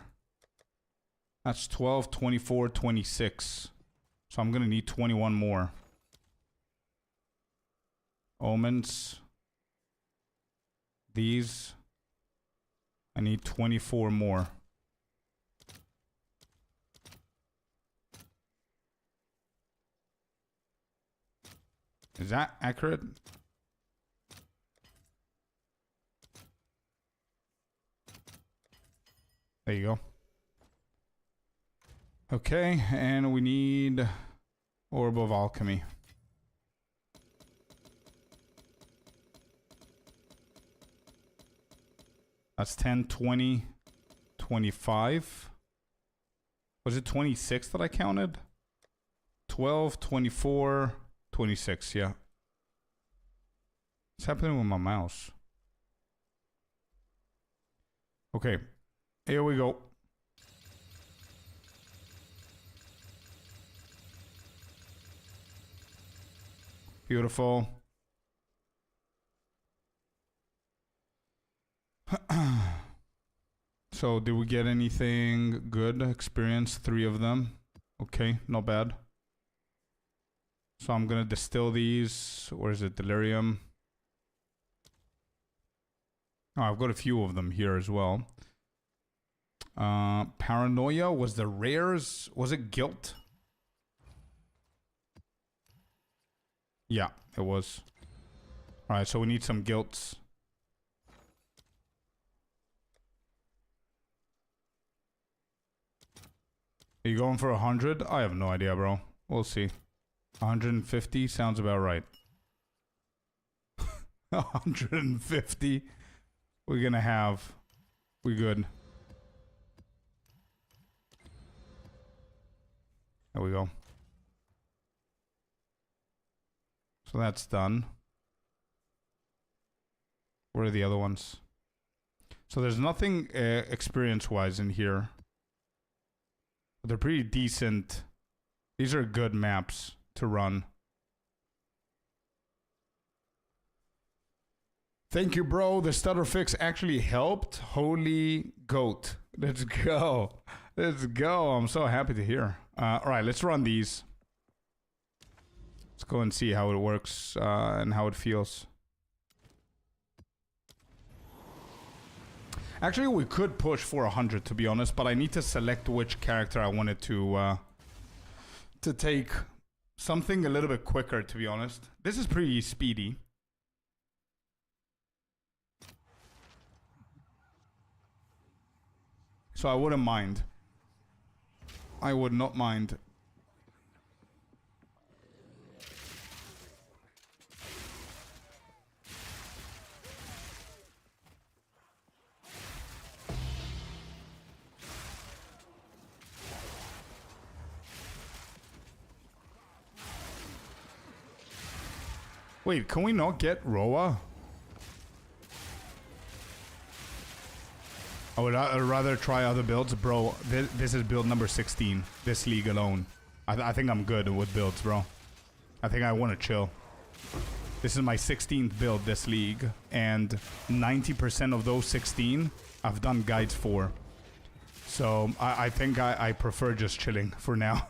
That's 12, 24, 26. So I'm going to need 21 more. Omens. These. I need 24 more. Is that accurate? There you go. Okay, and we need Orb of Alchemy. That's 10, 20, 25. Was it 26 that I counted? 12, 24, 26, yeah. What's happening with my mouse? Okay, here we go. Beautiful. So, did we get anything good? Experience 3 of them. Okay, not bad. So I'm gonna distill these. Where is it? Delirium. Oh, I've got a few of them here as well. Paranoia was the rares. Was it guilt? Yeah, it was. Alright, so we need some guilts. Are you going for 100? I have no idea, bro. We'll see. 150 sounds about right. 150. We're gonna have. We good. There we go. So that's done. Where are the other ones? So there's nothing experience-wise in here. They're pretty decent. These are good maps to run. Thank you, bro. The stutter fix actually helped. Holy goat. Let's go. Let's go. I'm so happy to hear. Alright, let's run these. Let's go and see how it works and how it feels. Actually, we could push for 100, to be honest, but I need to select which character I wanted to take something a little bit quicker, to be honest. This is pretty speedy. So I wouldn't mind. I would not mind. Wait, can we not get Roa? I'd rather try other builds. Bro, this is build number 16. This league alone. I think I'm good with builds, bro. I think I want to chill. This is my 16th build this league. And 90% of those 16, I've done guides for. So I think I prefer just chilling for now.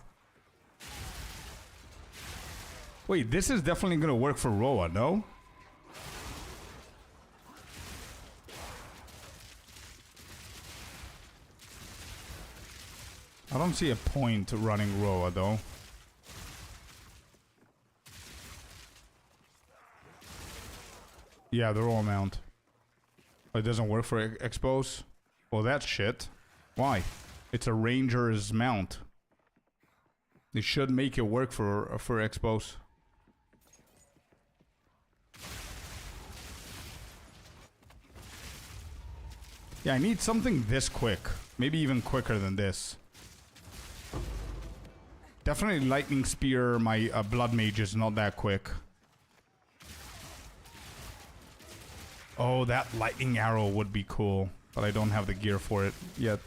Wait, this is definitely going to work for Roa, no? I don't see a point running Roa, though. Yeah, the Roa mount. Oh, it doesn't work for expos? Well, that's shit. Why? It's a ranger's mount. They should make it work for expos. Yeah, I need something this quick. Maybe even quicker than this. Definitely lightning spear. My blood mage is not that quick. Oh, that lightning arrow would be cool, but I don't have the gear for it yet.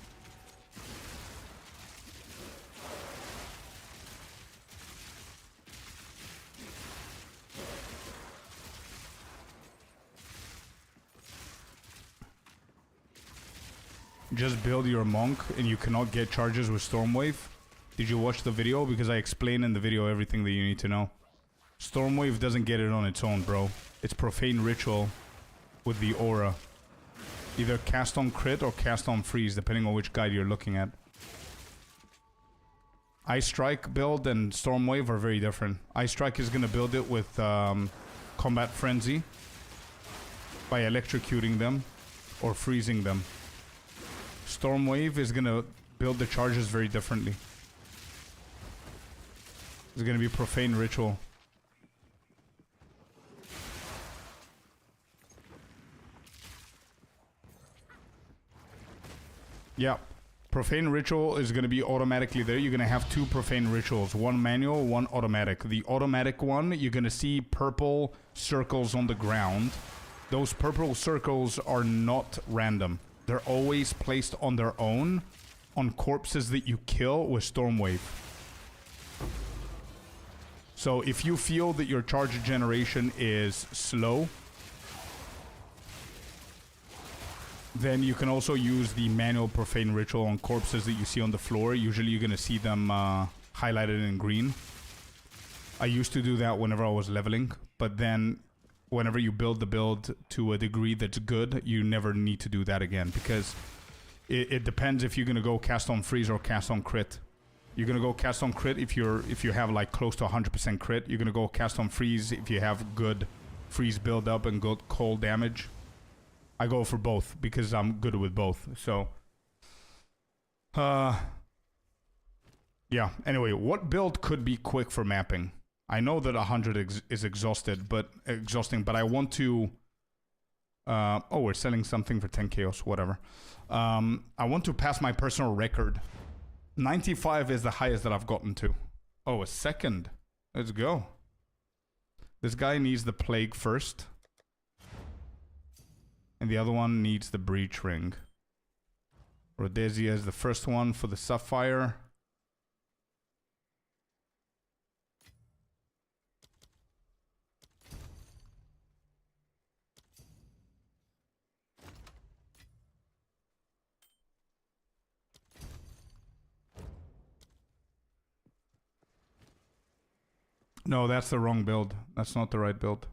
Just build your monk and you cannot get charges with Stormwave. Did you watch the video? Because I explain in the video everything that you need to know. Stormwave doesn't get it on its own, bro. It's Profane Ritual with the aura. Either cast on crit or cast on freeze, depending on which guide you're looking at. Ice Strike build and Stormwave are very different. Ice Strike is going to build it with Combat Frenzy by electrocuting them or freezing them. Stormwave is gonna build the charges very differently. It's gonna be Profane Ritual. Yeah. Profane Ritual is going to be automatically there. You're going to have 2 Profane Rituals. One manual, one automatic. The automatic one, you're going to see purple circles on the ground. Those purple circles are not random. They're always placed on their own on corpses that you kill with Stormwave. So if you feel that your charge generation is slow, then you can also use the manual Profane Ritual on corpses that you see on the floor. Usually you're going to see them highlighted in green. I used to do that whenever I was leveling, but then whenever you build the build to a degree that's good, you never need to do that again, because it depends if you're going to go cast on freeze or cast on crit. You're going to go cast on crit if you have like close to 100% crit. You're going to go cast on freeze if you have good freeze build up and good cold damage. I go for both because I'm good with both. So, yeah. Anyway, what build could be quick for mapping? I know that 100 is exhausting, but I want to. Oh, we're selling something for 10 chaos, whatever. I want to pass my personal record. 95 is the highest that I've gotten to. Oh, a second. Let's go. This guy needs the plague first. And the other one needs the breach ring. Rhodesia is the first one for the sapphire. No, that's the wrong build. That's not the right build.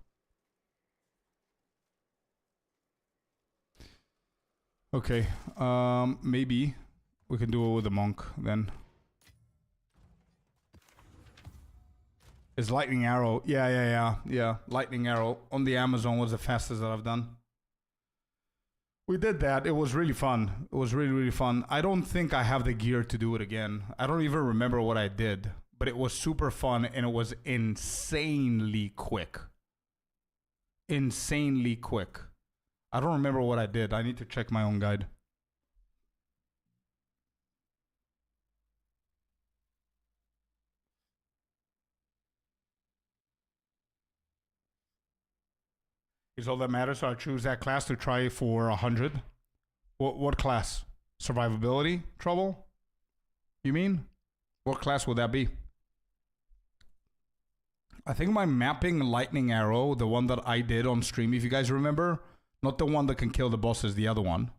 Okay, maybe we can do it with a monk then. Is Lightning Arrow? Yeah. Lightning Arrow on the Amazon was the fastest that I've done. We did that. It was really fun. It was really, really fun. I don't think I have the gear to do it again. I don't even remember what I did, but it was super fun and it was insanely quick. Insanely quick. I don't remember what I did. I need to check my own guide. Is all that matters. So I choose that class to try for 100. What class? Survivability? Trouble? You mean? What class would that be? I think my mapping Lightning Arrow, the one that I did on stream, if you guys remember, not the one that can kill the bosses, the other one,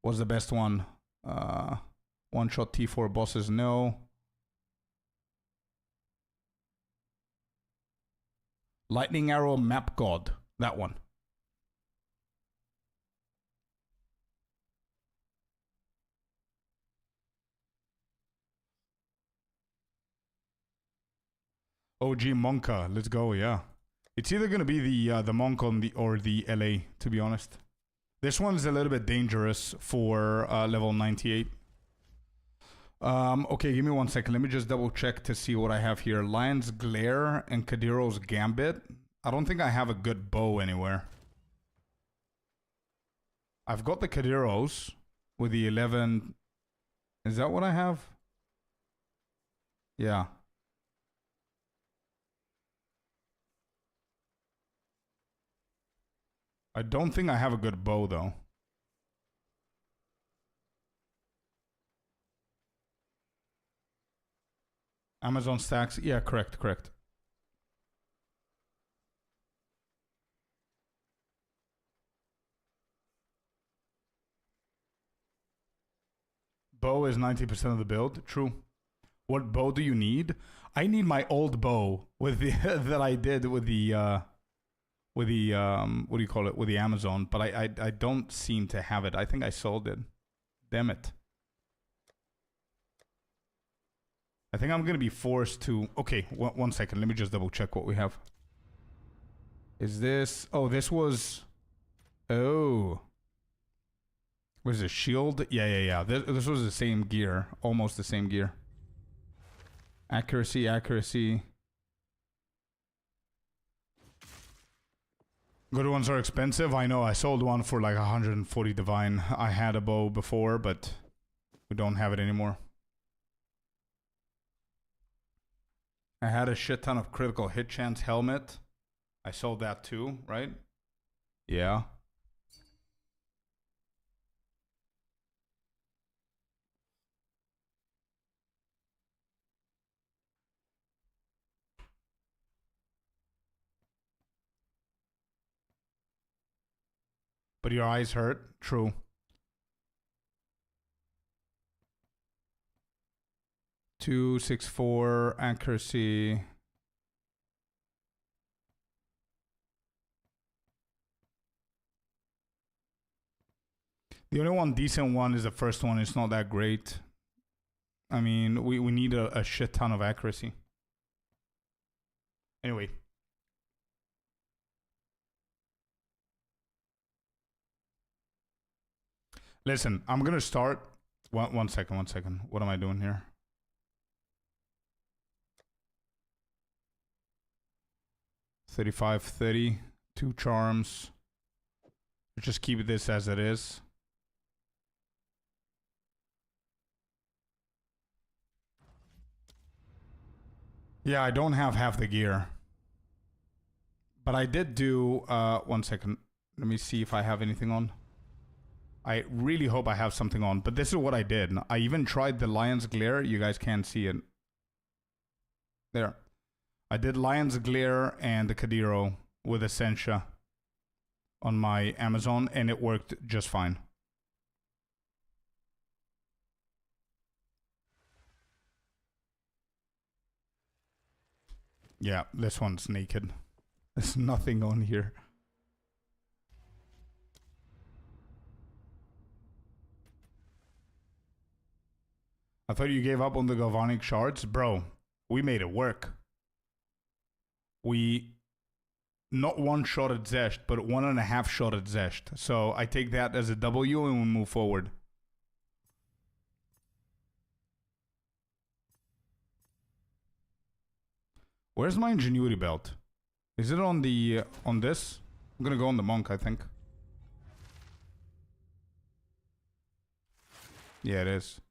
was the best one. One-shot T4 bosses, no. Lightning Arrow Map God, that one. OG Monka, let's go, yeah. It's either gonna be the Monk on or the LA, to be honest. This one's a little bit dangerous for level 98. Okay, give me 1 second. Let me just double check to see what I have here. Lion's Glare and Kadiro's Gambit. I don't think I have a good bow anywhere. I've got the Kadiros with the 11. Is that what I have? Yeah. I don't think I have a good bow, though. Amazon stacks. Yeah, correct. Bow is 90% of the build. True. What bow do you need? I need my old bow with the that I did with the what do you call it, with the Amazon, but I don't seem to have it. I think I sold it. Damn it. I think I'm gonna be forced to. Okay, 1 second. Let me just double check what we have. Is this? Oh, this was. Oh. Was it shield? Yeah. This was the same gear. Almost the same gear. Accuracy. Good ones are expensive. I know. I sold one for like 140 divine. I had a bow before, but we don't have it anymore. I had a shit ton of critical hit chance helmet. I sold that too, right? Yeah. But your eyes hurt. True. Two, 6'4", accuracy. The only one decent one is the first one. It's not that great. I mean, we need a shit ton of accuracy. Anyway. Listen, I'm going to start. One second. What am I doing here? $35.30. 2 charms. Just keep this as it is. Yeah, I don't have half the gear. But I did do... 1 second. Let me see if I have anything on. I really hope I have something on. But this is what I did. I even tried the Lion's Glare. You guys can't see it. There. I did Lion's Glare and the Kadiro with Essentia on my Amazon, and it worked just fine. Yeah, this one's naked. There's nothing on here. I thought you gave up on the Galvanic Shards. Bro, we made it work. We not one shot at Zesht, but 1.5 shot at Zesht. So I take that as a W and we move forward. Where's my Ingenuity belt? Is it on the on this? I'm gonna go on the Monk, I think. Yeah, it is.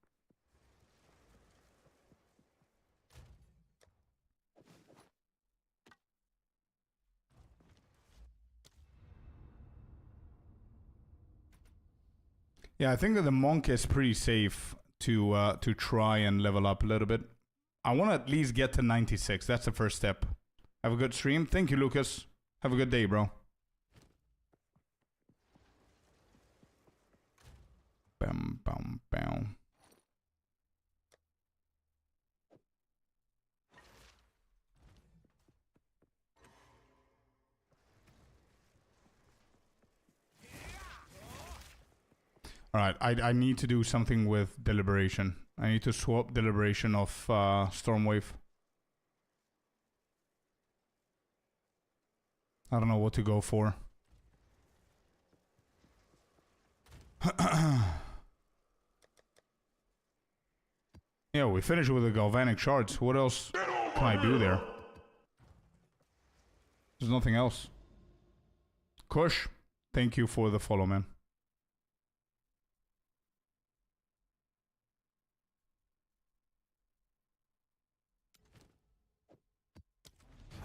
Yeah, I think that the Monk is pretty safe to try and level up a little bit. I want to at least get to 96. That's the first step. Have a good stream. Thank you, Lucas. Have a good day, bro. Bam, bam, bam. Alright, I need to do something with Deliberation. I need to swap Deliberation off Stormwave. I don't know what to go for. Yeah, we finished with the Galvanic Shards. What else can I do there? There's nothing else. Kush, thank you for the follow, man.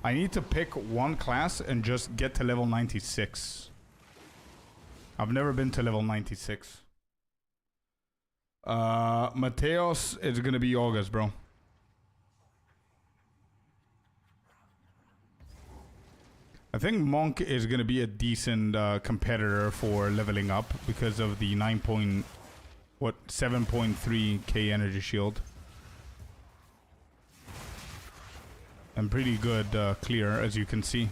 I need to pick one class and just get to level 96. I've never been to level 96. Mateos is gonna be August, bro. I think Monk is gonna be a decent competitor for leveling up because of the 7.3k energy shield. And pretty good clear, as you can see.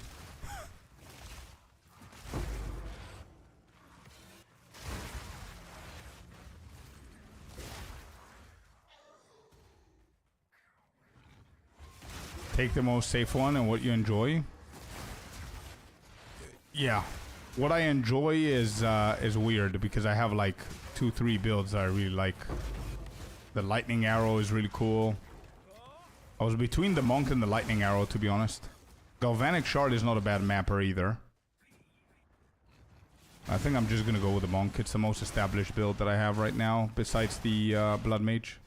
Take the most safe one and what you enjoy. Yeah. what I enjoy is weird because I have like 2-3 builds that I really like. The lightning arrow is really cool. I was between the monk and the lightning arrow, to be honest. Galvanic shard is not a bad mapper either. I think I'm just gonna go with the monk. It's the most established build that I have right now, besides the blood mage.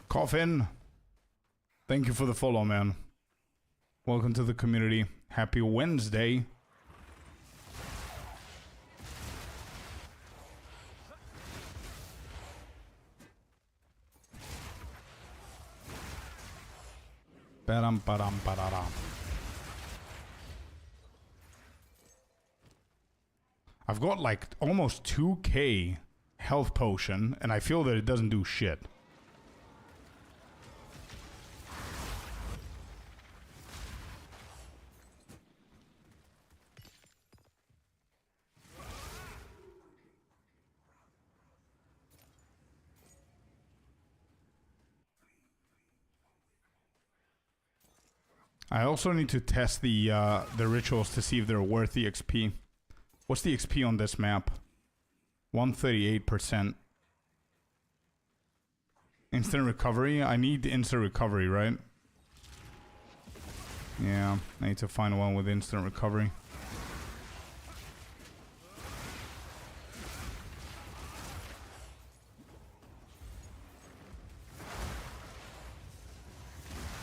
Coffin, thank you for the follow, man. Welcome to the community. Happy Wednesday. Ba-dum-ba-dum-ba-da-dum. I've got like almost 2k health potion, and I feel that it doesn't do shit. I also need to test the rituals to see if they're worth the XP. What's the XP on this map? 138%. Instant recovery? I need instant recovery, right? Yeah, I need to find one with instant recovery.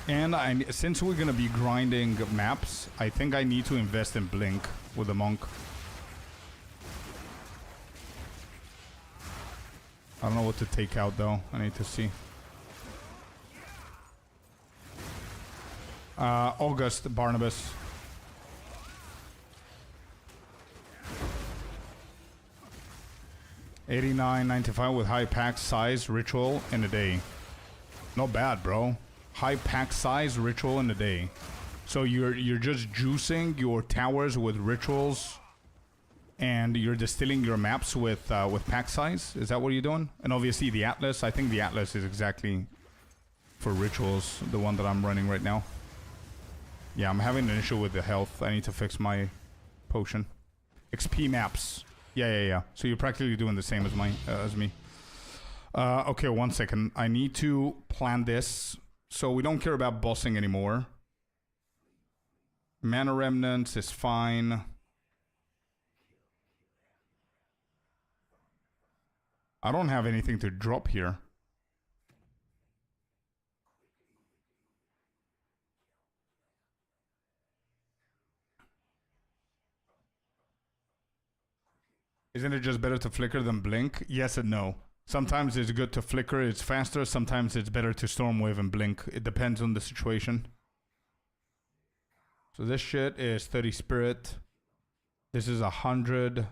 And since we're gonna be grinding maps, I think I need to invest in Blink with the monk. I don't know what to take out though. I need to see. August Barnabas. $89.95 with high pack size ritual in a day. Not bad, bro. High pack size ritual in a day. So you're just juicing your towers with rituals, and you're distilling your maps with pack size. Is that what you're doing? And obviously the Atlas. I think the Atlas is exactly for rituals, the one that I'm running right now. Yeah, I'm having an issue with the health. I need to fix my potion. XP maps. Yeah. So you're practically doing the same as me. Okay, 1 second. I need to plan this. So we don't care about bossing anymore. Mana remnants is fine. I don't have anything to drop here. Isn't it just better to flicker than blink? Yes and no. Sometimes it's good to flicker, it's faster. Sometimes it's better to stormwave and blink. It depends on the situation. So this shit is 30 spirit. This is 100.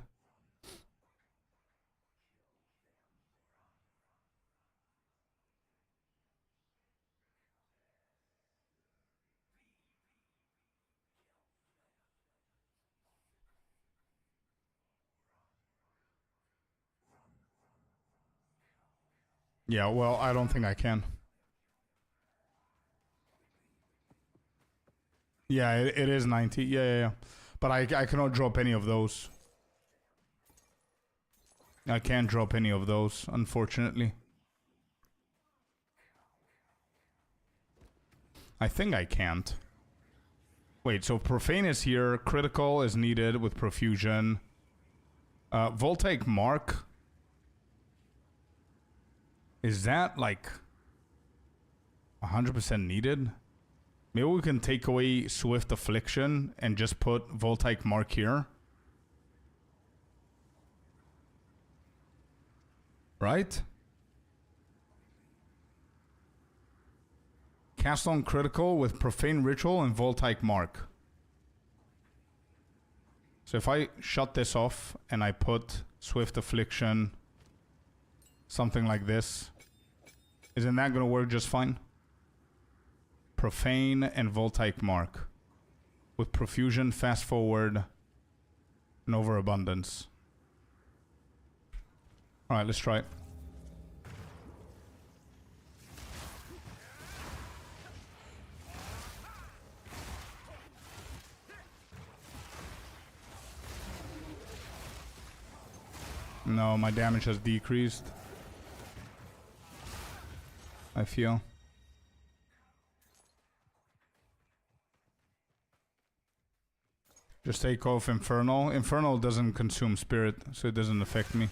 Yeah, well, I don't think I can. Yeah, it is 90. Yeah. But I cannot drop any of those. I can't drop any of those, unfortunately. I think I can't. Wait, so Profane is here. Critical is needed with Profusion. Voltaic Mark. Is that like 100% needed? Maybe we can take away Swift Affliction and just put Voltaic Mark here. Right? Cast on critical with Profane Ritual and Voltaic Mark. So if I shut this off and I put Swift Affliction, something like this, isn't that going to work just fine? Profane and Voltaic Mark. With Profusion, Fast Forward, and Overabundance. Alright, let's try it. No, my damage has decreased. I feel. Just take off Infernal. Infernal doesn't consume spirit, so it doesn't affect me.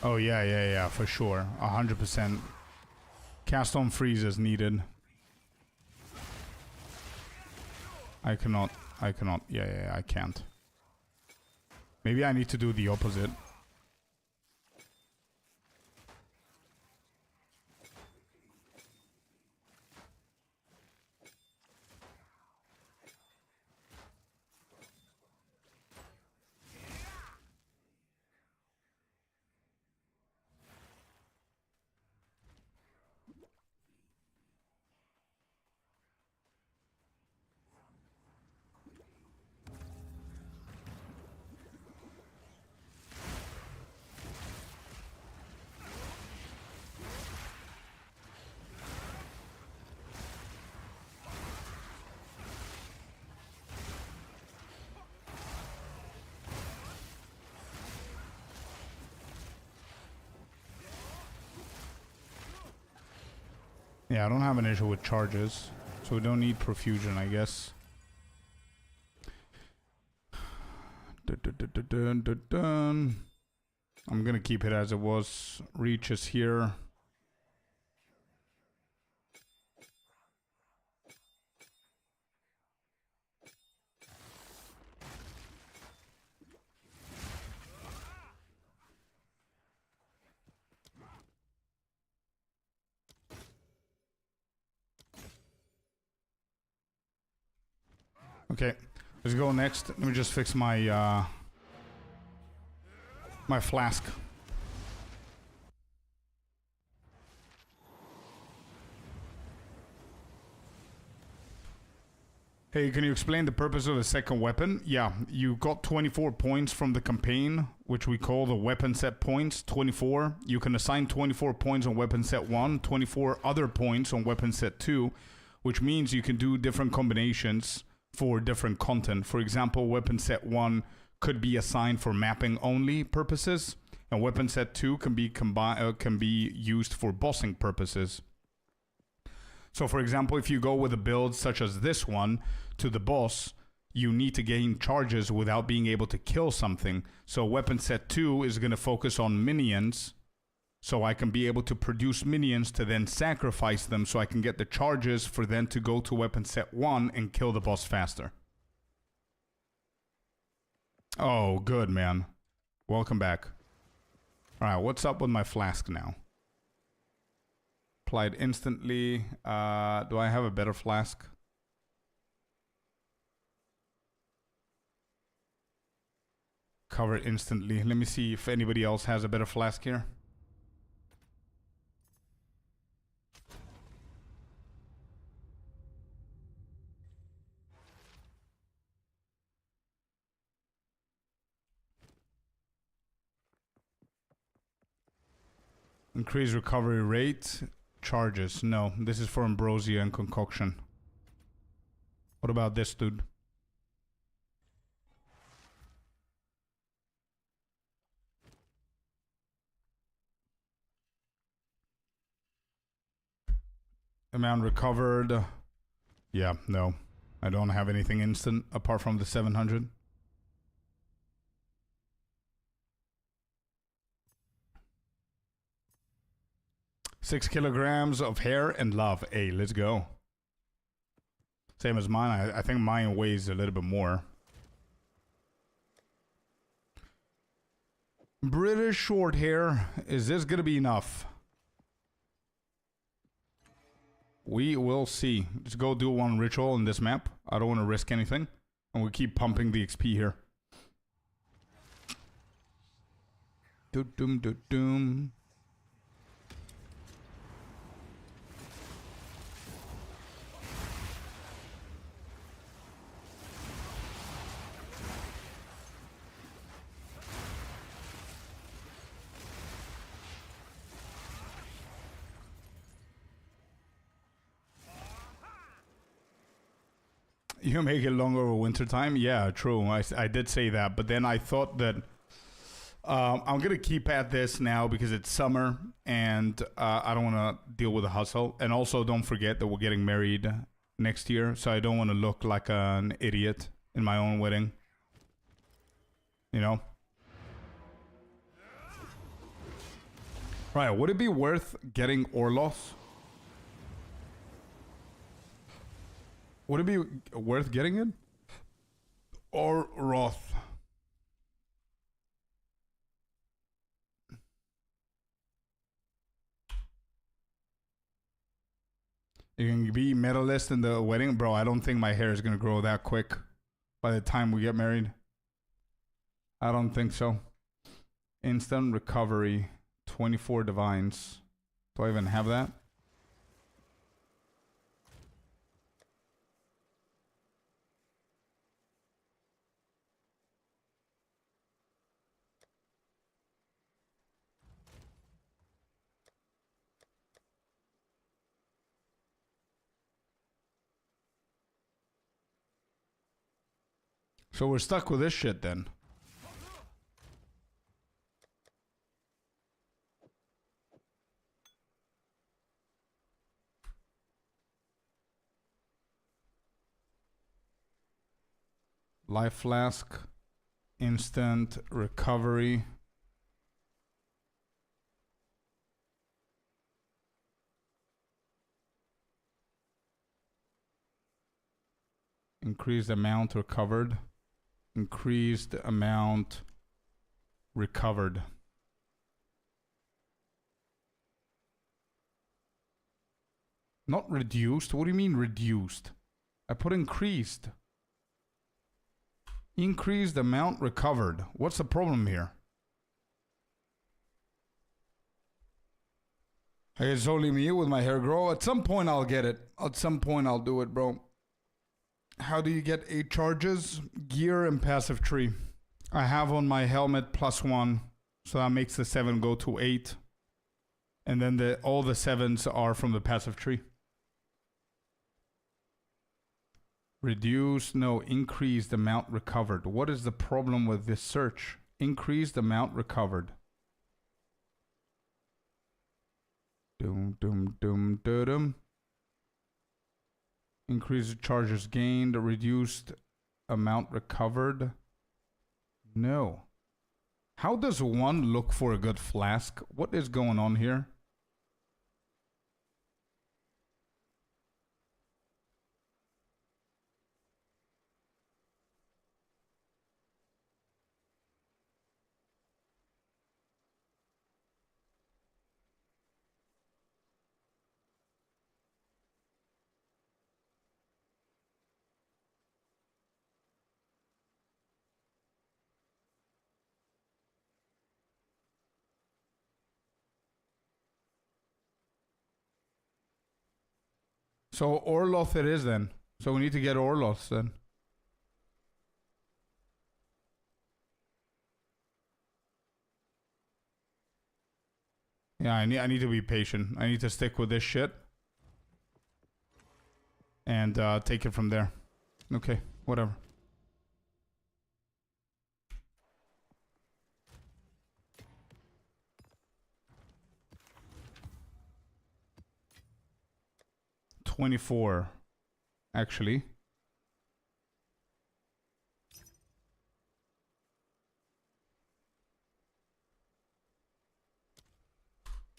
Oh yeah, for sure. 100%. Cast on freeze is needed. I cannot, yeah, I can't. Maybe I need to do the opposite. Yeah, I don't have an issue with charges, so we don't need Profusion, I guess. I'm gonna keep it as it was. Reach is here. Okay, let's go next. Let me just fix my my flask. Hey, can you explain the purpose of a second weapon? Yeah, you got 24 points from the campaign, which we call the weapon set points, 24. You can assign 24 points on weapon set 1, 24 other points on weapon set 2, which means you can do different combinations for different content. For example, weapon set 1 could be assigned for mapping only purposes, and weapon set 2 can be used for bossing purposes. So for example, if you go with a build such as this one to the boss, you need to gain charges without being able to kill something. So weapon set 2 is going to focus on minions, so I can be able to produce minions to then sacrifice them so I can get the charges for then to go to weapon set 1 and kill the boss faster. Oh, good, man. Welcome back. Alright, what's up with my flask now? Applied instantly. Do I have a better flask? Cover instantly. Let me see if anybody else has a better flask here. Increase recovery rate. Charges. No, this is for Ambrosia and Concoction. What about this dude? Amount recovered. Yeah, no. I don't have anything instant apart from the 700. Six kilograms of hair and love. Hey, let's go. Same as mine. I think mine weighs a little bit more. British short hair. Is this gonna be enough? We will see. Let's go do one ritual in this map. I don't want to risk anything. And we keep pumping the XP here. Do-doom, do-doom. You make it longer over winter time? Yeah, true. I did say that, but then I thought that I'm gonna keep at this now because it's summer and I don't want to deal with the hustle. And also, don't forget that we're getting married next year, so I don't want to look like an idiot in my own wedding. You know. Right? Would it be worth getting Orlos? Would it be worth getting it? Or Roth? You can be medalist in the wedding? Bro, I don't think my hair is going to grow that quick by the time we get married. I don't think so. Instant recovery. 24 divines. Do I even have that? So we're stuck with this shit then. Life flask. Instant recovery. Increased amount recovered. Increased amount recovered. Not reduced? What do you mean reduced? I put increased. Increased amount recovered. What's the problem here? It's only me with my hair grow. At some point I'll get it. At some point I'll do it, bro. How do you get 8 charges? Gear and passive tree. I have on my helmet +1. So that makes the 7 go to 8. And then all the 7s are from the passive tree. Reduce, no, increased amount recovered. What is the problem with this search? Increased amount recovered. Doom, doom, doom, doom, doom. Increased charges gained, reduced amount recovered. No. How does one look for a good flask? What is going on here? So Orloth it is then. So we need to get Orloth then. Yeah, I need to be patient. I need to stick with this shit. And take it from there. Okay, whatever. $24. actually.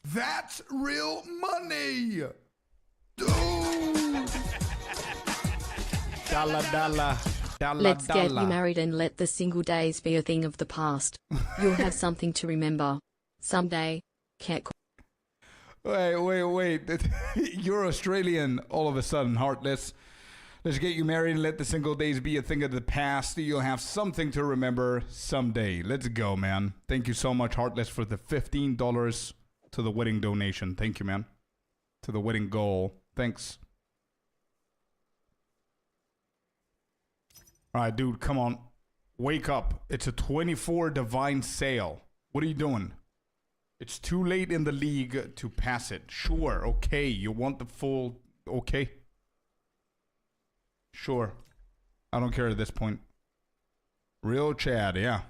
That's real money! Dude! Dollar, dollar. Let's get you married and let the single days be a thing of the past. You'll have something to remember. Someday. Can't. Wait. You're Australian all of a sudden, Heartless. Let's get you married and let the single days be a thing of the past. You'll have something to remember someday. Let's go, man. Thank you so much, Heartless, for the $15 to the wedding donation. Thank you, man. To the wedding goal. Thanks. Alright, dude, come on. Wake up. It's a 24 divine sale. What are you doing? It's too late in the league to pass it. Sure, okay. You want the full... Okay. Sure. I don't care at this point. Real Chad, yeah.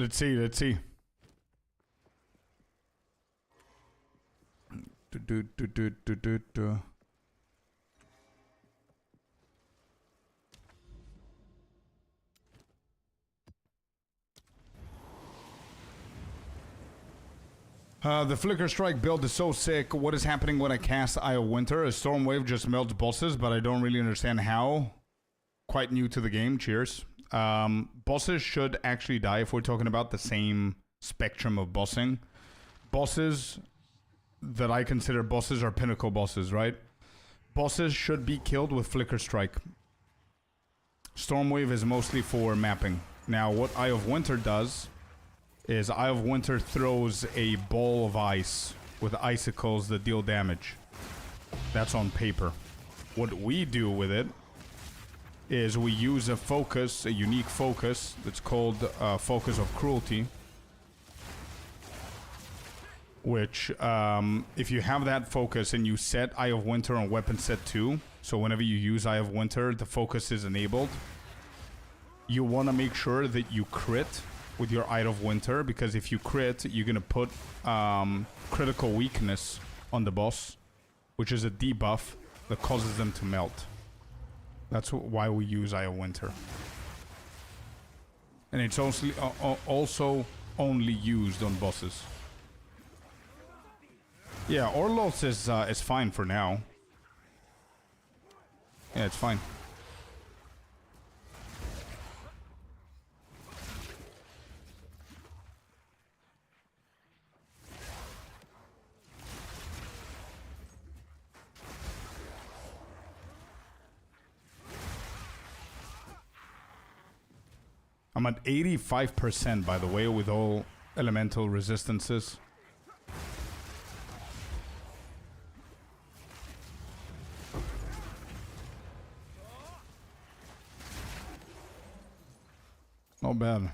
Let's see. The Flicker Strike build is so sick. What is happening when I cast Eye of Winter? A Storm Wave just melts bosses, but I don't really understand how. Quite new to the game. Cheers. Bosses should actually die if we're talking about the same spectrum of bossing. Bosses that I consider bosses are pinnacle bosses, right? Bosses should be killed with Flicker Strike. Stormwave is mostly for mapping. Now, what Eye of Winter does is Eye of Winter throws a ball of ice with icicles that deal damage. That's on paper. What we do with it is we use a focus, a unique focus that's called Focus of Cruelty, which if you have that focus and you set Eye of Winter on weapon set 2, so whenever you use Eye of Winter the focus is enabled, you want to make sure that you crit with your Eye of Winter, because if you crit you're gonna put critical weakness on the boss, which is a debuff that causes them to melt. That's why we use Eye of Winter. And it's also only used on bosses. Yeah, Orlos is fine for now. Yeah, it's fine. I'm at 85%, by the way, with all elemental resistances. Not bad.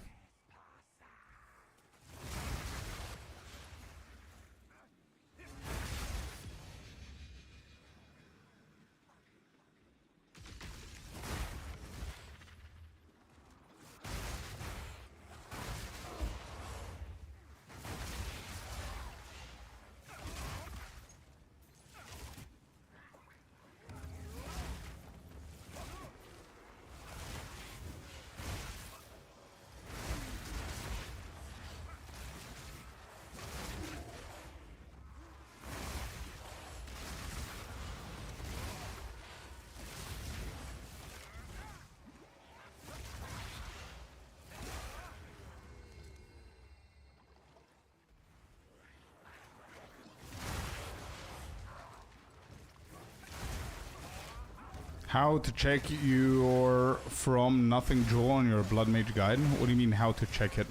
How to check your from nothing jewel on your blood mage guide? What do you mean how to check it?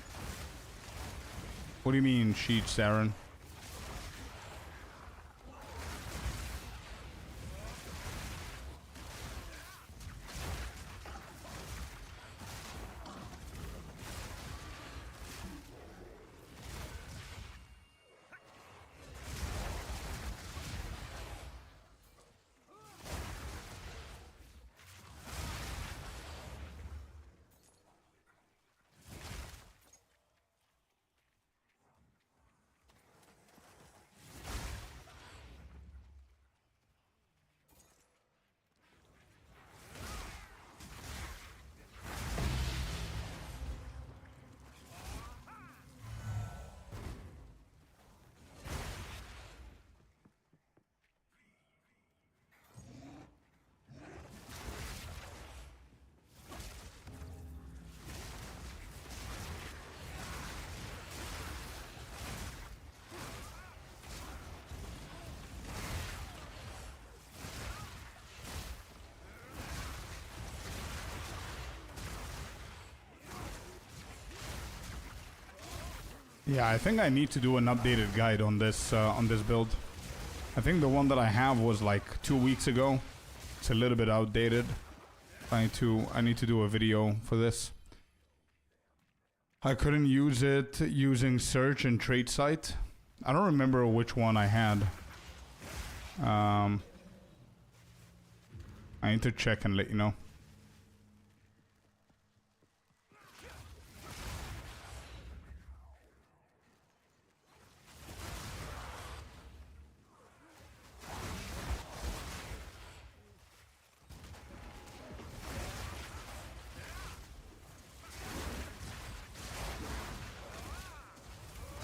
What do you mean, sheets, Aaron? Yeah, I think I need to do an updated guide on this build. I think the one that I have was like 2 weeks ago. It's a little bit outdated. I need to do a video for this. I couldn't use it using search and trade site. I don't remember which one I had. I need to check and let you know.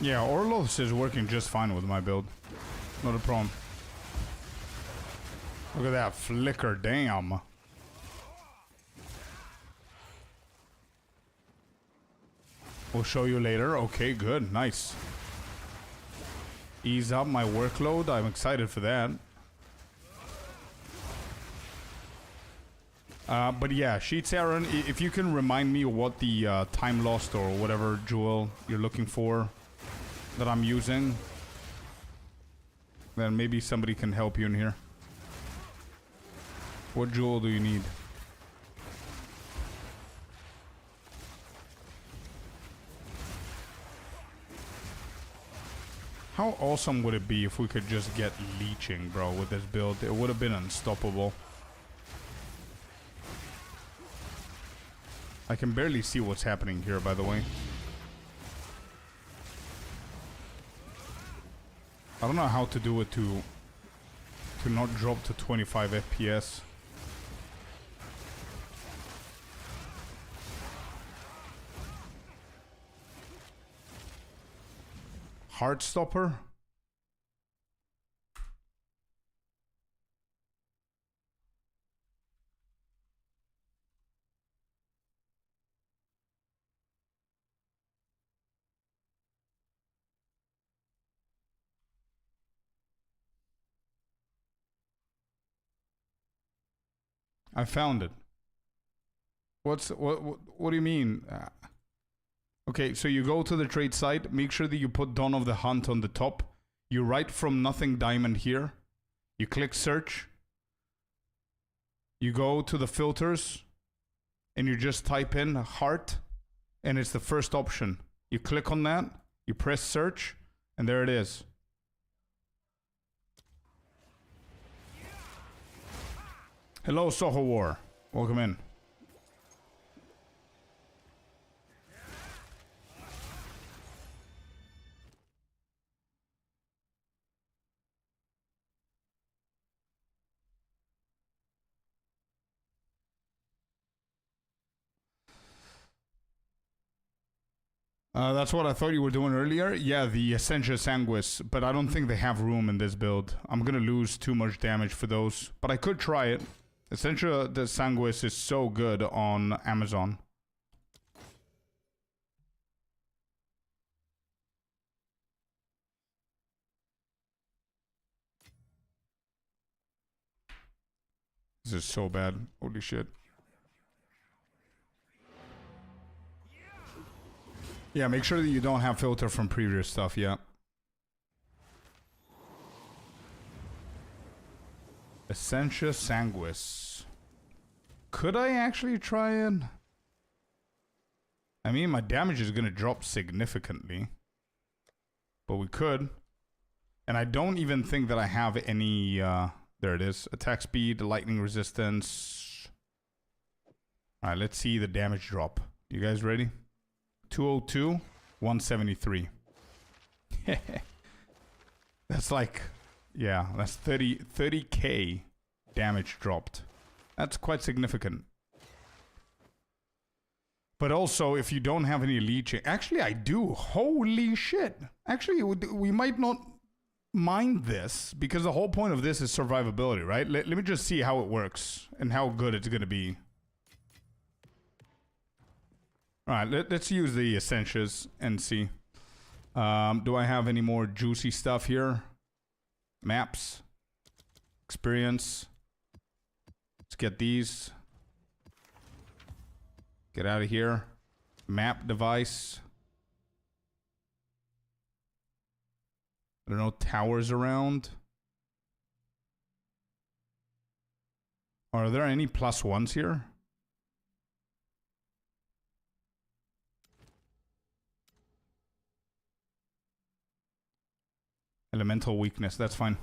Yeah, Orlos is working just fine with my build. Not a problem. Look at that flicker, damn. We'll show you later. Okay, good, nice. Ease up my workload. I'm excited for that. But yeah, Sheets Aaron, if you can remind me what the time lost or whatever jewel you're looking for that I'm using, then maybe somebody can help you in here. What jewel do you need? How awesome would it be if we could just get leeching, bro, with this build? It would have been unstoppable. I can barely see what's happening here, by the way. I don't know how to do it to not drop to 25 FPS. Heartstopper? I found it. What do you mean? Okay, so you go to the trade site, make sure that you put Dawn of the Hunt on the top. You write from nothing diamond here. You click search. You go to the filters and you just type in heart and it's the first option. You click on that, you press search, and there it is. Hello, Soho War. Welcome in. That's what I thought you were doing earlier. Yeah, the Essentia Sanguis, but I don't think they have room in this build. I'm gonna lose too much damage for those, but I could try it. Essentia the Sanguis is so good on Amazon. This is so bad. Holy shit. Yeah, make sure that you don't have filter from previous stuff, yeah. Essentia Sanguis. Could I actually try it? I mean, my damage is going to drop significantly. But we could. And I don't even think that I have any... there it is. Attack speed, lightning resistance. Alright, let's see the damage drop. You guys ready? 202, 173. That's like... Yeah, that's 30k damage dropped. That's quite significant. But also, if you don't have any leeching... Actually, I do. Holy shit. Actually, we might not mind this, because the whole point of this is survivability, right? Let me just see how it works and how good it's going to be. Alright, let's use the Essentials and see. Do I have any more juicy stuff here? Maps. Experience. Let's get these. Get out of here. Map device. I don't know, towers around. Are there any +1s here? Elemental weakness, that's fine.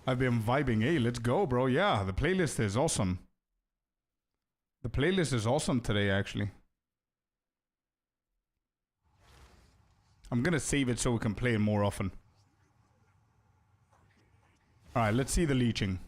I've been vibing. Hey, let's go, bro. Yeah, the playlist is awesome. The playlist is awesome today, actually. I'm gonna save it so we can play it more often. Alright, let's see the leeching.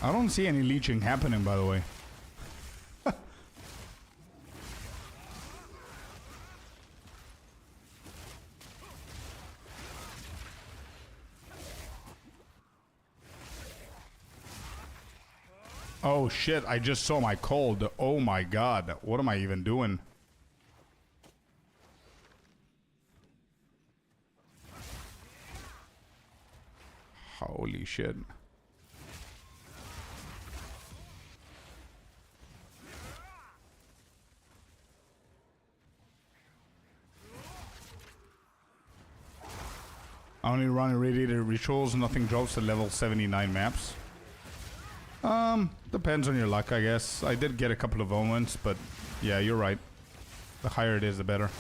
I don't see any leeching happening, by the way. Oh shit, I just saw my cold. Oh my god, what am I even doing? Holy shit. I only run irradiated rituals, nothing drops at level 79 maps. Depends on your luck, I guess. I did get a couple of omens, but yeah, you're right. The higher it is, the better.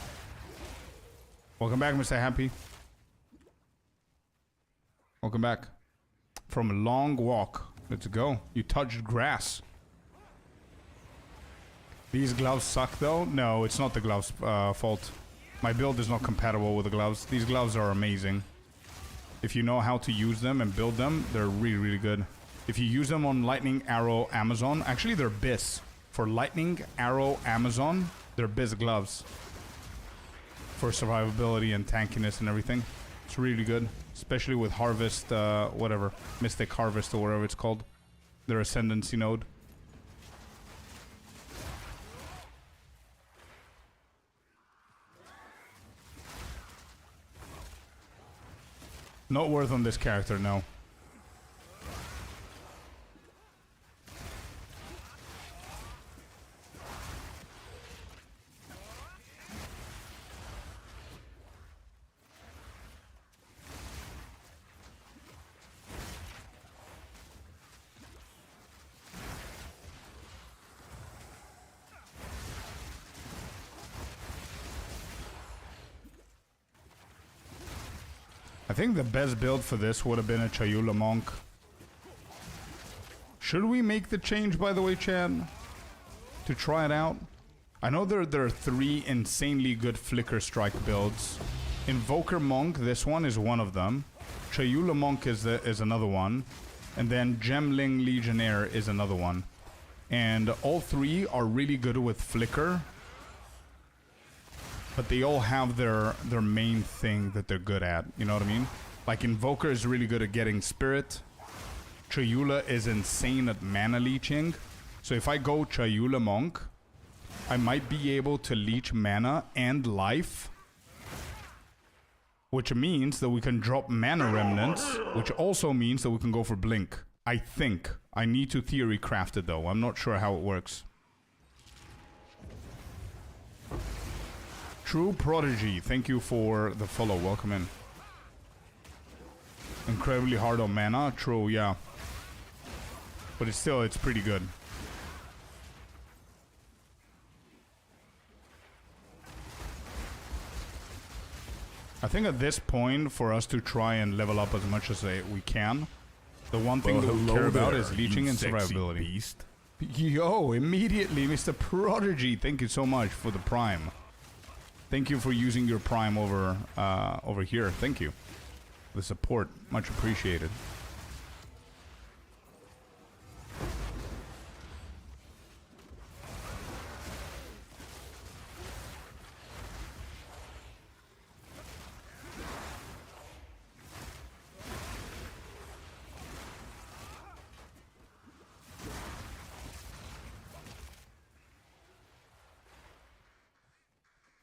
Welcome back, Mr. Happy. Welcome back. From a long walk. Let's go. You touched grass. These gloves suck, though? No, it's not the gloves' fault. My build is not compatible with the gloves. These gloves are amazing. If you know how to use them and build them, they're really, really good. If you use them on Lightning Arrow Amazon, actually they're BIS. For Lightning Arrow Amazon, they're BIS gloves. For survivability and tankiness and everything. It's really good. Especially with Harvest, whatever. Mystic Harvest or whatever it's called. Their Ascendancy node. Not worth on this character, no. I think the best build for this would have been a Chayula Monk. Should we make the change, by the way, Chad? To try it out? I know there are 3 insanely good Flicker Strike builds. Invoker Monk, this one is one of them. Chayula Monk is another one. And then Gemling Legionnaire is another one. And all 3 are really good with Flicker. but they all have their main thing that they're good at. You know what I mean? Like Invoker is really good at getting Spirit. Chayula is insane at mana leeching. So if I go Chayula Monk, I might be able to leech mana and life, which means that we can drop mana remnants, which also means that we can go for blink. I think. I need to theory craft it though. I'm not sure how it works. True Prodigy, thank you for the follow. Welcome in. Incredibly hard on mana. True, yeah. But it's pretty good. I think at this point, for us to try and level up as much as we can, the one thing that we care about is leeching and survivability. Beast. Yo, immediately, Mr. Prodigy, thank you so much for the Prime. Thank you for using your Prime over here. Thank you. The support, much appreciated.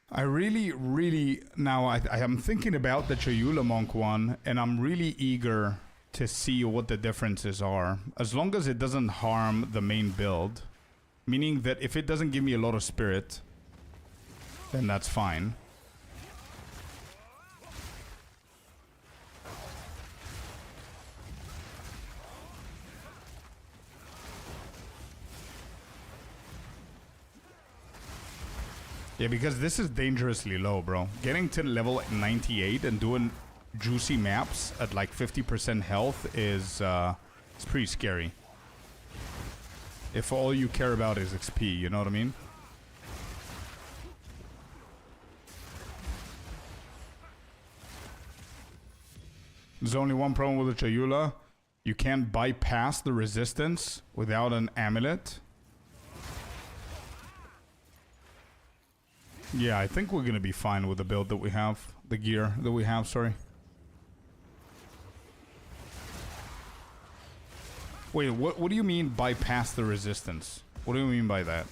I really, now I am thinking about the Chayula Monk one, and I'm really eager to see what the differences are. As long as it doesn't harm the main build, meaning that if it doesn't give me a lot of spirit, then that's fine. Yeah, because this is dangerously low, bro. Getting to level 98 and doing juicy maps at like 50% health is it's pretty scary. If all you care about is XP, you know what I mean? There's only one problem with the Chayula. You can't bypass the resistance without an amulet. Yeah, I think we're gonna be fine with the build that we have. The gear that we have, sorry. Wait, what do you mean bypass the resistance? What do you mean by that?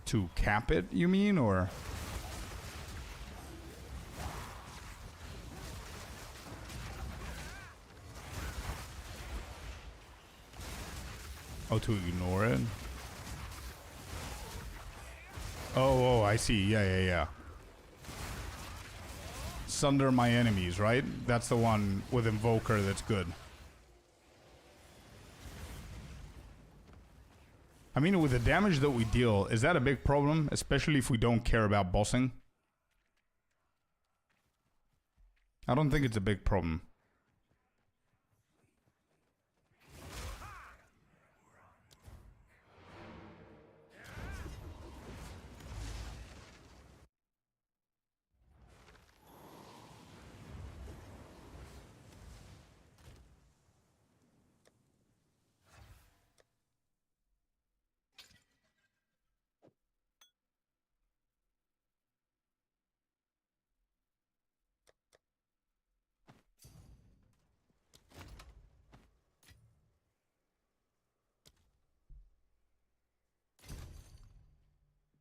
To cap it, you mean, or? Oh, to ignore it? Oh, I see. Yeah. Sunder my enemies, right? That's the one with Invoker that's good. I mean, with the damage that we deal, is that a big problem? Especially if we don't care about bossing? I don't think it's a big problem.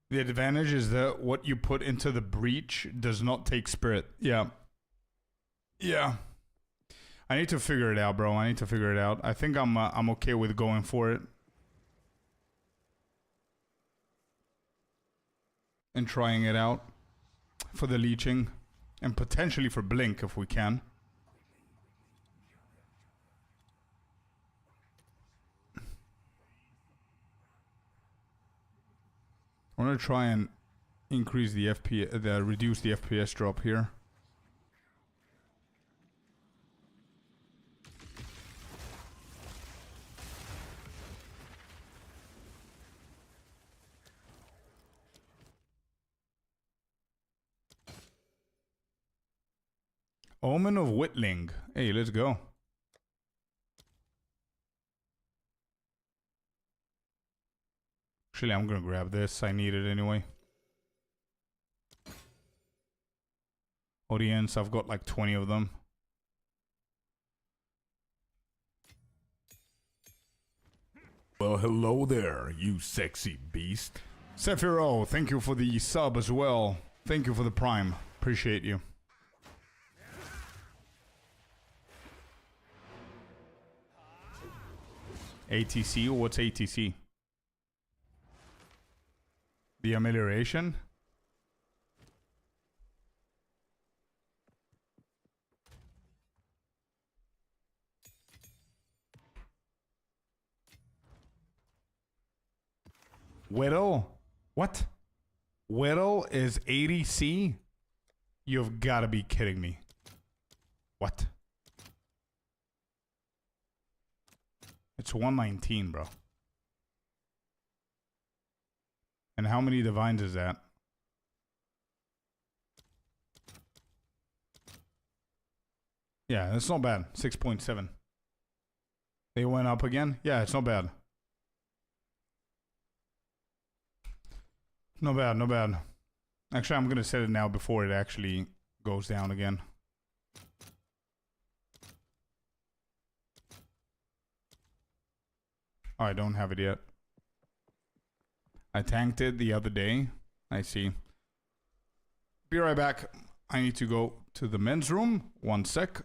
The advantage is that what you put into the breach does not take spirit. Yeah. I need to figure it out, bro. I need to figure it out. I think I'm okay with going for it. And trying it out for the leeching and potentially for blink if we can. I want to try and increase the FPS, reduce the FPS drop here. Omen of Whitling. Hey, let's go. Actually, I'm gonna grab this. I need it anyway. Audience, I've got like 20 of them. Well, hello there, you sexy beast. Sephiro, thank you for the sub as well. Thank you for the prime. Appreciate you. ATC? What's ATC? The amelioration? Whittle? What? Whittle is 80C? You've got to be kidding me. What? It's 119, bro. And how many divines is that? Yeah, that's not bad. 6.7. They went up again? Yeah, it's not bad. Not bad, not bad. Actually, I'm going to set it now before it actually goes down again. Oh, I don't have it yet. I tanked it the other day. I see. Be right back. I need to go to the men's room. 1 sec.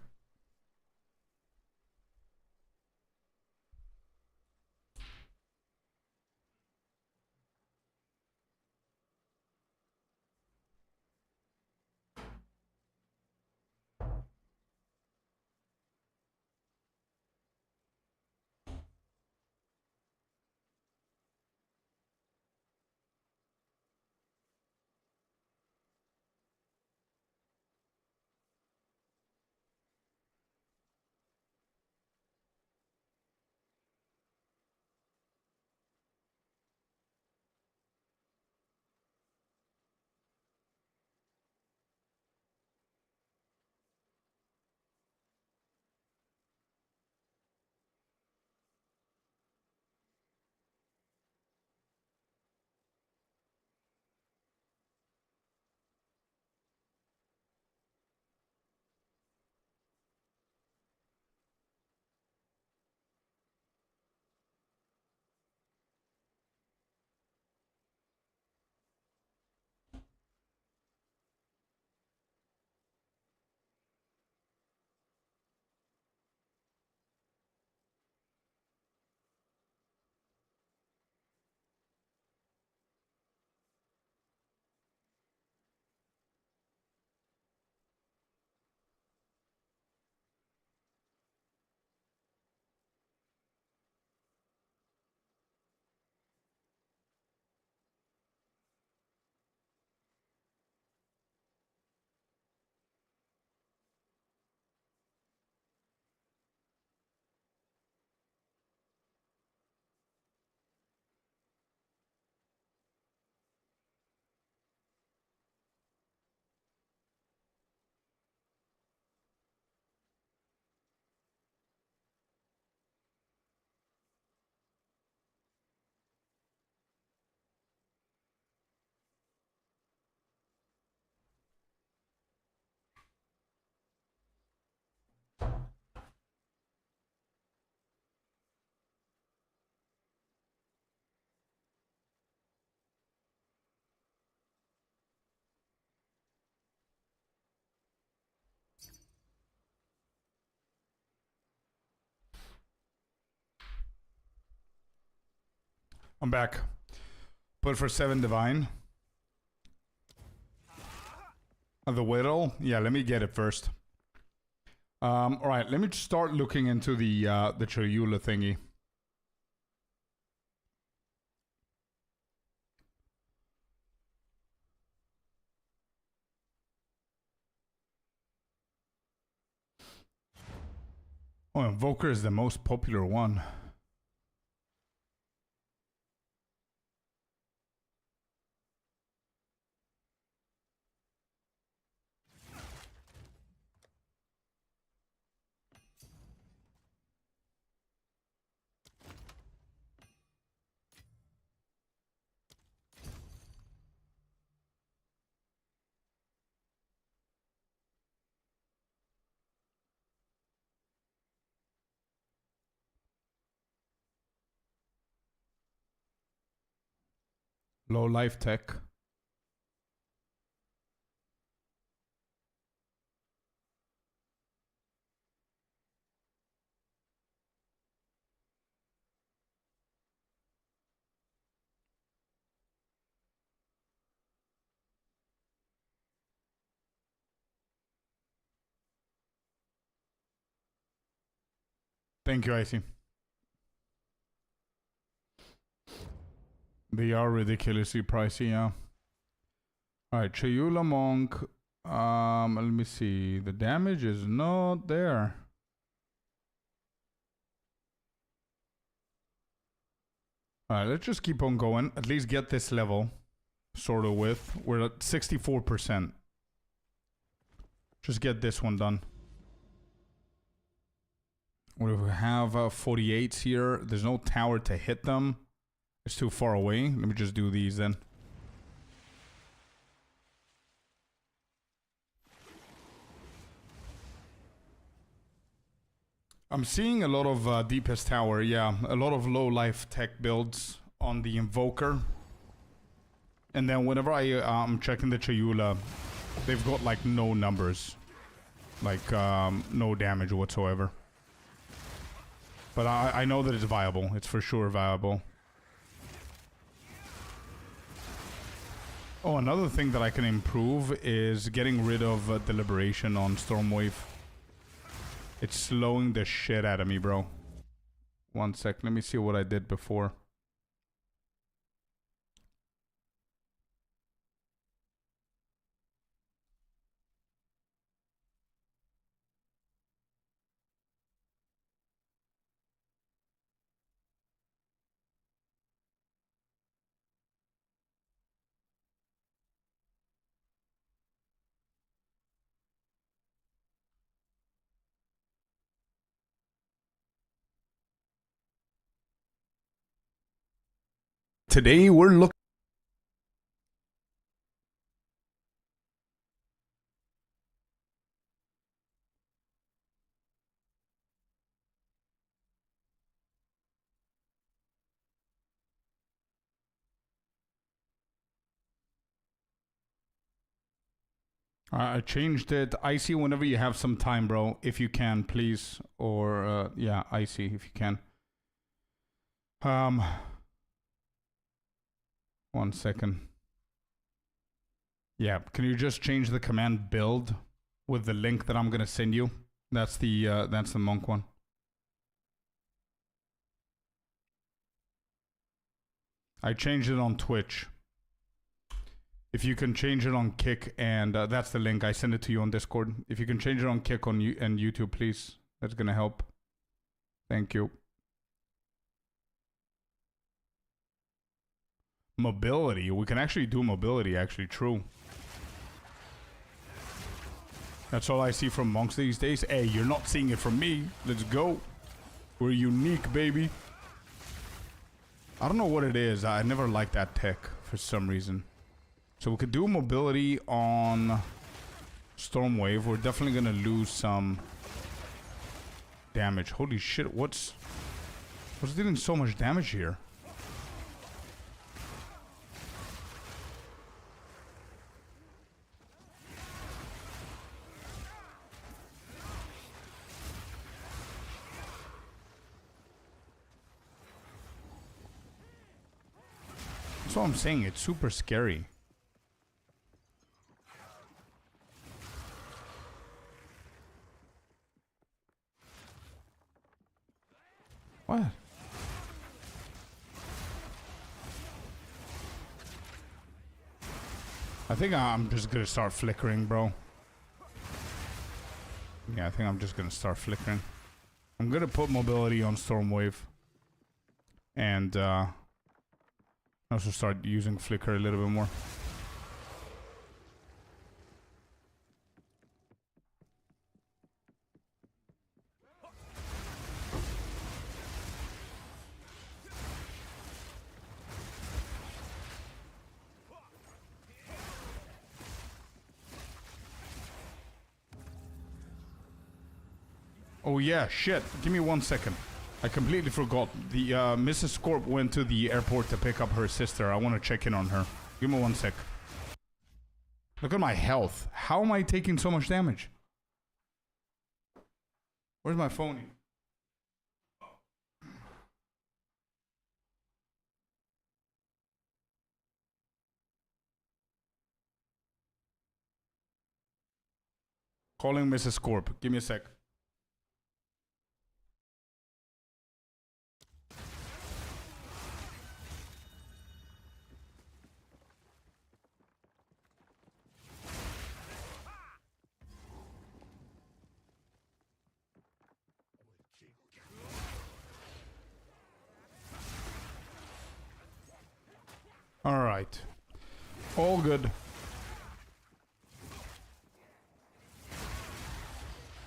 I'm back. Put for 7 divine. The whittle? Yeah, let me get it first. Alright, let me just start looking into the Cholula thingy. Oh, Invoker is the most popular one. Low life tech. Thank you, Icy. They are ridiculously pricey, yeah. Alright, Chayula Monk. Let me see. The damage is not there. Alright, let's just keep on going. At least get this level sort of with. We're at 64%. Just get this one done. We have 48s here. There's no tower to hit them. It's too far away. Let me just do these then. I'm seeing a lot of deepest tower. Yeah, a lot of low life tech builds on the Invoker. And then whenever I'm checking the Chayula, they've got like no numbers. Like no damage whatsoever. But I know that it's viable. It's for sure viable. Oh, another thing that I can improve is getting rid of Deliberation on Stormwave. It's slowing the shit out of me, bro. One sec. Let me see what I did before. Today we're looking. I changed it. Icy, whenever you have some time, bro, if you can, please. Or, yeah, Icy, if you can. 1 second. Yeah, can you just change the command build with the link that I'm gonna send you? That's the monk one. I changed it on Twitch. If you can change it on Kick, and that's the link. I send it to you on Discord. If you can change it on Kick on and YouTube, please. That's gonna help. Thank you. Mobility. We can actually do mobility, actually. True. That's all I see from monks these days. Hey, you're not seeing it from me. Let's go. We're unique, baby. I don't know what it is. I never liked that tech for some reason. So we could do mobility on Stormwave. We're definitely gonna lose some damage. Holy shit, what's dealing so much damage here? That's what I'm saying, it's super scary. What? I think I'm just gonna start flickering, bro. Yeah, I think I'm just gonna start flickering. I'm gonna put mobility on Stormwave. And also start using flicker a little bit more. Oh yeah, shit. Give me 1 second. I completely forgot. The Mrs. Scorp went to the airport to pick up her sister. I want to check in on her. Give me 1 sec. Look at my health. How am I taking so much damage? Where's my phone? Calling Mrs. Scorp. Give me a sec. All right. All good.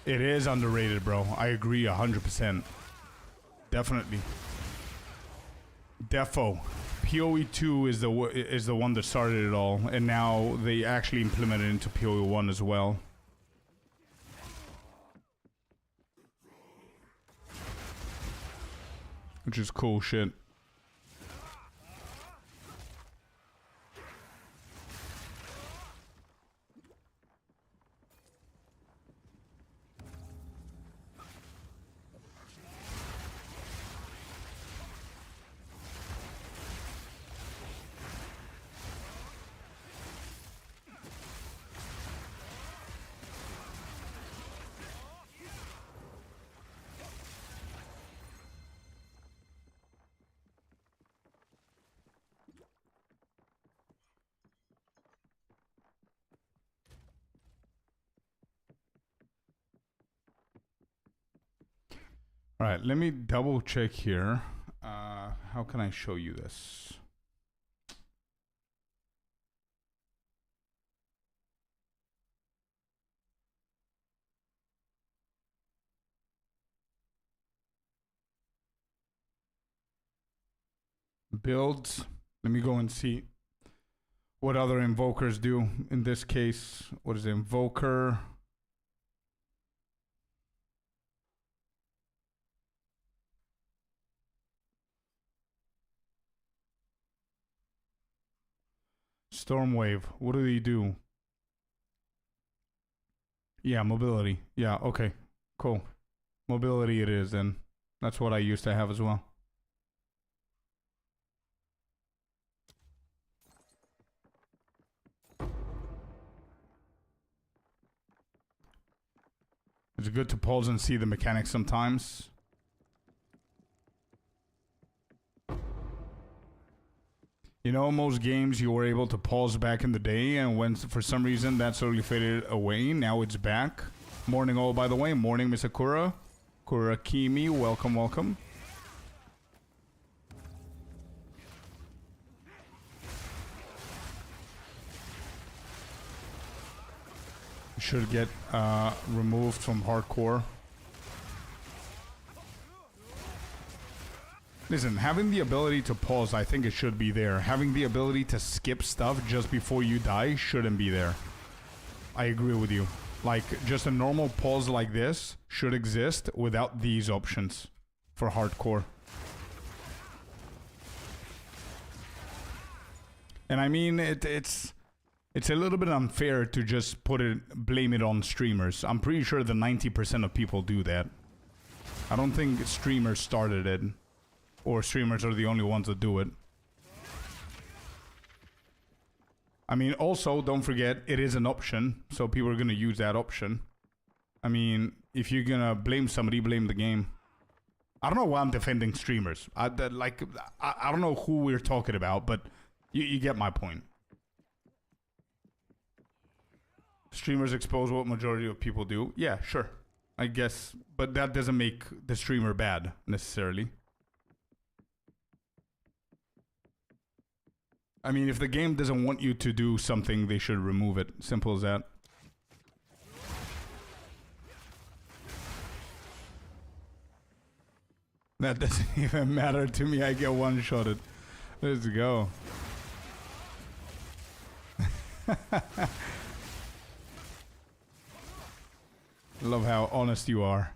It is underrated, bro. I agree 100%. Definitely. Defo. PoE 2 is the one that started it all, and now they actually implement it into PoE 1 as well. Which is cool shit. All right, let me double check here. How can I show you this? Builds. Let me go and see what other invokers do. In this case, what is it? Invoker? Stormwave. What do they do? Yeah, mobility. Yeah, okay. Cool. Mobility it is then. That's what I used to have as well. It's good to pause and see the mechanics sometimes. You know, most games you were able to pause back in the day, and when for some reason that slowly faded away, now it's back. Morning all, by the way. Morning, Miss Sakura. Kurakimi, welcome, welcome. Should get removed from hardcore. Listen, having the ability to pause, I think it should be there. Having the ability to skip stuff just before you die shouldn't be there. I agree with you. Like, just a normal pause like this should exist without these options for hardcore. And I mean, it's a little bit unfair to just blame it on streamers. I'm pretty sure the 90% of people do that. I don't think streamers started it. Or streamers are the only ones that do it. I mean, also, don't forget, it is an option. So people are going to use that option. I mean, if you're going to blame somebody, blame the game. I don't know why I'm defending streamers. I don't know who we're talking about, but you get my point. Streamers expose what majority of people do. Yeah, sure. I guess. But that doesn't make the streamer bad, necessarily. I mean, if the game doesn't want you to do something, they should remove it. Simple as that. That doesn't even matter to me. I get one-shotted. Let's go. Love how honest you are.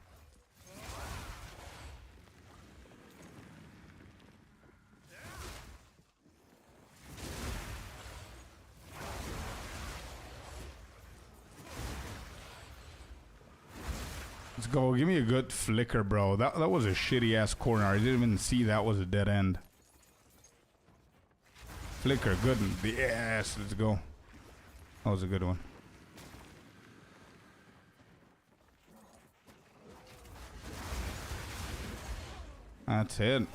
Let's go. Give me a good flicker, bro. That was a shitty ass corner. I didn't even see that was a dead end. Flicker, good. Yes, let's go. That was a good one. That's it.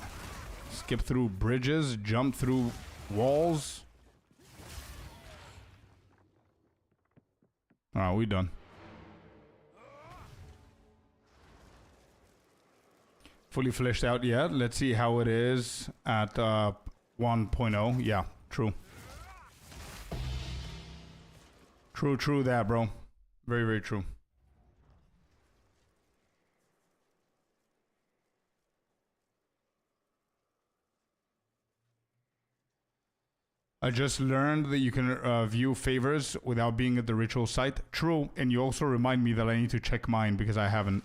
Skip through bridges, jump through walls. Alright, we done. Fully fleshed out yet. Let's see how it is at 1.0. Yeah, true. True that, bro. Very, very true. I just learned that you can view favors without being at the ritual site. True, and you also remind me that I need to check mine because I haven't.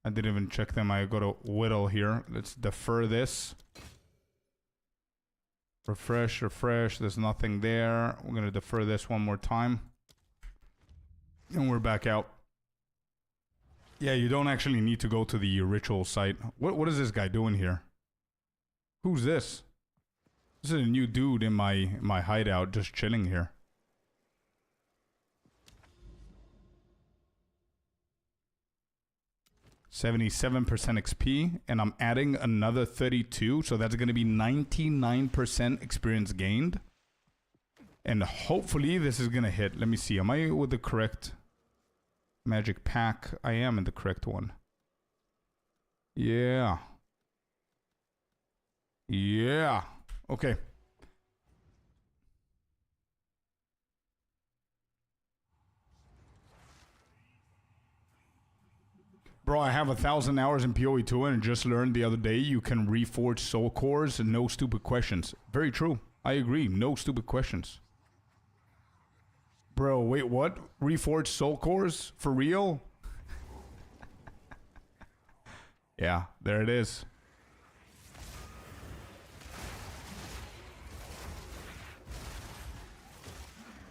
I didn't even check them. I got to whittle here. Let's defer this. Refresh. There's nothing there. We're going to defer this one more time. And we're back out. Yeah, you don't actually need to go to the ritual site. What is this guy doing here? Who's this? This is a new dude in my hideout, just chilling here. $77% XP, and I'm adding another 32, so that's going to be 99% experience gained. And hopefully this is going to hit. Let me see, am I with the correct magic pack? I am in the correct one. Yeah. Okay. Bro, I have 1,000 hours in PoE2 and just learned the other day you can reforge soul cores and no stupid questions. Very true. I agree. No stupid questions. Bro, wait, what? Reforge soul cores? For real? Yeah, there it is.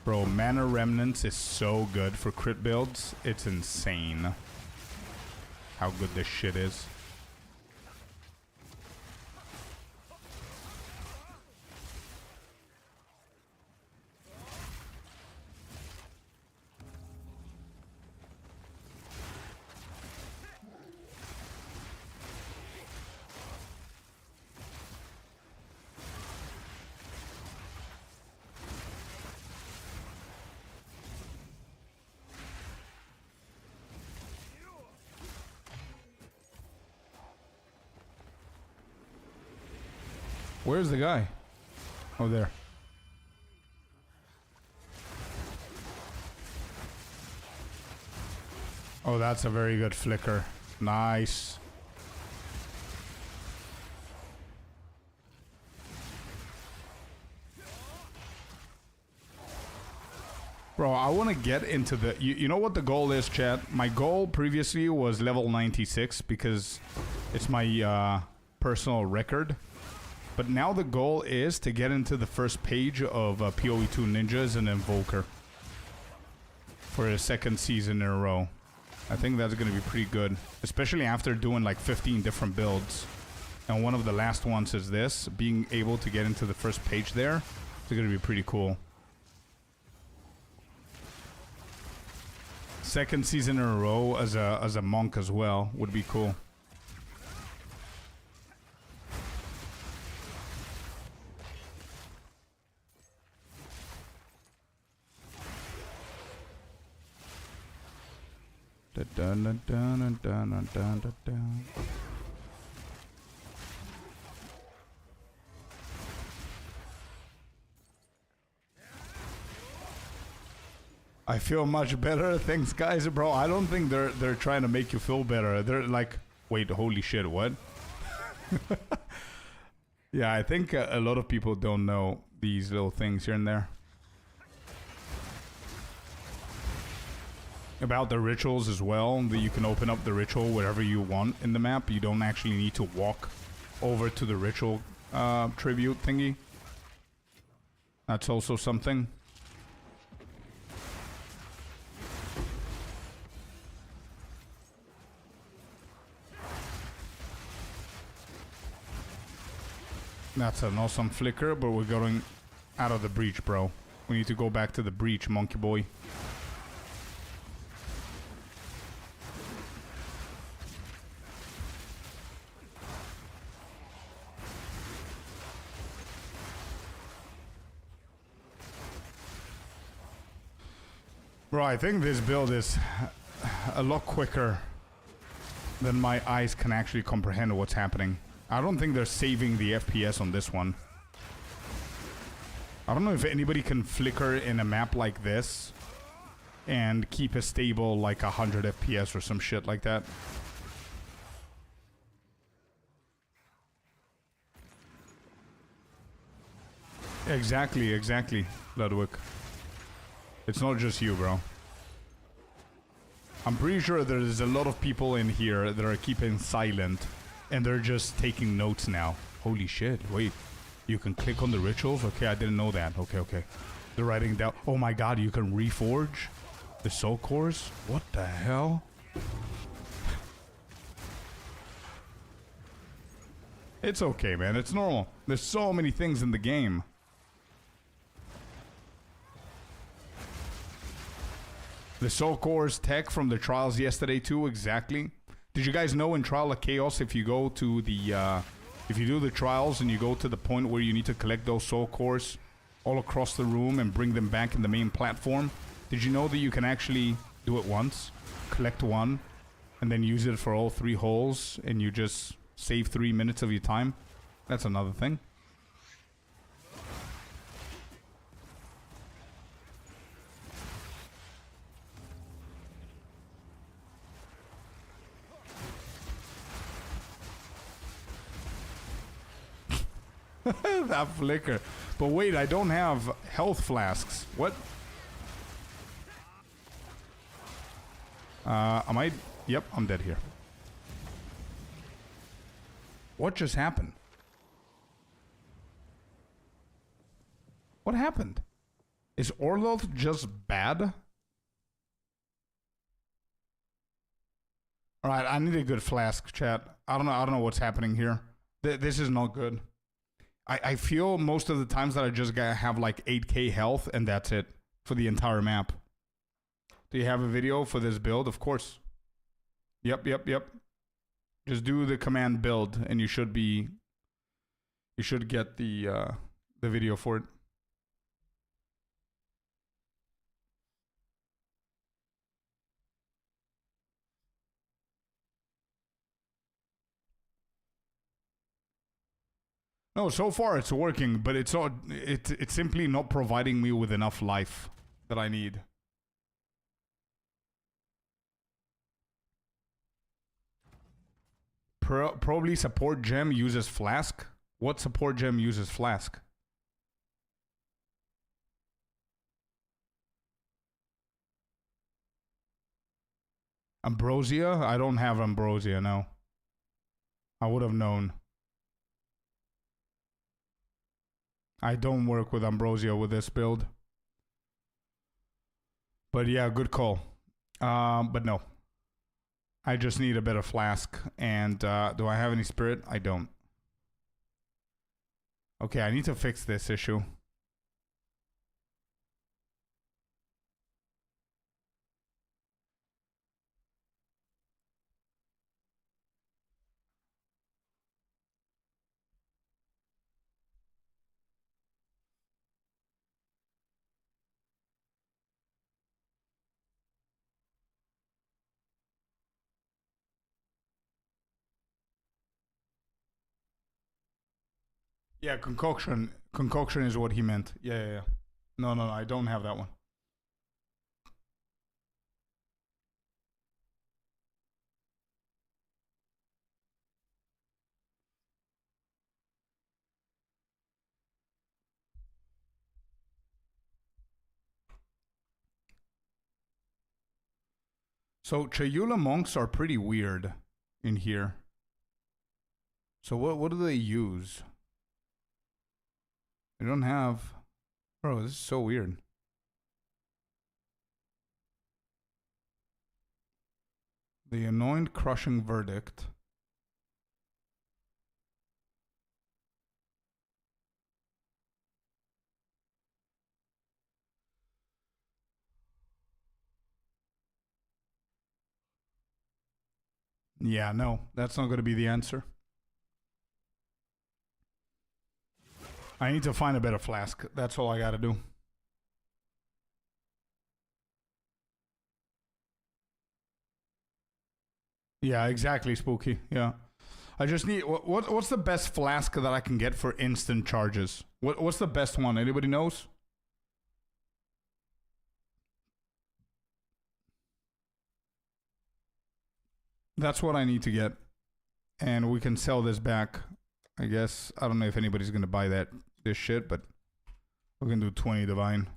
Bro, Mana Remnants is so good for crit builds. It's insane how good this shit is. Where's the guy? Oh, there. Oh, that's a very good flicker. Nice. Bro, I want to get into the... You know what the goal is, chat? My goal previously was level 96 because it's my personal record. But now the goal is to get into the first page of PoE2 Ninjas and Invoker for a second season in a row. I think that's going to be pretty good, especially after doing like 15 different builds. And one of the last ones is this, being able to get into the first page there. It's going to be pretty cool. Second season in a row as a monk as well would be cool. I feel much better. Thanks, guys. Bro, I don't think they're trying to make you feel better. They're like, wait, holy shit, what? Yeah, I think a lot of people don't know these little things here and there. About the rituals as well, that you can open up the ritual wherever you want in the map. You don't actually need to walk over to the ritual tribute thingy. That's also something. That's an awesome flicker, but we're going out of the breach, bro. We need to go back to the breach, monkey boy. Bro, I think this build is a lot quicker than my eyes can actually comprehend what's happening. I don't think they're saving the FPS on this one. I don't know if anybody can flicker in a map like this and keep a stable like 100 FPS or some shit like that. Exactly, Ludwig. It's not just you, bro. I'm pretty sure there's a lot of people in here that are keeping silent and they're just taking notes now. Holy shit, wait. You can click on the rituals? Okay, I didn't know that. Okay. They're writing down. Oh my god, you can reforge the soul cores? What the hell? It's okay, man. It's normal. There's so many things in the game. The soul cores tech from the trials yesterday too, exactly. Did you guys know in Trial of Chaos, if you go to the if you do the trials and you go to the point where you need to collect those soul cores all across the room and bring them back in the main platform, did you know that you can actually do it once, collect one, and then use it for all 3 holes, and you just save 3 minutes of your time? That's another thing. That flicker. But wait, I don't have health flasks. What? Am I? Yep, I'm dead here. What just happened? What happened? Is Orloth just bad? Alright, I need a good flask, chat. I don't know what's happening here. This is not good. I feel most of the times that I just gotta have like 8k health and that's it for the entire map. Do you have a video for this build? Of course. Yep. Just do the command build and you should get the video for it. No, so far it's working, but it's simply not providing me with enough life that I need. Probably support gem uses flask. What support gem uses flask? Ambrosia? I don't have Ambrosia, no. I would have known. I don't work with Ambrosia with this build. But yeah, good call. But no. I just need a better flask. And do I have any spirit? I don't. Okay, I need to fix this issue. Yeah, concoction. Concoction is what he meant. Yeah. No, I don't have that one. So Chayula monks are pretty weird in here. So what do they use? They don't have... Bro, this is so weird. The Anoint Crushing Verdict. Yeah, no, that's not going to be the answer. I need to find a better flask. That's all I got to do. Yeah, exactly, Spooky. Yeah. I just need what's the best flask that I can get for instant charges? What's the best one? Anybody knows? That's what I need to get, and we can sell this back. I guess I don't know if anybody's gonna buy this shit, but we can do 20 divine.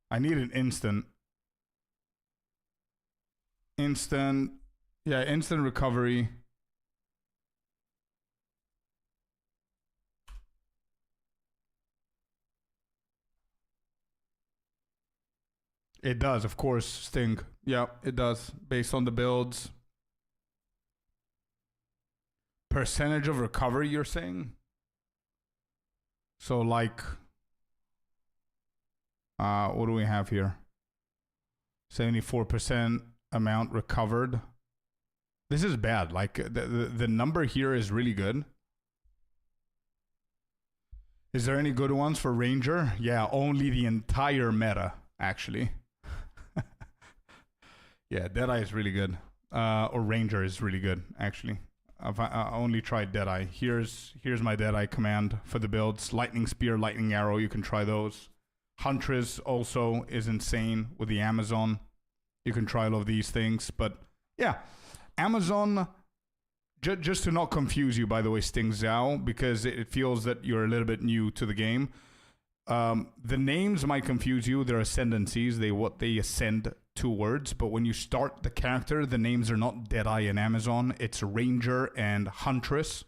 I need an instant. Yeah, instant recovery. It does, of course, Sting. Yeah, it does. Based on the builds. Percentage of recovery, you're saying? So, like, what do we have here? 74% amount recovered. This is bad. Like, the number here is really good. Is there any good ones for Ranger? Yeah, only the entire meta, actually. Yeah, Deadeye is really good. Or Ranger is really good, actually. I only tried Deadeye. Here's my Deadeye command for the builds. Lightning Spear, Lightning Arrow, you can try those. Huntress also is insane with the Amazon. You can try all of these things. But yeah, Amazon, just to not confuse you, by the way, Sting Zhao, because it feels that you're a little bit new to the game. The names might confuse you. They're ascendancies. They ascend towards, but when you start the character, the names are not Deadeye and Amazon. It's Ranger and Huntress.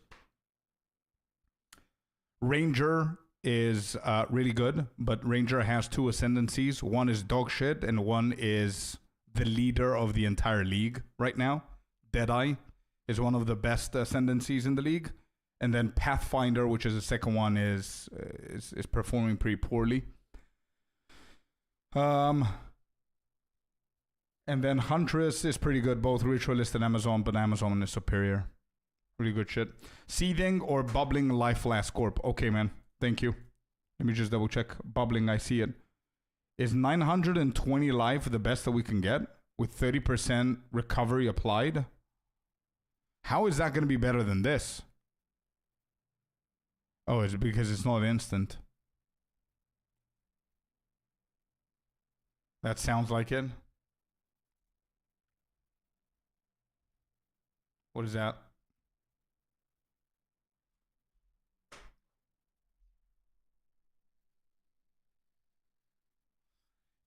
Ranger is really good, but Ranger has two ascendancies. One is dog shit, and one is the leader of the entire league right now. Deadeye is one of the best ascendancies in the league. And then Pathfinder, which is the second one, is performing pretty poorly. And then Huntress is pretty good, both Ritualist and Amazon, but Amazon is superior. Really good shit. Seething or Bubbling Life Flask Corp. Okay, man. Thank you. Let me just double check. Bubbling, I see it. Is 920 life the best that we can get with 30% recovery applied? How is that going to be better than this? Oh, is it because it's not instant? That sounds like it. What is that?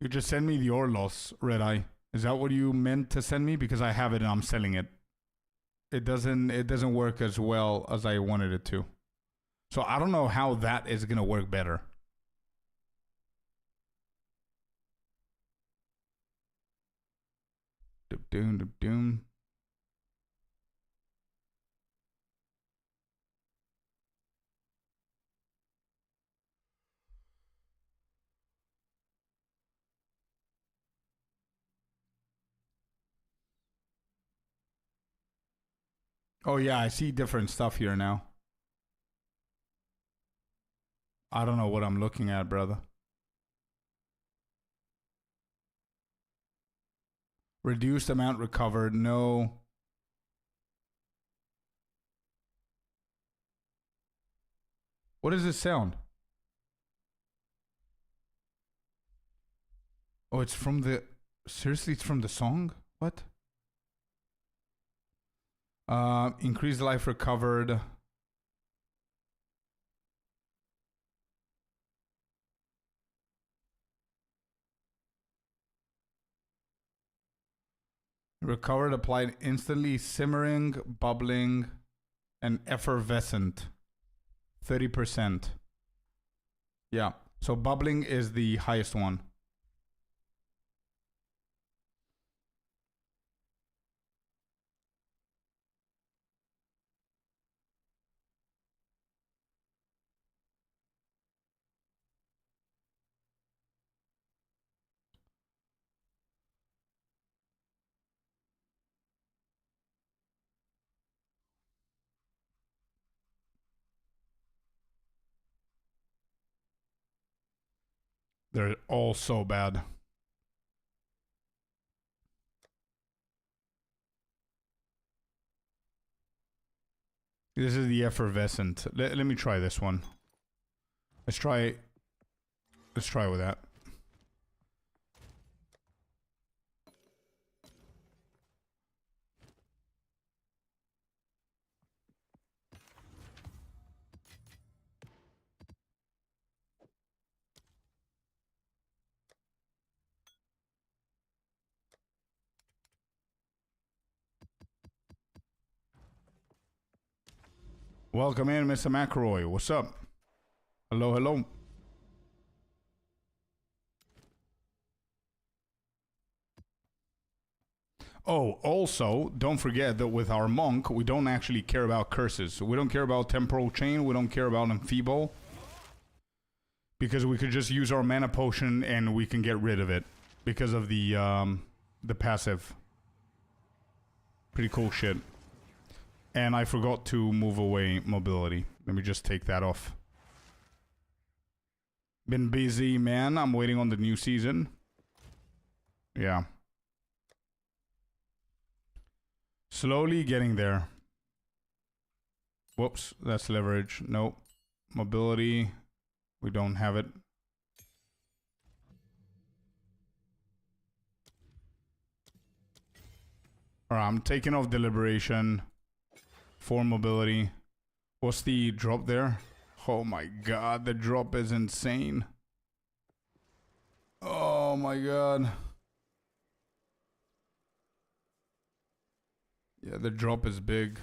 You just send me the Orlos, Red Eye. Is that what you meant to send me? Because I have it and I'm selling it. It doesn't work as well as I wanted it to. So I don't know how that is gonna work better. Doom. Oh yeah, I see different stuff here now. I don't know what I'm looking at, brother. Reduced amount recovered, no. What does this sound? Oh, it's from the... Seriously, it's from the song? What? Increased life recovered. Recovered applied instantly. Simmering, bubbling, and effervescent. 30%. Yeah. So bubbling is the highest one. They're all so bad. This is the effervescent. Let me try this one. Let's try with that. Welcome in, Mr. McElroy. What's up? Hello, hello. Oh, also, don't forget that with our monk, we don't actually care about curses. We don't care about temporal chain. We don't care about enfeeble. Because we could just use our mana potion and we can get rid of it. Because of the passive. Pretty cool shit. And I forgot to move away mobility. Let me just take that off. Been busy, man. I'm waiting on the new season. Yeah. Slowly getting there. Whoops, that's leverage. Nope. Mobility. We don't have it. Alright, I'm taking off deliberation. For mobility. What's the drop there? Oh my god, the drop is insane. Oh my god. Yeah, the drop is big.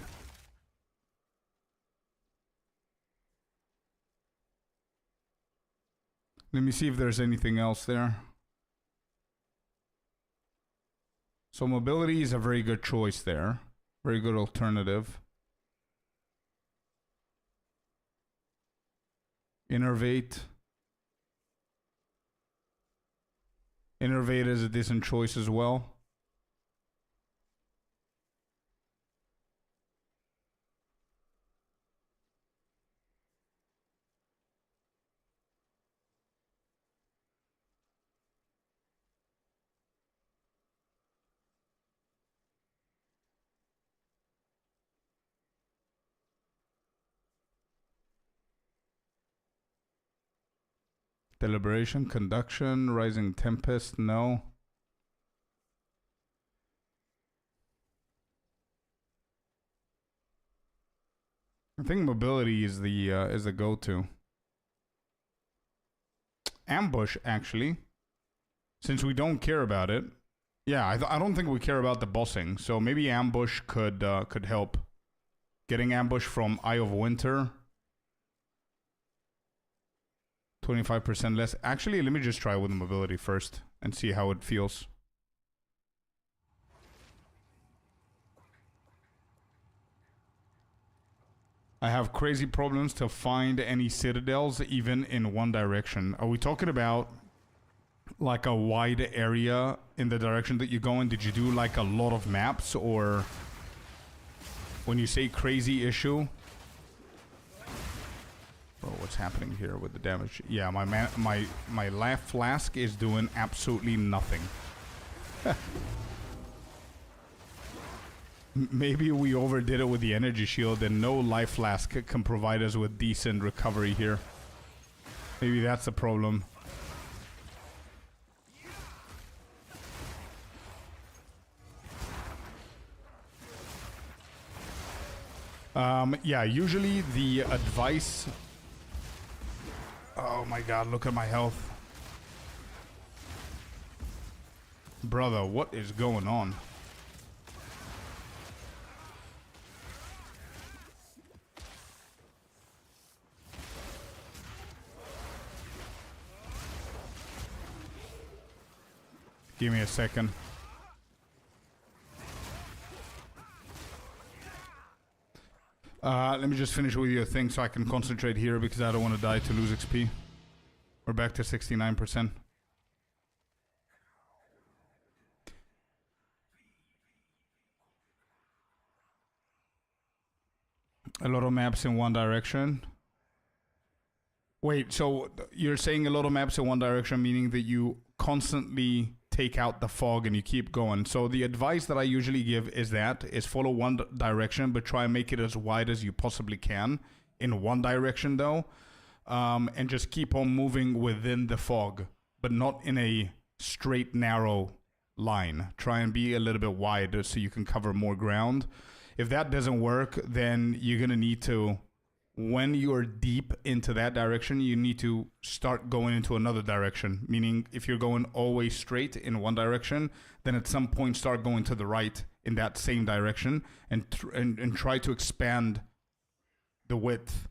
Let me see if there's anything else there. So mobility is a very good choice there. Very good alternative. Innervate. Innervate is a decent choice as well. Deliberation, conduction, rising tempest, no. I think mobility is the go-to. Ambush, actually, since we don't care about it. Yeah, I don't think we care about the bossing, so maybe ambush could help. Getting ambush from Eye of Winter. 25% less. Actually, let me just try with mobility first and see how it feels. I have crazy problems to find any citadels even in one direction. Are we talking about like a wide area in the direction that you go in? Did you do like a lot of maps, or when you say crazy issue? Bro, what's happening here with the damage? Yeah, my life flask is doing absolutely nothing. Maybe we overdid it with the energy shield and no life flask can provide us with decent recovery here. Maybe that's the problem. Yeah, usually the advice... Oh my god, look at my health. Brother, what is going on? Give me a second. Let me just finish with your thing so I can concentrate here because I don't want to die to lose XP. We're back to 69%. A lot of maps in one direction. Wait, so you're saying a lot of maps in one direction, meaning that you constantly take out the fog and you keep going. So the advice that I usually give is follow one direction, but try and make it as wide as you possibly can in one direction though. And just keep on moving within the fog, but not in a straight, narrow line. Try and be a little bit wider so you can cover more ground. If that doesn't work, then you're going to need to, when you're deep into that direction, you need to start going into another direction. Meaning, if you're going always straight in one direction, then at some point start going to the right in that same direction and try to expand the width.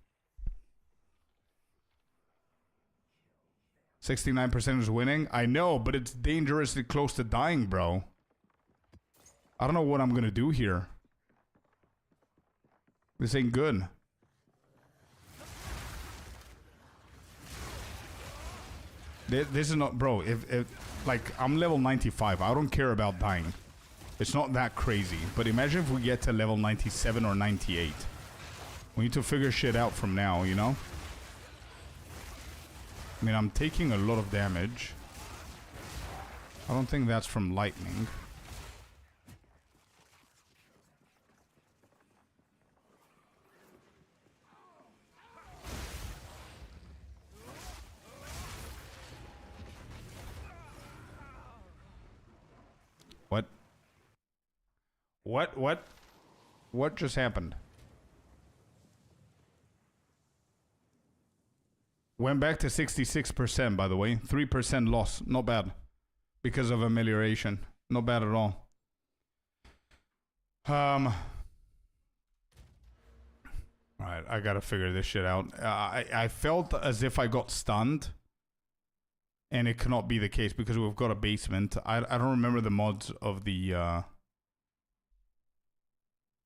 69% is winning. I know, but it's dangerously close to dying, bro. I don't know what I'm gonna do here. This ain't good. This is not, bro. If like I'm level 95, I don't care about dying. It's not that crazy. But imagine if we get to level 97 or 98. We need to figure shit out from now, you know? I mean, I'm taking a lot of damage. I don't think that's from lightning. What? What just happened? Went back to 66%, by the way. 3% loss. Not bad. Because of amelioration. Not bad at all. Alright, I gotta figure this shit out. I felt as if I got stunned. And it cannot be the case because we've got a basement. I don't remember the mods of the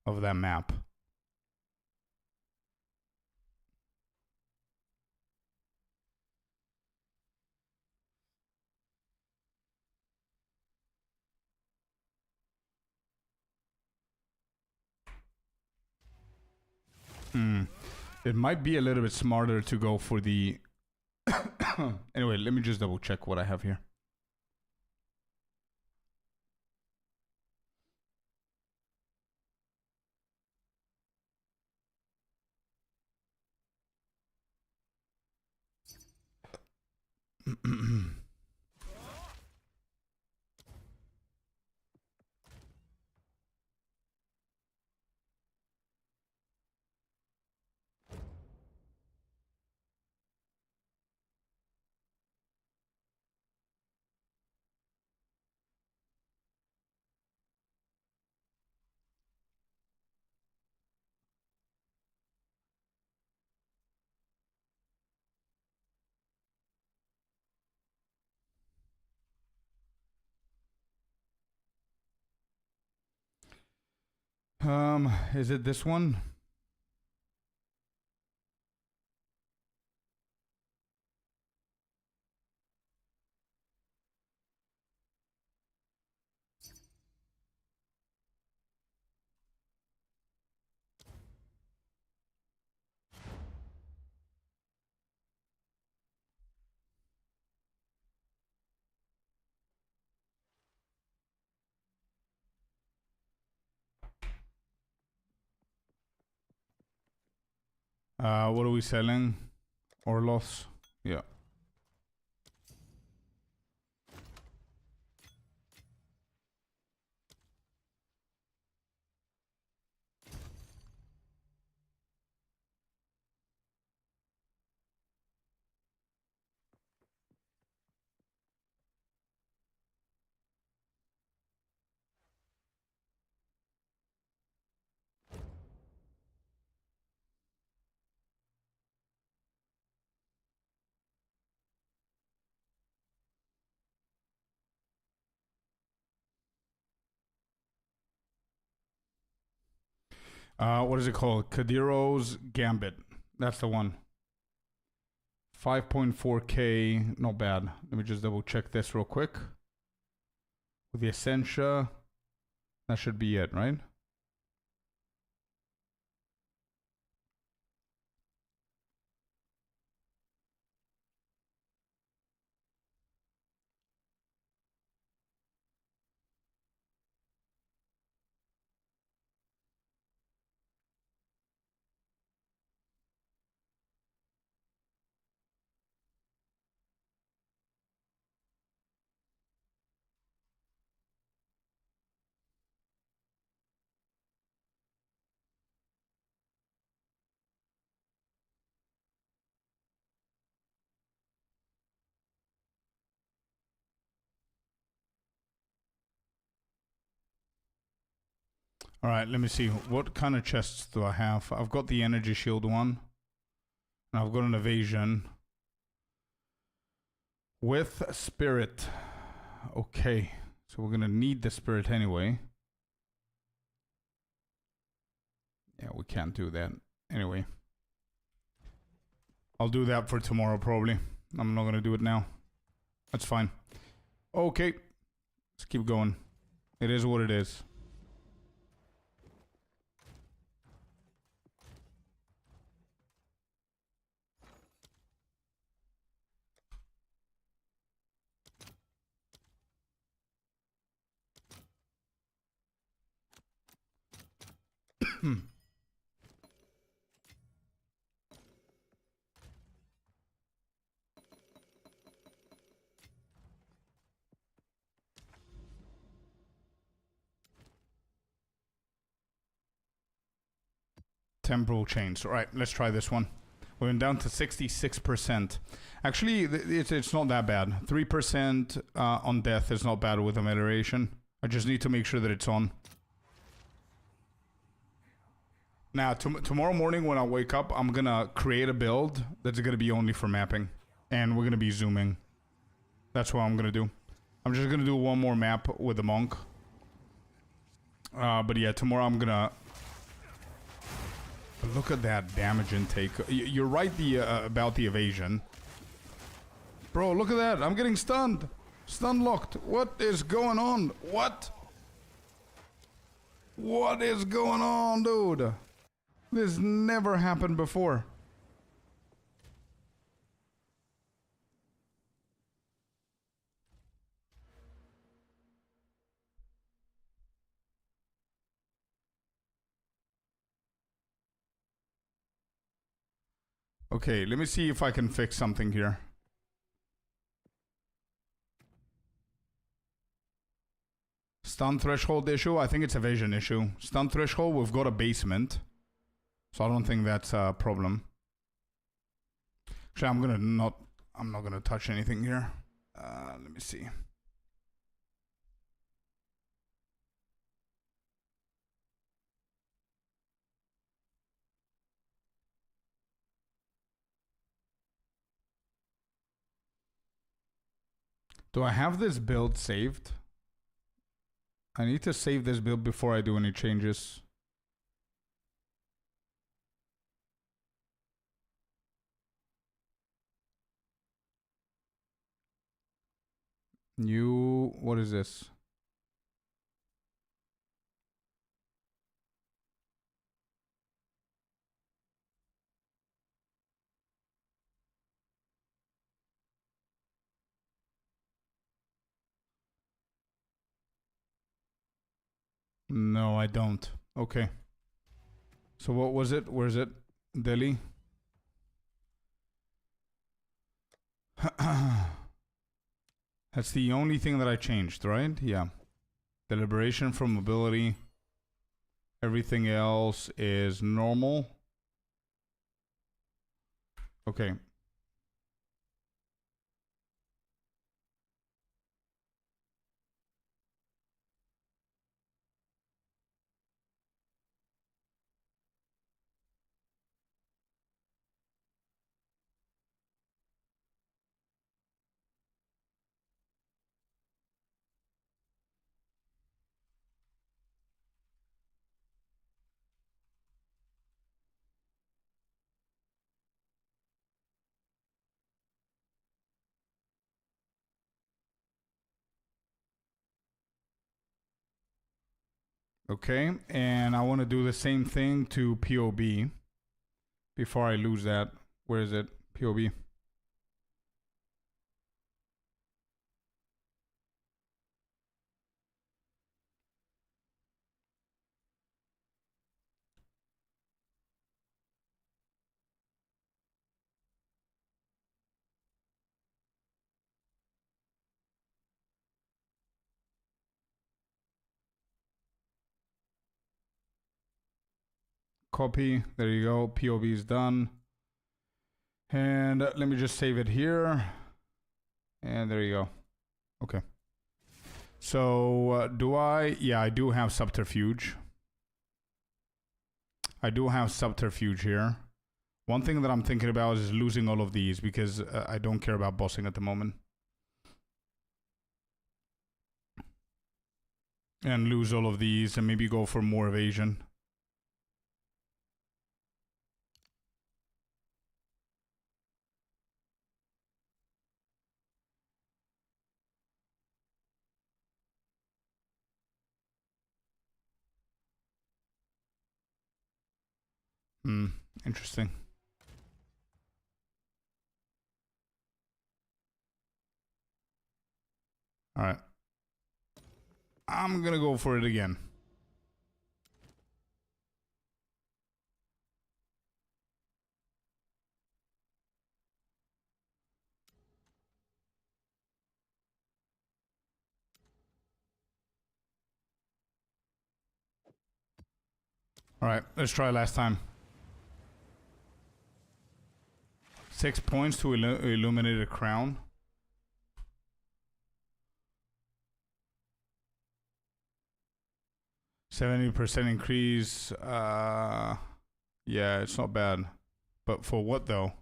of that map. It might be a little bit smarter to go for the... Anyway, let me just double check what I have here. Is it this one? What are we selling? Orlos? Yeah. What is it called? Kadiro's Gambit. That's the one. 5.4k. Not bad. Let me just double check this real quick. With the Essentia. That should be it, right? Alright, let me see. What kind of chests do I have? I've got the energy shield one. And I've got an evasion. With spirit. Okay. So we're gonna need the spirit anyway. Yeah, we can't do that. Anyway. I'll do that for tomorrow probably. I'm not gonna do it now. That's fine. Okay. Let's keep going. It is what it is. Temporal chains. All right, let's try this one. We went down to 66%. Actually, it's not that bad. 3% on death is not bad with amelioration. I just need to make sure that it's on. Now, tomorrow morning when I wake up, I'm gonna create a build that's gonna be only for mapping. And we're gonna be zooming. That's what I'm gonna do. I'm just gonna do one more map with the monk. But yeah, tomorrow I'm gonna... Look at that damage intake. You're right about the evasion. Bro, look at that. I'm getting stunned. Stun locked. What is going on? What? What is going on, dude? This never happened before. Okay, let me see if I can fix something here. Stun threshold issue? I think it's a vision issue. Stun threshold, we've got a basement. So I don't think that's a problem. Actually, I'm not gonna touch anything here. Let me see. Do I have this build saved? I need to save this build before I do any changes. What is this? No, I don't. Okay. So what was it? Where is it? Delhi? That's the only thing that I changed, right? Yeah. The liberation from mobility. Everything else is normal. Okay. Okay, and I want to do the same thing to POB before I lose that. Where is it? POB. Copy. There you go. POB is done. And let me just save it here. And there you go. Okay. So do I? Yeah, I do have subterfuge. I do have subterfuge here. One thing that I'm thinking about is losing all of these because I don't care about bossing at the moment. And lose all of these and maybe go for more evasion. Interesting. All right. I'm gonna go for it again. All right, let's try last time. 6 points to illuminate a crown. %70 increase. Yeah, it's not bad. But for what though?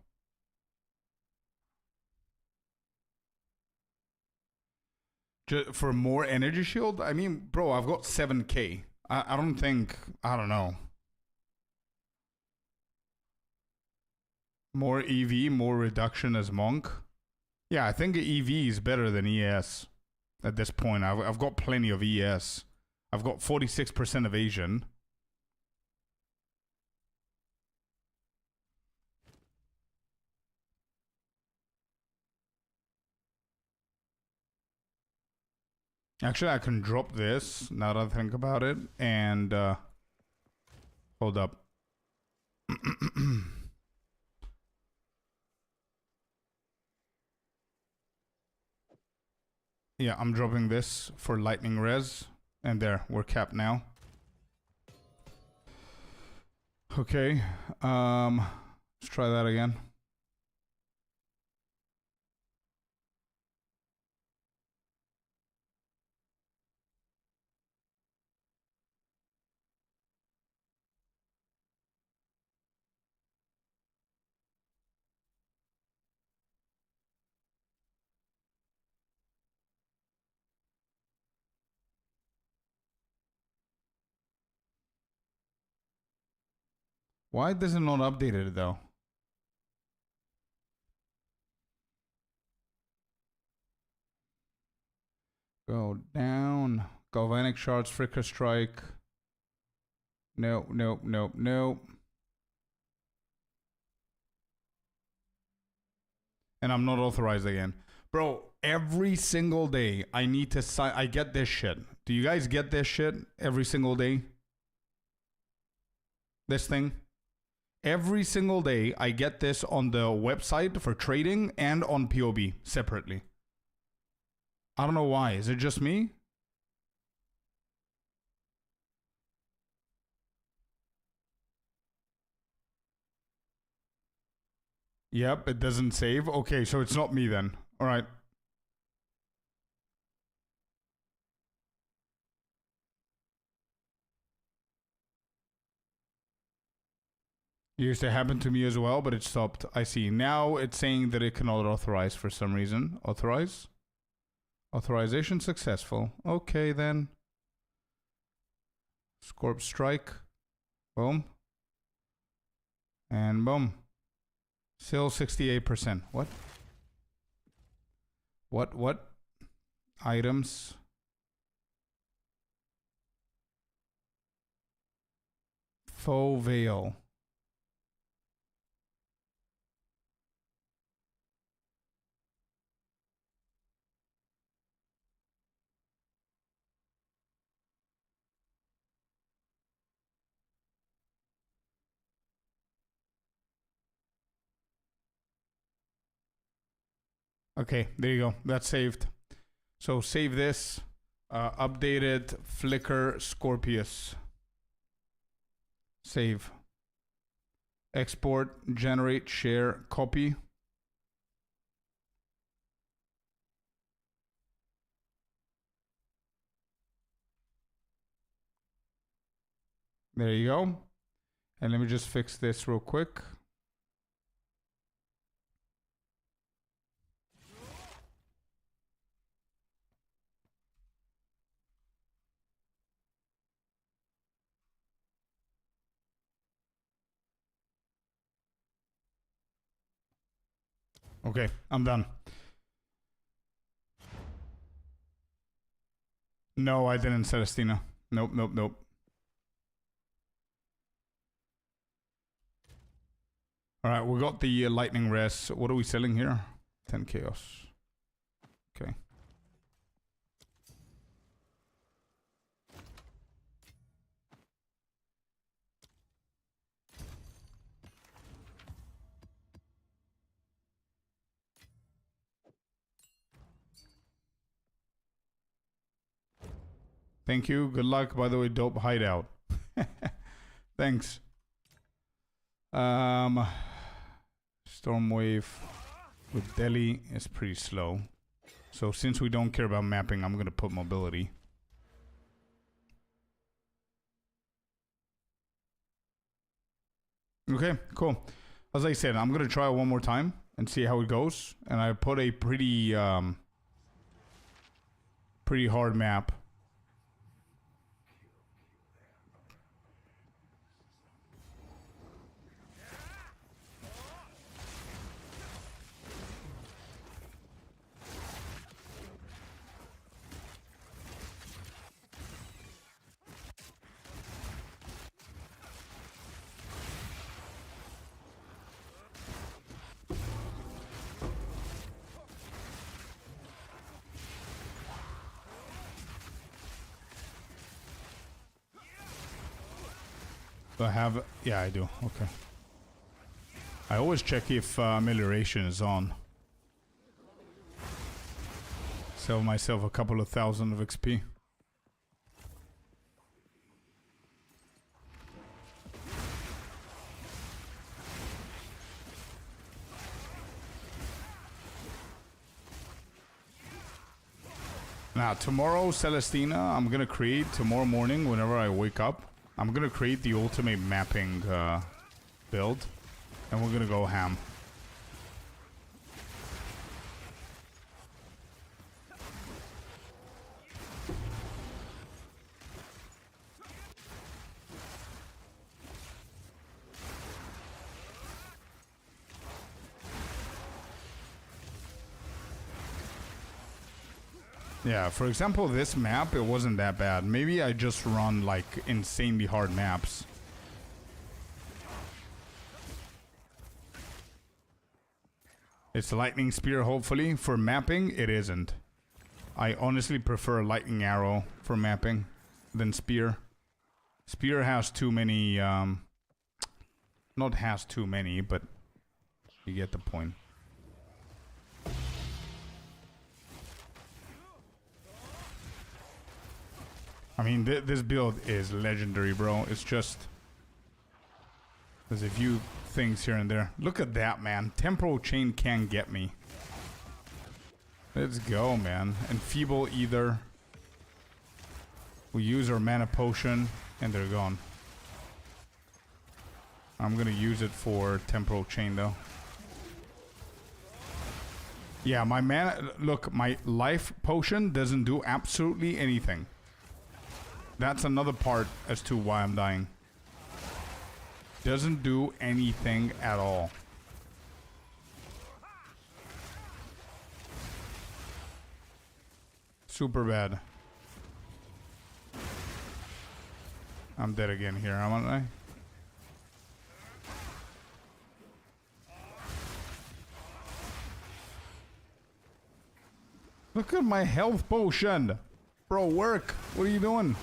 Just for more energy shield? I mean, bro, I've got 7k. I don't think, I don't know. More EV, more reduction as monk. Yeah, I think EV is better than ES at this point. I've got plenty of ES. I've got 46% evasion. Actually, I can drop this now that I think about it. And hold up. Yeah, I'm dropping this for lightning res. And there, we're capped now. Okay. Let's try that again. Why does it not update it though? Go down. Galvanic shards, flicker strike. Nope, nope, nope, nope. And I'm not authorized again. Bro, every single day I need to sign. I get this shit. Do you guys get this shit every single day? This thing? Every single day I get this on the website for trading and on POB separately. I don't know why. Is it just me? Yep, it doesn't save. Okay, so it's not me then. All right. It used to happen to me as well, but it stopped. I see. Now it's saying that it cannot authorize for some reason. Authorize? Authorization successful. Okay, then. Scorp strike. Boom. And boom. Still 68%. What? What? Items. Faux veil. Okay, there you go. That's saved. So save this. Updated Flicker Scorpius. Save. Export, generate, share, copy. There you go. And let me just fix this real quick. Okay, I'm done. No, I didn't, Celestina. Nope, nope, nope. Alright, we got the lightning res. What are we selling here? 10 chaos. Okay. Thank you. Good luck. By the way, dope hideout. Thanks. Stormwave with Delhi is pretty slow. So since we don't care about mapping, I'm gonna put mobility. Okay, cool. As I said, I'm gonna try one more time and see how it goes. And I put a pretty pretty hard map. Do I have... Yeah, I do. Okay. I always check if amelioration is on. Sell myself a couple of thousand of XP. Now, tomorrow, Celestina, I'm gonna create, tomorrow morning, whenever I wake up, I'm gonna create the ultimate mapping build, and we're gonna go ham. Yeah, for example, this map, it wasn't that bad. Maybe I just run, like, insanely hard maps. It's lightning spear, hopefully. For mapping, it isn't. I honestly prefer lightning arrow for mapping than spear. Spear has too many, not has too many, but you get the point. I mean, this build is legendary, bro. It's just... There's a few things here and there. Look at that, man. Temporal Chain can't get me. Let's go, man. Enfeeble either. We use our mana potion, and they're gone. I'm gonna use it for Temporal Chain, though. Yeah, my mana... Look, my life potion doesn't do absolutely anything. That's another part as to why I'm dying. Doesn't do anything at all. Super bad. I'm dead again here, aren't I? Look at my health potion. Bro, work. What are you doing?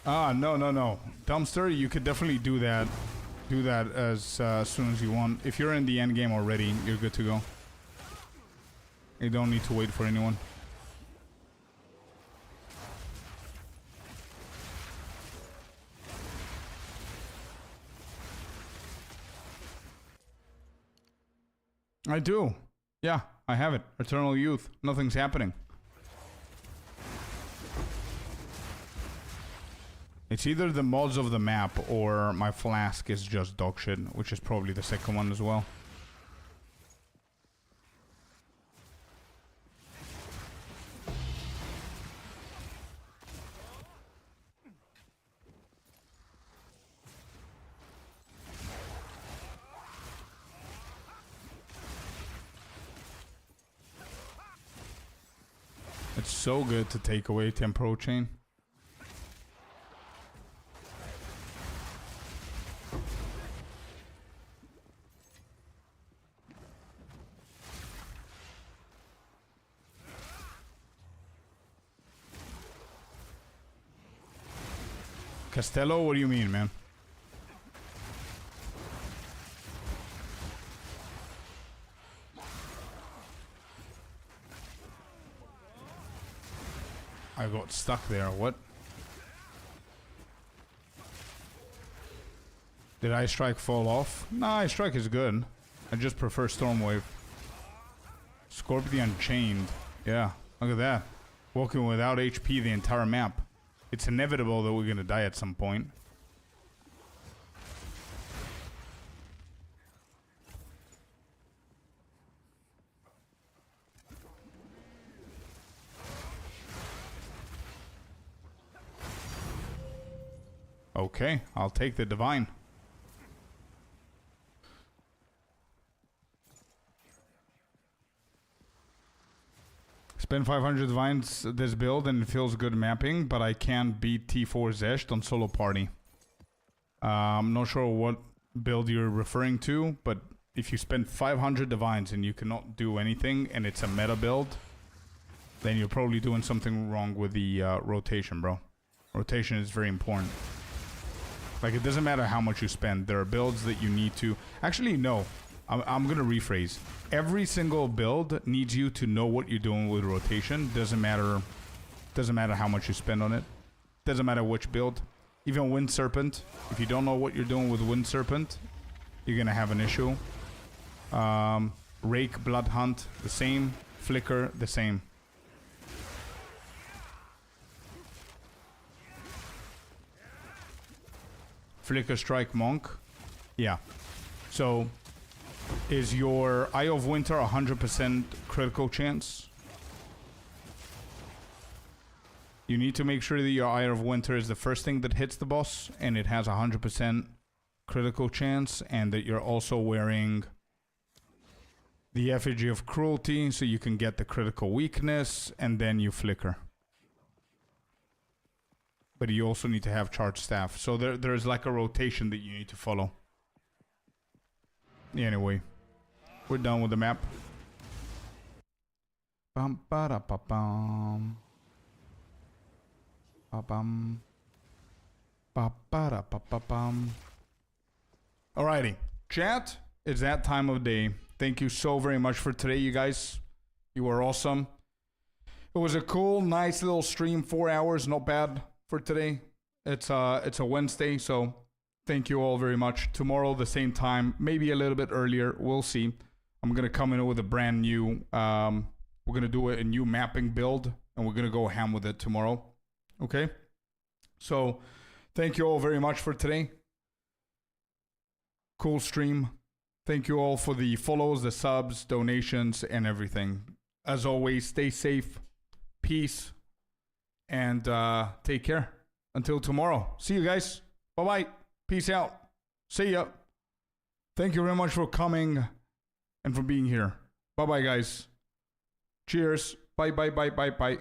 Ah, no, no, no. Dumpster, you could definitely do that. Do that as soon as you want. If you're in the end game already, you're good to go. You don't need to wait for anyone. I do. Yeah, I have it. Eternal Youth. Nothing's happening. It's either the mods of the map or my flask is just dog shit, which is probably the second one as well. It's so good to take away temporal chain. Castello, what do you mean, man? I got stuck there, what? Did Ice Strike fall off? Nah, Ice Strike is good. I just prefer Stormwave. Scorpion chained. Yeah, look at that. Walking without HP the entire map. It's inevitable that we're gonna die at some point. Okay, I'll take the Divine. Spend 500 Divines this build and it feels good mapping, but I can't beat T4 Zesht on solo party. I'm not sure what build you're referring to, but if you spend 500 Divines and you cannot do anything and it's a meta build, then you're probably doing something wrong with the rotation, bro. Rotation is very important. Like, it doesn't matter how much you spend. There are builds that you need to... Actually, no. I'm going to rephrase. Every single build needs you to know what you're doing with rotation. Doesn't matter how much you spend on it. Doesn't matter which build. Even Wind Serpent. If you don't know what you're doing with Wind Serpent, you're going to have an issue. Rake, Blood Hunt, the same. Flicker, the same. Flicker Strike Monk. Yeah. So, is your Eye of Winter 100% critical chance? You need to make sure that your Eye of Winter is the first thing that hits the boss, and it has 100% critical chance, and that you're also wearing the Effigy of Cruelty, so you can get the critical weakness, and then you flicker. But you also need to have Charged Staff. So there's like a rotation that you need to follow. Anyway, we're done with the map. Bum ba da ba bum. Ba bum. Ba ba da ba ba bum. Alrighty, chat. It's that time of day. Thank you so very much for today, you guys. You were awesome. It was a cool, nice little stream. 4 hours, not bad for today. It's a Wednesday, so thank you all very much. Tomorrow, the same time, maybe a little bit earlier. We'll see. I'm gonna come in with a brand new. We're gonna do a new mapping build, and we're gonna go ham with it tomorrow. Okay. So, thank you all very much for today. Cool stream. Thank you all for the follows, the subs, donations, and everything. As always, stay safe, peace, and take care. Until tomorrow. See you guys. Bye-bye. Peace out. See ya. Thank you very much for coming and for being here. Bye-bye, guys. Cheers. Bye, bye, bye, bye, bye.